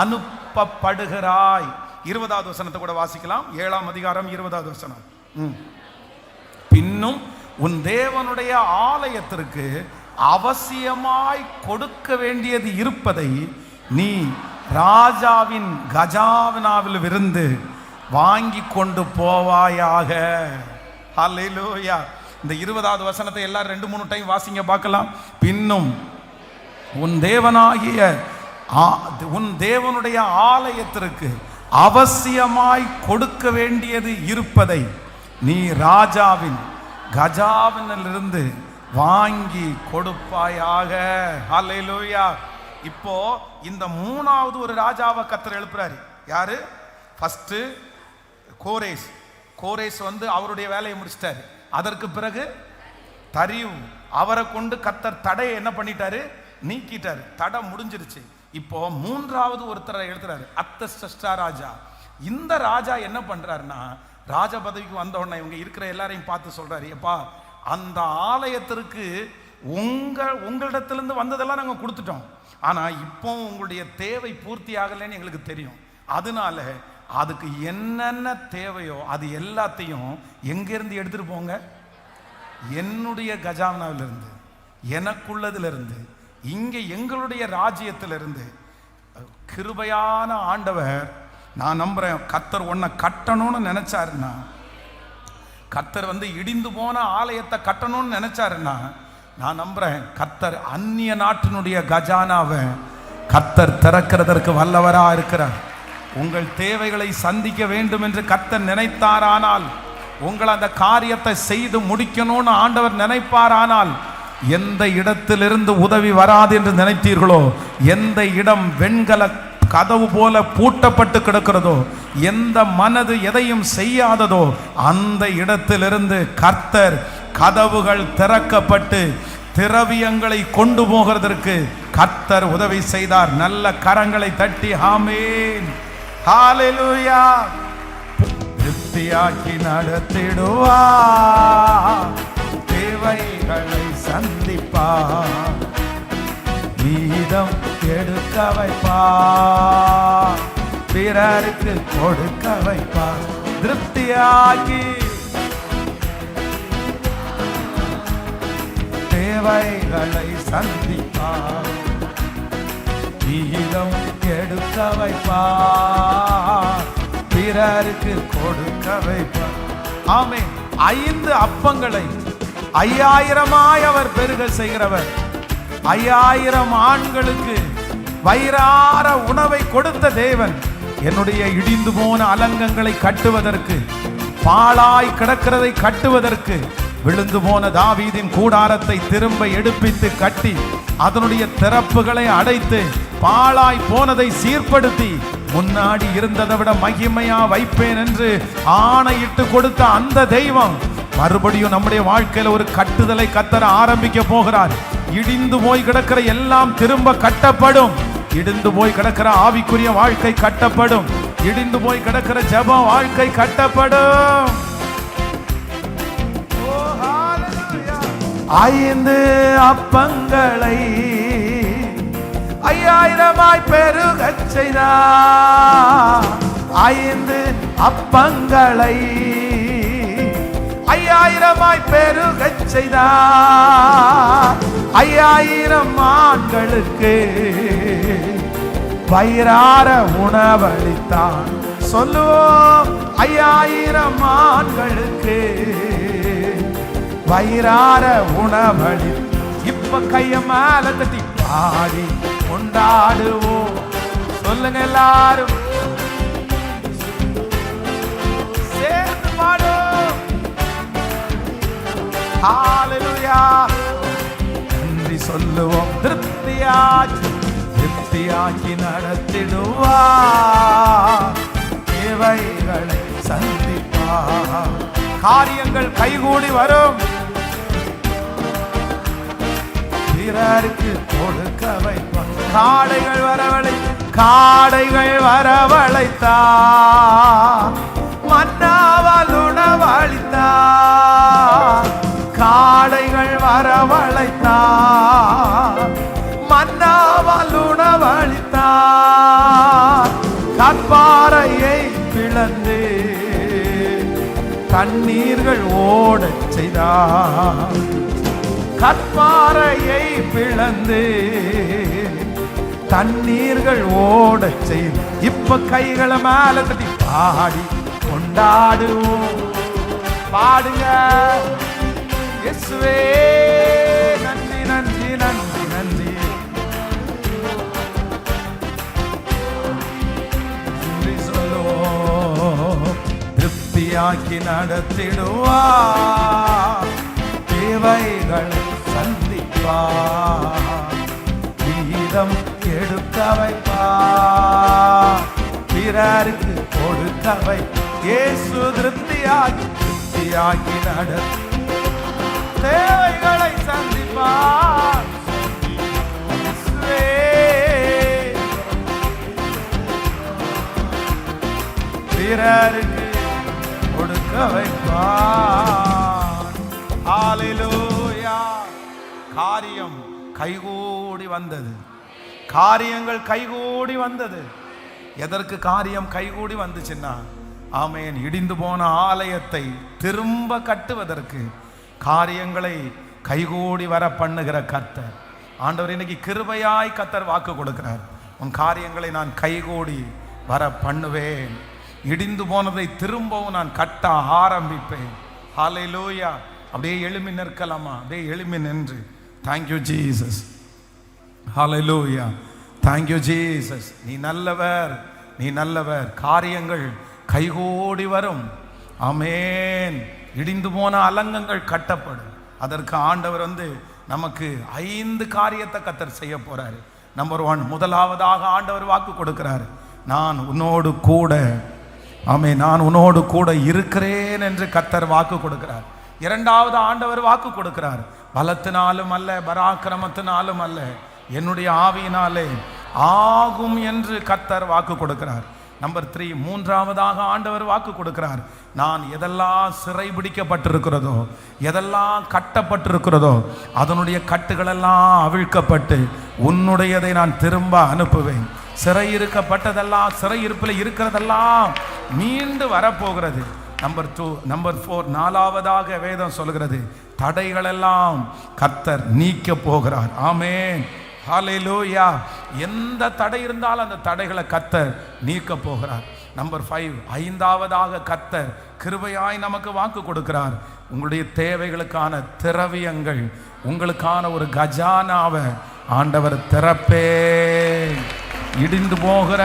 அனுப்பப்படுகிறாய். 20வது வசனத்தை கூட வாசிக்கலாம். 7ஆம் அதிகாரம் 20வது வசனம். பின்னும் உன் தேவனுடைய ஆலயத்திற்கு அவசியமாய் கொடுக்க வேண்டியது இருப்பதை நீ ராஜாவின் கஜானாவில் இருந்து வாங்கி கொண்டு போவாயாக. ஹல்லேலூயா. இந்த 20வது வசனத்தை எல்லாரும் 2-3 டைம் வாசிங்க பார்க்கலாம். பின்னும் உன் தேவனுடைய ஆலயத்திற்கு அவசியமாய் கொடுக்க வேண்டியது இருப்பதை நீ ராஜாவின் கஜாவினிலிருந்து வாங்கி கொடுப்பாயாக. ஹல்லேலூயா. இப்போ இந்த 3வது ஒரு ராஜாவை கர்த்தர் எழுப்புறாரு. யாரு? ஃபர்ஸ்ட் கோரேஸ் அவருடைய வேலையை முடிச்சிட்டாரு. அதற்கு பிறகு தரியு, அவரை கொண்டு கர்த்தர் தடையை என்ன பண்ணிட்டாரு? நீக்கிட்டாரு. தடை முடிஞ்சிருச்சு. இப்போ 3வது ஒருத்தரை எழுத்துறாரு, அர்தசஷ்டா ராஜா. இந்த ராஜா என்ன பண்றாருன்னா, ராஜ பதவிக்கு வந்த உடனே இவங்க இருக்கிற எல்லாரையும் பார்த்து சொல்றாரு, எப்பா அந்த ஆலயத்திற்கு உங்களிடத்திலிருந்து வந்ததெல்லாம் நாங்கள் கொடுத்துட்டோம், ஆனா இப்போ உங்களுடைய தேவை பூர்த்தி ஆகலைன்னு எங்களுக்கு தெரியும். அதனால அதுக்கு என்னென்ன தேவையோ அது எல்லாத்தையும் எங்கிருந்து எடுத்துட்டு போங்க? என்னுடைய கஜானாவிலிருந்து, எனக்குள்ளதிலிருந்து, இங்கே எங்களுடைய ராஜ்யத்திலிருந்து. கிருபையான ஆண்டவர், நான் நம்புறேன் கர்த்தர் உன்னை கட்டணும்னு நினைச்சாருன்னா, கர்த்தர் இடிந்து போன ஆலயத்தை கட்டணும்னு நினைச்சாருன்னா, நான் நம்புறேன் கர்த்தர் அந்நிய நாட்டினுடைய கஜானாவை கர்த்தர் திறக்கிறதற்கு வல்லவரா இருக்கிறார். உங்கள் தேவைகளை சந்திக்க வேண்டும் என்று கர்த்தர் நினைத்தாரானால், உங்கள் அந்த காரியத்தை செய்து முடிக்கணும்னு ஆண்டவர் நினைப்பாரானால், எந்த இடத்திலிருந்து உதவி வராது என்று நினைத்தீர்களோ, எந்த இடம் வெண்கல கதவு போல பூட்டப்பட்டு கிடக்கிறதோ, எந்த மனது எதையும் செய்யாததோ, அந்த இடத்திலிருந்து கர்த்தர் கதவுகள் திறக்கப்பட்டு திரவியங்களை கொண்டு போகிறதற்கு கர்த்தர் உதவி செய்தார். நல்ல கரங்களை தட்டி ஆமென், ஹல்லேலூயா. திருப்தியாக்கி நடத்திடுவா, தேவைகளை சந்திப்பா, மீதம் எடுக்க வைப்பா, பிறருக்கு கொடுக்க வைப்பா. திருப்தியாக்கி தேவைகளை சந்திப்பா, மீதம் எடுக்க வைப்பா, பிறருக்கு கொடுக்க வைப்பா. ஆமென். 5 அப்பங்களை 5000 அவர் பெருக செய்கிறவர். 5000 ஆண்களுக்கு வயிறார உணவை கொடுத்த தேவன், என்னுடைய இடிந்து போன அலங்கங்களை கட்டுவதற்கு, பாழாய் கிடக்கிறதை கட்டுவதற்கு, விழுந்து போன தாவீதின் கூடாரத்தை திரும்ப எடுப்பித்து கட்டி அதனுடைய திறப்புகளை அடைத்து பாழாய் போனதை சீர்படுத்தி முன்னாடி இருந்ததை விட மகிமையா வைப்பேன் என்று ஆணையிட்டு கொடுத்த அந்த தெய்வம் மறுபடியும் நம்முடைய வாழ்க்கையில ஒரு கட்டுதலை கர்த்தர் ஆரம்பிக்க போகிறார். இடிந்து போய் கிடக்கிற எல்லாம் திரும்ப கட்டப்படும். இடிந்து போய் கிடக்கிற ஆவிக்குரிய வாழ்க்கை கட்டப்படும். இடிந்து போய் கிடக்கிற ஜெப வாழ்க்கை கட்டப்படும். 5 அப்பங்களை 5000 பெருகச் செய்தார். 5 அப்பங்களை 5000 பெருகச் செய்தார். 5000 ஆண்களுக்கு வயிறார உணவளித்தான். சொல்லுவோம், 5000 ஆண்களுக்கு வயிறார உணவளி. இப்ப கைய மேல தட்டி பாடி கொண்டாடுவோம். சொல்லுங்க எல்லாரும் சேர்ந்து பாடும். ஹல்லேலூயா. நன்றி சொல்லுவோம். திருப்தியாக்கி நடத்திடுவா, தேவைகளை சந்திப்பா, காரியங்கள் கைகூடி வரும், பிறருக்கு கொடுக்க வைப்பார். காடைகள் வரவழைத்தா, மன்னாவால் உணவளித்தா, வரவழைத்தார், மன்னாவால் உணவளித்தார். கற்பாறையை பிளந்து தண்ணீர்கள் ஓடச் செய்தார். கற்பாறையை பிளந்து தண்ணீர்கள் ஓடச் செய்து. இப்ப கைகளை மேல தட்டி பாடி கொண்டாடுவோம். பாடுங்க இயேசுவே நன்றி நன்றி நன்றி நன்றி நன்றி சொல்லுவோம். திருப்தியாக்கி நடத்திடுவார், தேவைகளை சந்திப்பார், வீதம் எடுக்க வைப்பார், பிறருக்கு கொடுக்க வை. இயேசு திருப்தியாக்கி நடத்தி தேவைகளை சந்திப்பார். பிறருக்கு கொடுக்க வைப்பார். ஹல்லேலூயா. காரியம் கைகூடி வந்தது. காரியங்கள் கைகூடி வந்தது. எதற்கு காரியம் கைகூடி வந்துச்சுன்னா, ஆமென், இடிந்து போன ஆலயத்தை திரும்ப கட்டுவதற்கு காரியங்களை கைகூடி வர பண்ணுகிற கர்த்தர். ஆண்டவர் இன்னைக்கு கிருபையாய் கர்த்தர் வாக்கு கொடுக்கிறார். உன் காரியங்களை நான் கைகூடி வர பண்ணுவேன், இடிந்து போனதை திரும்பவும் நான் கட்ட ஆரம்பிப்பேன். ஹல்லேலூயா. அப்படியே எழுமி நிற்கலாமா? அப்படியே எழுமி நின்று thank you Jesus. Hallelujah. Thank you Jesus. நீ நல்லவர், நீ நல்லவர். காரியங்கள் கைகூடி வரும். ஆமென். இடிந்து போன அலங்கங்கள் கட்டப்படும். அதற்கு ஆண்டவர் நமக்கு 5 காரியத்தை கர்த்தர் செய்ய போறாரு. நம்பர் 1, முதலாவதாக ஆண்டவர் வாக்கு கொடுக்கிறார், நான் உன்னோடு கூட, ஆமென், நான் உன்னோடு கூட இருக்கிறேன் என்று கர்த்தர் வாக்கு கொடுக்கிறார். இரண்டாவது ஆண்டவர் வாக்கு கொடுக்கிறார், பலத்தினாலும் அல்ல, பராக்கிரமத்தினாலும் அல்ல, என்னுடைய ஆவியினாலே ஆகும் என்று கர்த்தர் வாக்கு கொடுக்கிறார். நம்பர் 3, மூன்றாவதாக ஆண்டவர் வாக்கு கொடுக்கிறார், நான் எதெல்லாம் சிறை பிடிக்கப்பட்டிருக்கிறதோ, எதெல்லாம் கட்டப்பட்டிருக்கிறதோ, அதனுடைய கட்டுகளெல்லாம் அவிழ்க்கப்பட்டு உன்னுடையதை நான் திரும்ப அனுப்புவேன். சிறை இருக்கப்பட்டதெல்லாம், சிறை இருப்பில் இருக்கிறதெல்லாம் மீண்டு வரப்போகிறது. நம்பர் 2, நம்பர் 4, நாலாவதாக வேதம் சொல்கிறது, தடைகளெல்லாம் கர்த்தர் நீக்க போகிறார். ஆமென். ஹல்லேலூயா. எந்த தடை இருந்தாலும் அந்த தடைகளை கர்த்தர் நீக்க போகிறார். நம்பர் 5, ஐந்தாவதாக கர்த்தர் கிருபையாய் நமக்கு வாக்கு கொடுக்கிறார், உங்களுடைய தேவைகளுக்கான திரவியங்கள், உங்களுக்கான ஒரு கஜானாவை ஆண்டவர் திறப்பே. இடிந்து போகிற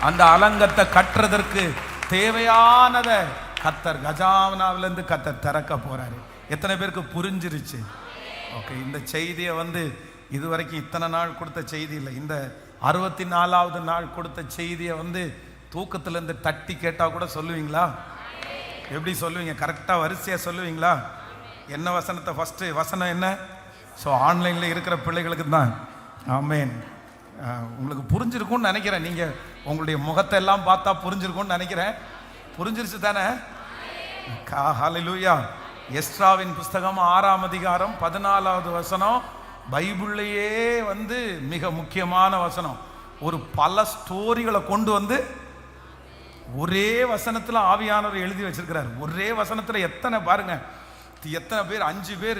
அந்த அலங்கத்தை கட்டுறதற்கு தேவையானதை கர்த்தர் கஜானாவிலிருந்து கர்த்தர் திறக்க போறாரு. எத்தனை பேருக்கு புரிஞ்சிருச்சு? ஓகே, இந்த செய்தியை இதுவரைக்கும் இத்தனை நாள் கொடுத்த செய்தி இல்லை, இந்த 64வது நாள் கொடுத்த செய்தியை தூக்கத்திலேருந்து தட்டி கேட்டால் கூட சொல்லுவீங்களா? எப்படி சொல்லுவீங்க? கரெக்டாக வரிசையாக சொல்லுவீங்களா? என்ன வசனத்தை ஃபஸ்ட்டு வசனம் என்ன? ஸோ ஆன்லைனில் இருக்கிற பிள்ளைகளுக்கு தான். ஆமென். உங்களுக்கு புரிஞ்சிருக்கும்னு நினைக்கிறேன். நீங்கள் உங்களுடைய முகத்தை எல்லாம் பார்த்தா புரிஞ்சிருக்கும்னு நினைக்கிறேன். புரிஞ்சிருச்சு தானே? ஹல்லேலூயா. எஸ்ராவின் புஸ்தகம் 6ஆம் அதிகாரம் 14வது வசனம் பைபிள்லையே மிக முக்கியமான வசனம். ஒரு பல ஸ்டோரிகளை கொண்டு ஒரே வசனத்தில் ஆவியானவர் எழுதி வச்சிருக்கிறார். ஒரே வசனத்தில் எத்தனை பாருங்க, எத்தனை பேர், 5 பேர்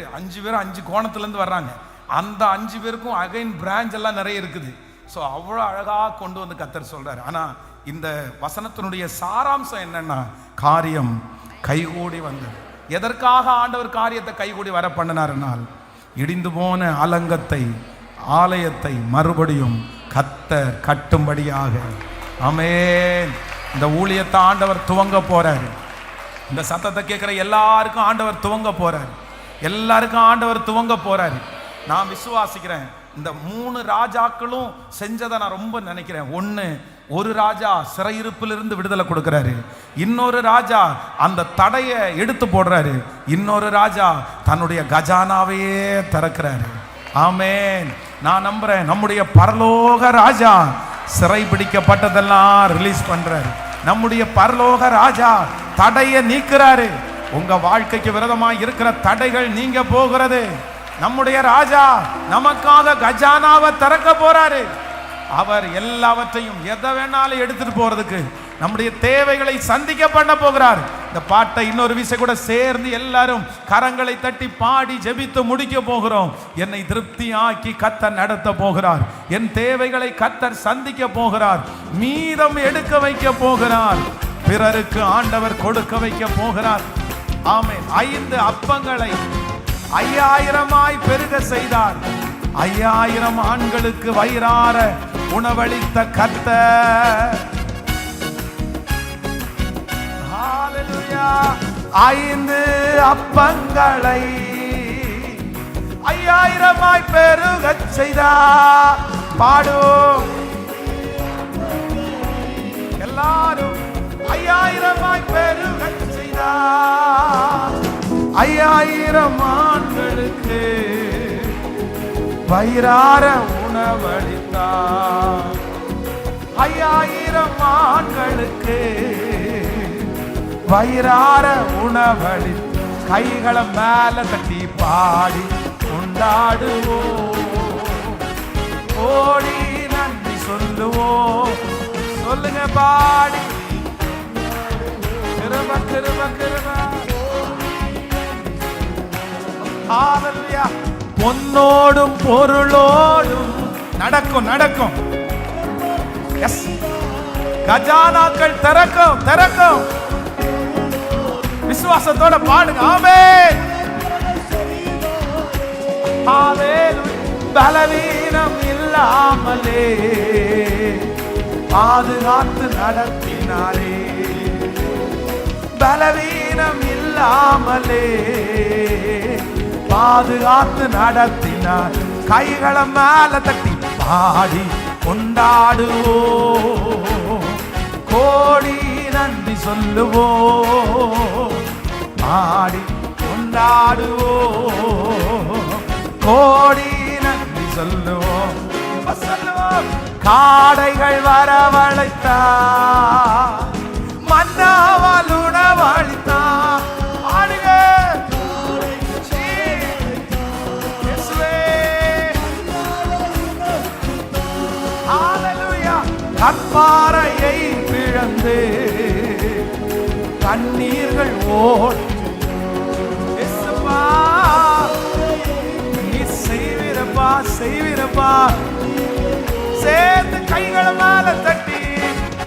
5 கோணத்துலேருந்து வர்றாங்க. அந்த 5 பேருக்கும் அகைன் பிரான்ச் எல்லாம் நிறைய இருக்குது. ஸோ அவ்வளோ அழகாக கொண்டு கர்த்தர் சொல்றாரு. ஆனால் இந்த வசனத்தினுடைய சாராம்சம் என்னன்னா, காரியம் கைகூடி வந்தது. எதற்காக ஆண்டவர் காரியத்தை கைகூடி வர பண்ணினார்னால், இடிந்து போன அலங்கத்தை, ஆலயத்தை மறுபடியும் கர்த்தர் கட்டும்படியாக. ஆமென். இந்த ஊழியத்தை ஆண்டவர் துவங்க போறாரு. இந்த சத்தத்தை கேட்கிற எல்லாருக்கும் ஆண்டவர் துவங்க போறாரு. எல்லாருக்கும் ஆண்டவர் துவங்க போறாரு. நான் விசுவாசிக்கிறேன், இந்த 3 ராஜாக்களும் செஞ்சதை நான் ரொம்ப நினைக்கிறேன். ஒரு ராஜா சிறையிருப்பிலிருந்து விடுதலை கொடுக்கிறாரு, இன்னொரு ராஜா அந்த தடையை எடுத்து போடுறாரு, இன்னொரு ராஜா தன்னுடைய கஜானாவையே திறக்கிறாரு. ஆமென். நான் நம்புறேன், நம்முடைய பரலோக ராஜா சிறை பிடிக்கப்பட்டதெல்லாம் ரிலீஸ் பண்றாரு. நம்முடைய பரலோக ராஜா தடையை நீக்கிறாரு. உங்க வாழ்க்கைக்கு விரோதமாய் இருக்கிற தடைகள் நீங்க போகிறது. நம்முடைய ராஜா நமக்காக கஜானாவை திறக்க போறாரு. அவர் எல்லாவற்றையும் எதை வேணாலும் எடுத்துட்டு போறதுக்கு நம்முடைய தேவைகளை சந்திக்க பண்ண போகிறார். இந்த பாட்டை இன்னொரு விஷயம் கூட சேர்ந்து எல்லாரும் கரங்களை தட்டி பாடி ஜெபித்து முடிக்க போகிறோம். என்னை திருப்தியாக்கி கர்த்தர் நடத்த போகிறார். என் தேவைகளை கர்த்தர் சந்திக்க போகிறார். மீதம் எடுக்க வைக்க போகிறார். பிறருக்கு ஆண்டவர் கொடுக்க வைக்க போகிறார். ஆமென். 5 அப்பங்களை 5000 பெருக செய்தார். 5000 ஆண்களுக்கு வயிறார உணவளித்த கர்த்தர். ஹalleluya. 5 அப்பங்களை 5000 பெருக செய்தார். பாடும் எல்லாரும் 5000 பெருக செய்தார். 5000 ஆண்களுக்கு வயிறார உணவளித்தார். 5000 ஆண்களுக்கு வயிறார உணவளி. கைகளை மேல தட்டி பாடி கொண்டாடுவோம். ஓடி நன்றி சொல்லுவோம். சொல்லுங்க பாடி கிருப கிருப கிருப. ஹalleluya. பொன்னோடும் பொருளோடும் நடக்கும் நடக்கும். எஸ், கஜானாக்கள் திறக்கும் திறக்கும். விசுவாசத்தோட பாடுங்க. ஆமென். ஹalleluya. பலவீனம் இல்லாமலே பாதுகாத்து நடத்தினாரே. பலவீனம் இல்லாமலே பாதுகாத்து நடத்தினார். கைகளை மேல தட்டி பாடி கொண்டாடுவோம். கோடி நன்றி சொல்லுவோம். பாடி கொண்டாடுவோம். கோடி நன்றி சொல்லுவோம். சொல்லுவோம். காடைகள் வரவழைத்தார். மன்னாவால் உணவளித்தார். ஆடுங்க. கற்பாறையை பிளந்து கண்ணீர்கள் ஓடி. நீ செய்விரப்பா செய்விரப்பா. சேர்ந்து கைகளை மேல தட்டி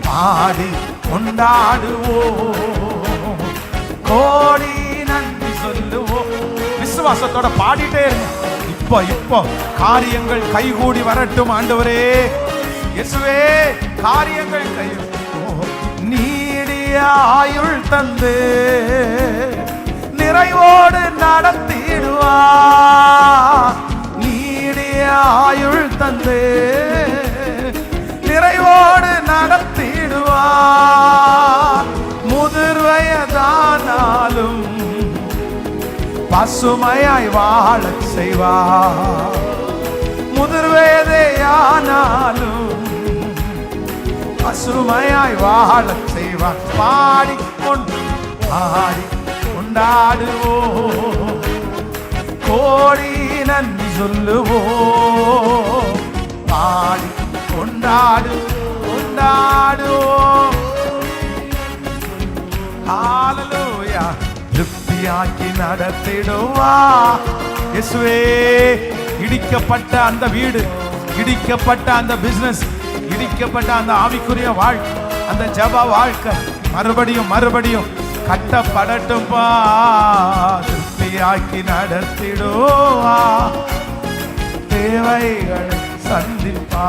பாடி கொண்டாடுவோம். கோடி நன்றி சொல்லுவோம். விசுவாசத்தோட பாடிட்டே இருங்க. இப்போ காரியங்கள் கைகூடி வரட்டும். ஆண்டவரே இயேசுவே, காரியங்கள் நீடிய ஆயுள் தந்து நிறைவோடு நடத்திடுவார். நீடிய ஆயுள் தந்து நிறைவோடு நடத்திடுவார். முதிர் வயதானாலும் பசுமையாய் வாழச் செய்வார். முதிர் வயதையானாலும் பசுமையாய் வாழச் செய்வார். பாடி கொண்டாடுவோம். கோடி நன்றி சொல்லுவோம். பாடி கொண்டாடுவோம். ஹalleluya. திருப்தியாக்கி நடத்திடுவா. இயேசுவே, இடிக்கப்பட்ட அந்த வீடு, இடிக்கப்பட்ட அந்த பிசினஸ், இடிக்கப்பட்ட அந்த ஆவிக்குரிய வாழ்க்கை, அந்த ஜப வாழ்க்கை மறுபடியும் கட்டப்படட்டும்பா. திருப்தியாக்கி நடத்திடுவா. தேவைகளை சந்திப்பா.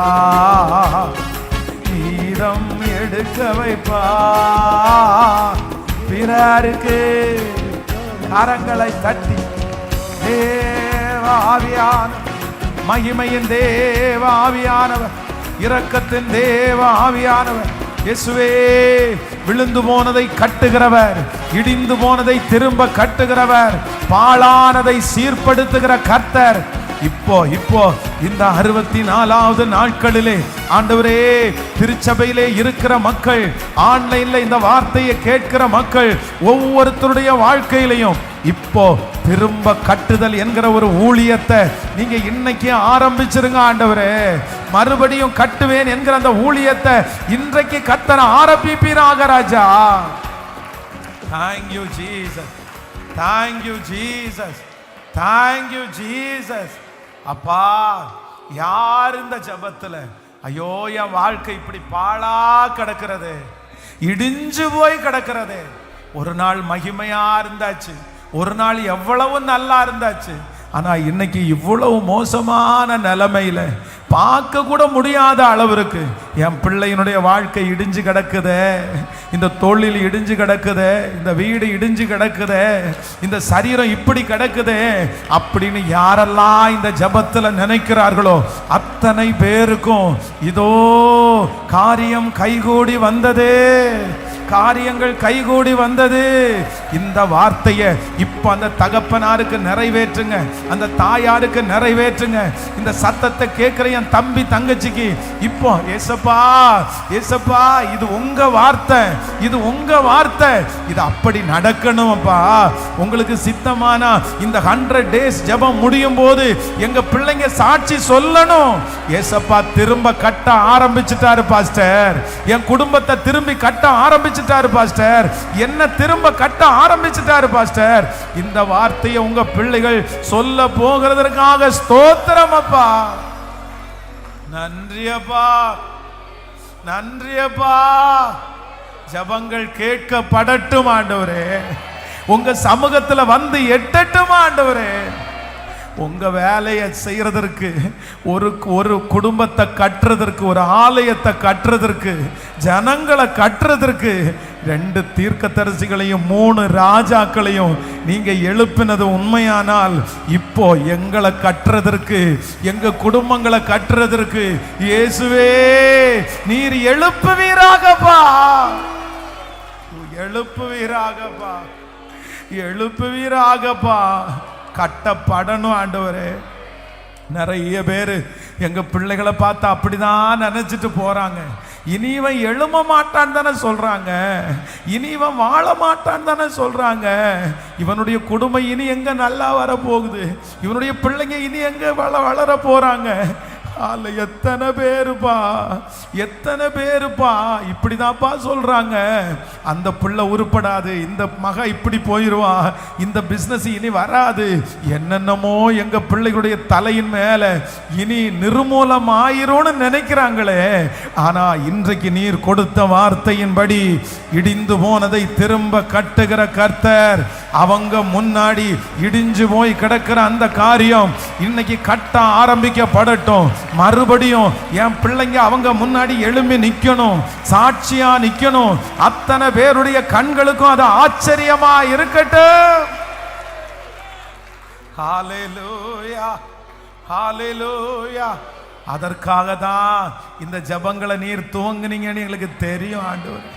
நீதம் எடுக்க வைப்பா. பிறருக்கு கரங்களை தட்டி தேவாவியான மகிமையின் தேவாவியானவர், இரக்கத்தின் தேவாவியானவர் இயேசுவே, விழுந்து போனதை கட்டுகிறவர், இடிந்து போனதை திரும்ப கட்டுகிறவர், பாழானதை சீர்படுத்துகிற கர்த்தர், இப்போ இந்த 64வது நாட்களிலே ஆண்டவரே, திருச்சபையிலே இருக்கிற மக்கள், ஆன்லைன்ல இந்த வார்த்தையை கேட்கிற மக்கள் ஒவ்வொருத்தருடைய வாழ்க்கையிலையும் இப்போ திரும்ப கட்டுதல் என்கிற ஒரு ஊழியத்தை நீங்க இன்னைக்கு ஆரம்பிச்சிருங்க ஆண்டவரே. மறுபடியும் கட்டுவேன் என்கிற அந்த ஊழியத்தை இன்றைக்கு கர்த்தர் ஆரம்பிப்பீராக ராஜா. Thank you Jesus, thank you Jesus, thank you Jesus. அப்பா, யார் இந்த ஜெபத்துல ஐயோ என் வாழ்க்கை இப்படி பாழா கிடக்கிறது, இடிஞ்சு போய் கிடக்கிறது, ஒரு நாள் மகிமையா இருந்தாச்சு, ஒரு நாள் எவ்வளவு நல்லா இருந்தாச்சு, ஆனா இன்னைக்கு இவ்வளவு மோசமான நிலைமையில பார்க்க கூட முடியாத அளவிற்கு என் பிள்ளையினுடைய வாழ்க்கை இடிஞ்சு கிடக்குதே, இந்த தொழில் இடிஞ்சு கிடக்குதே, இந்த வீடு இடிஞ்சு கிடக்குதே, இந்த சரீரம் இப்படி கிடக்குதே அப்படின்னு யாரெல்லாம் இந்த ஜெபத்துல நினைக்கிறார்களோ அத்தனை பேருக்கும் இதோ காரியம் கைகூடி வந்ததே, காரியங்கள் கைகூடி வந்தது. இந்த வார்த்தையை இப்ப அந்த தகப்பனாருக்கு நிறைவேற்றுங்க, அந்த தாயாருக்கு நிறைவேற்றுங்க. இந்த சத்தத்தை கேட்கிற என் தம்பி தங்கச்சிக்கு இப்போ ஏசப்பா, ஏசப்பா, இது உங்க வார்த்தை, இது உங்க வார்த்தை, இது அப்படி நடக்கணும் அப்பா. உங்களுக்கு சித்தமான இந்த 100 days ஜெபம் முடியும் போது எங்க பிள்ளைங்க சாட்சி சொல்லணும். ஏசப்பா திரும்ப கட்ட ஆரம்பிச்சுட்டாரு பாஸ்டர், என் குடும்பத்தை திரும்பி கட்ட ஆரம்பிச்சுட்டாரு பாஸ்டர், என்ன திரும்ப கட்ட ஆரம்பிச்சுட்டாரு பாஸ்டர். இந்த வார்த்தையை உங்க பிள்ளைகள் சொல்ல போகிறதற்காக ஸ்தோத்திரம் அப்பா. நன்றி அப்பா, நன்றி அப்பா. ஜெபங்கள் கேட்கப்படட்டும் ஆண்டவரே, உங்க சமூகத்துல வந்து எட்டட்டும் ஆண்டவரே. உங்க வேலையை செய்யறதற்கு, ஒரு குடும்பத்தை கட்டுறதற்கு, ஒரு ஆலயத்தை கட்டுறதற்கு, ஜனங்களை கட்டுறதற்கு 2 தீர்க்கதரிசிகளையும் 3 ராஜாக்களையும் நீங்க எழுப்பினது உண்மையானால் இப்போ எங்களை கட்டுறதற்கு, எங்க குடும்பங்களை கட்டுறதற்கு இயேசுவே நீர் எழுப்புவீராகப்பா, எழுப்புவீராகப்பா, எழுப்புவீராகப்பா. கட்டப்படணும் ஆண்டவரே. நிறைய பேர் எங்க பிள்ளைகளை பார்த்து அப்படிதான் நினைச்சிட்டு போறாங்க. இனி இவன் எழும மாட்டான் தானே சொல்றாங்க, இனி இவன் வாழ மாட்டான் தானே சொல்றாங்க. இவனுடைய குடும்பம் இனி எங்க நல்லா வர போகுது, இவனுடைய பிள்ளைங்க இனி எங்க வளர போறாங்க. எத்தனை பேருப்பா, எத்தனை பேருப்பா இப்படிதான்ப்பா சொல்றாங்க. அந்த பிள்ளை உருப்படாது, இந்த மக இப்படி போயிருவா, இந்த பிசினஸ் இனி வராது, என்னென்னமோ எங்க பிள்ளைகளுடைய தலையின் மேல இனி நிர்மூலம் ஆயிரும்னு நினைக்கிறாங்களே. ஆனா இன்றைக்கு நீர் கொடுத்த வார்த்தையின்படி இடிந்து போனதை திரும்ப கட்டுகிற கர்த்தர். அவங்க முன்னாடி இடிஞ்சு போய் கிடக்கிற அந்த காரியம் இன்னைக்கு கட்ட ஆரம்பிக்கப்படட்டும். மறுபடியும் என் பிள்ளைங்க அவங்க முன்னாடி எழும்பி நிக்கணும், சாட்சியா நிக்கணும். அத்தனை பேருடைய கண்களுக்கும் அது ஆச்சரியமா இருக்கட்டும். ஹல்லேலூயா, ஹல்லேலூயா. அதற்காக தான் இந்த ஜெபங்களை நீர் துவங்குனீங்கன்னு எங்களுக்கு தெரியும் ஆண்டவர்.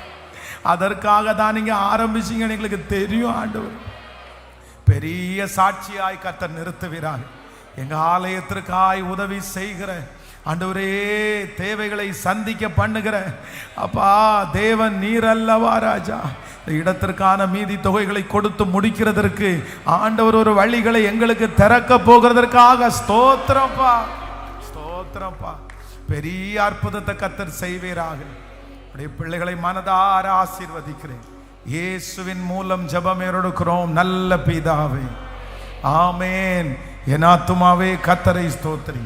அதற்காக தான் நீங்க ஆரம்பிச்சீங்கன்னு எங்களுக்கு தெரியும் ஆண்டவர். பெரிய சாட்சியாய் கர்த்தர் நிறுத்துவீராக. எங்க ஆலயத்திற்காய் உதவி செய்கிற ஆண்டவரே, தேவைகளை சந்திக்க பண்ணுகிற அப்பா தேவன் நீர் அல்லவா ராஜா. இந்த இடத்திற்கான மீதி தொகைகளை கொடுத்து முடிக்கிறதற்கு ஆண்டவர் ஒரு வழிகளை எங்களுக்கு திறக்க போகிறதற்காக ஸ்தோத்திரப்பா, ஸ்தோத்திரப்பா. பெரிய அற்புதத்தை கர்த்தர் செய்வீராக. பிள்ளைகளை மனதார ஆசீர்வதிக்கிறேன். இயேசுவின் மூலம் ஜெபம் எடுக்கிறோம் நல்ல பிதாவே, ஆமென். என் ஆத்துமாவே கர்த்தரை ஸ்தோத்திரி,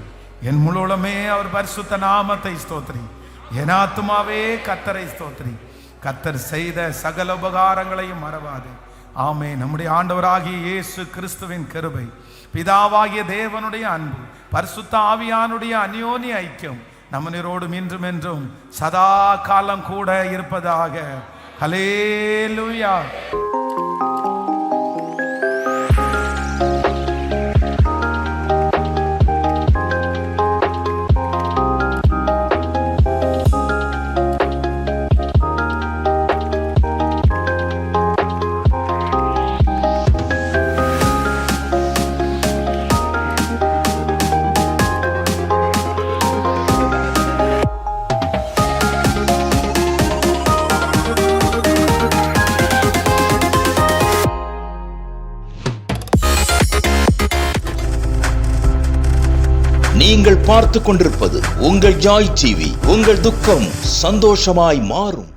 என் முழுவதுமே அவர் பரிசுத்த நாமத்தை ஸ்தோத்திரி. என் ஆத்துமாவே கர்த்தரை ஸ்தோத்திரி, கர்த்தர் செய்த சகல உபகாரங்களையும் மறவாது. ஆமென். நம்முடைய ஆண்டவராகிய இயேசு கிறிஸ்துவின் கிருபை, பிதாவாகிய தேவனுடைய அன்பு, பரிசுத்த ஆவியானுடைய அந்யோன்ய ஐக்கியம் நம்மனோடும் இன்றும் என்றும் சதா காலம் கூட இருப்பதாக. ஹல்லேலூயா. நீங்கள் பார்த்து கொண்டிருப்பது உங்கள் ஜாய் டிவி. உங்கள் துக்கம் சந்தோஷமாய் மாறும்.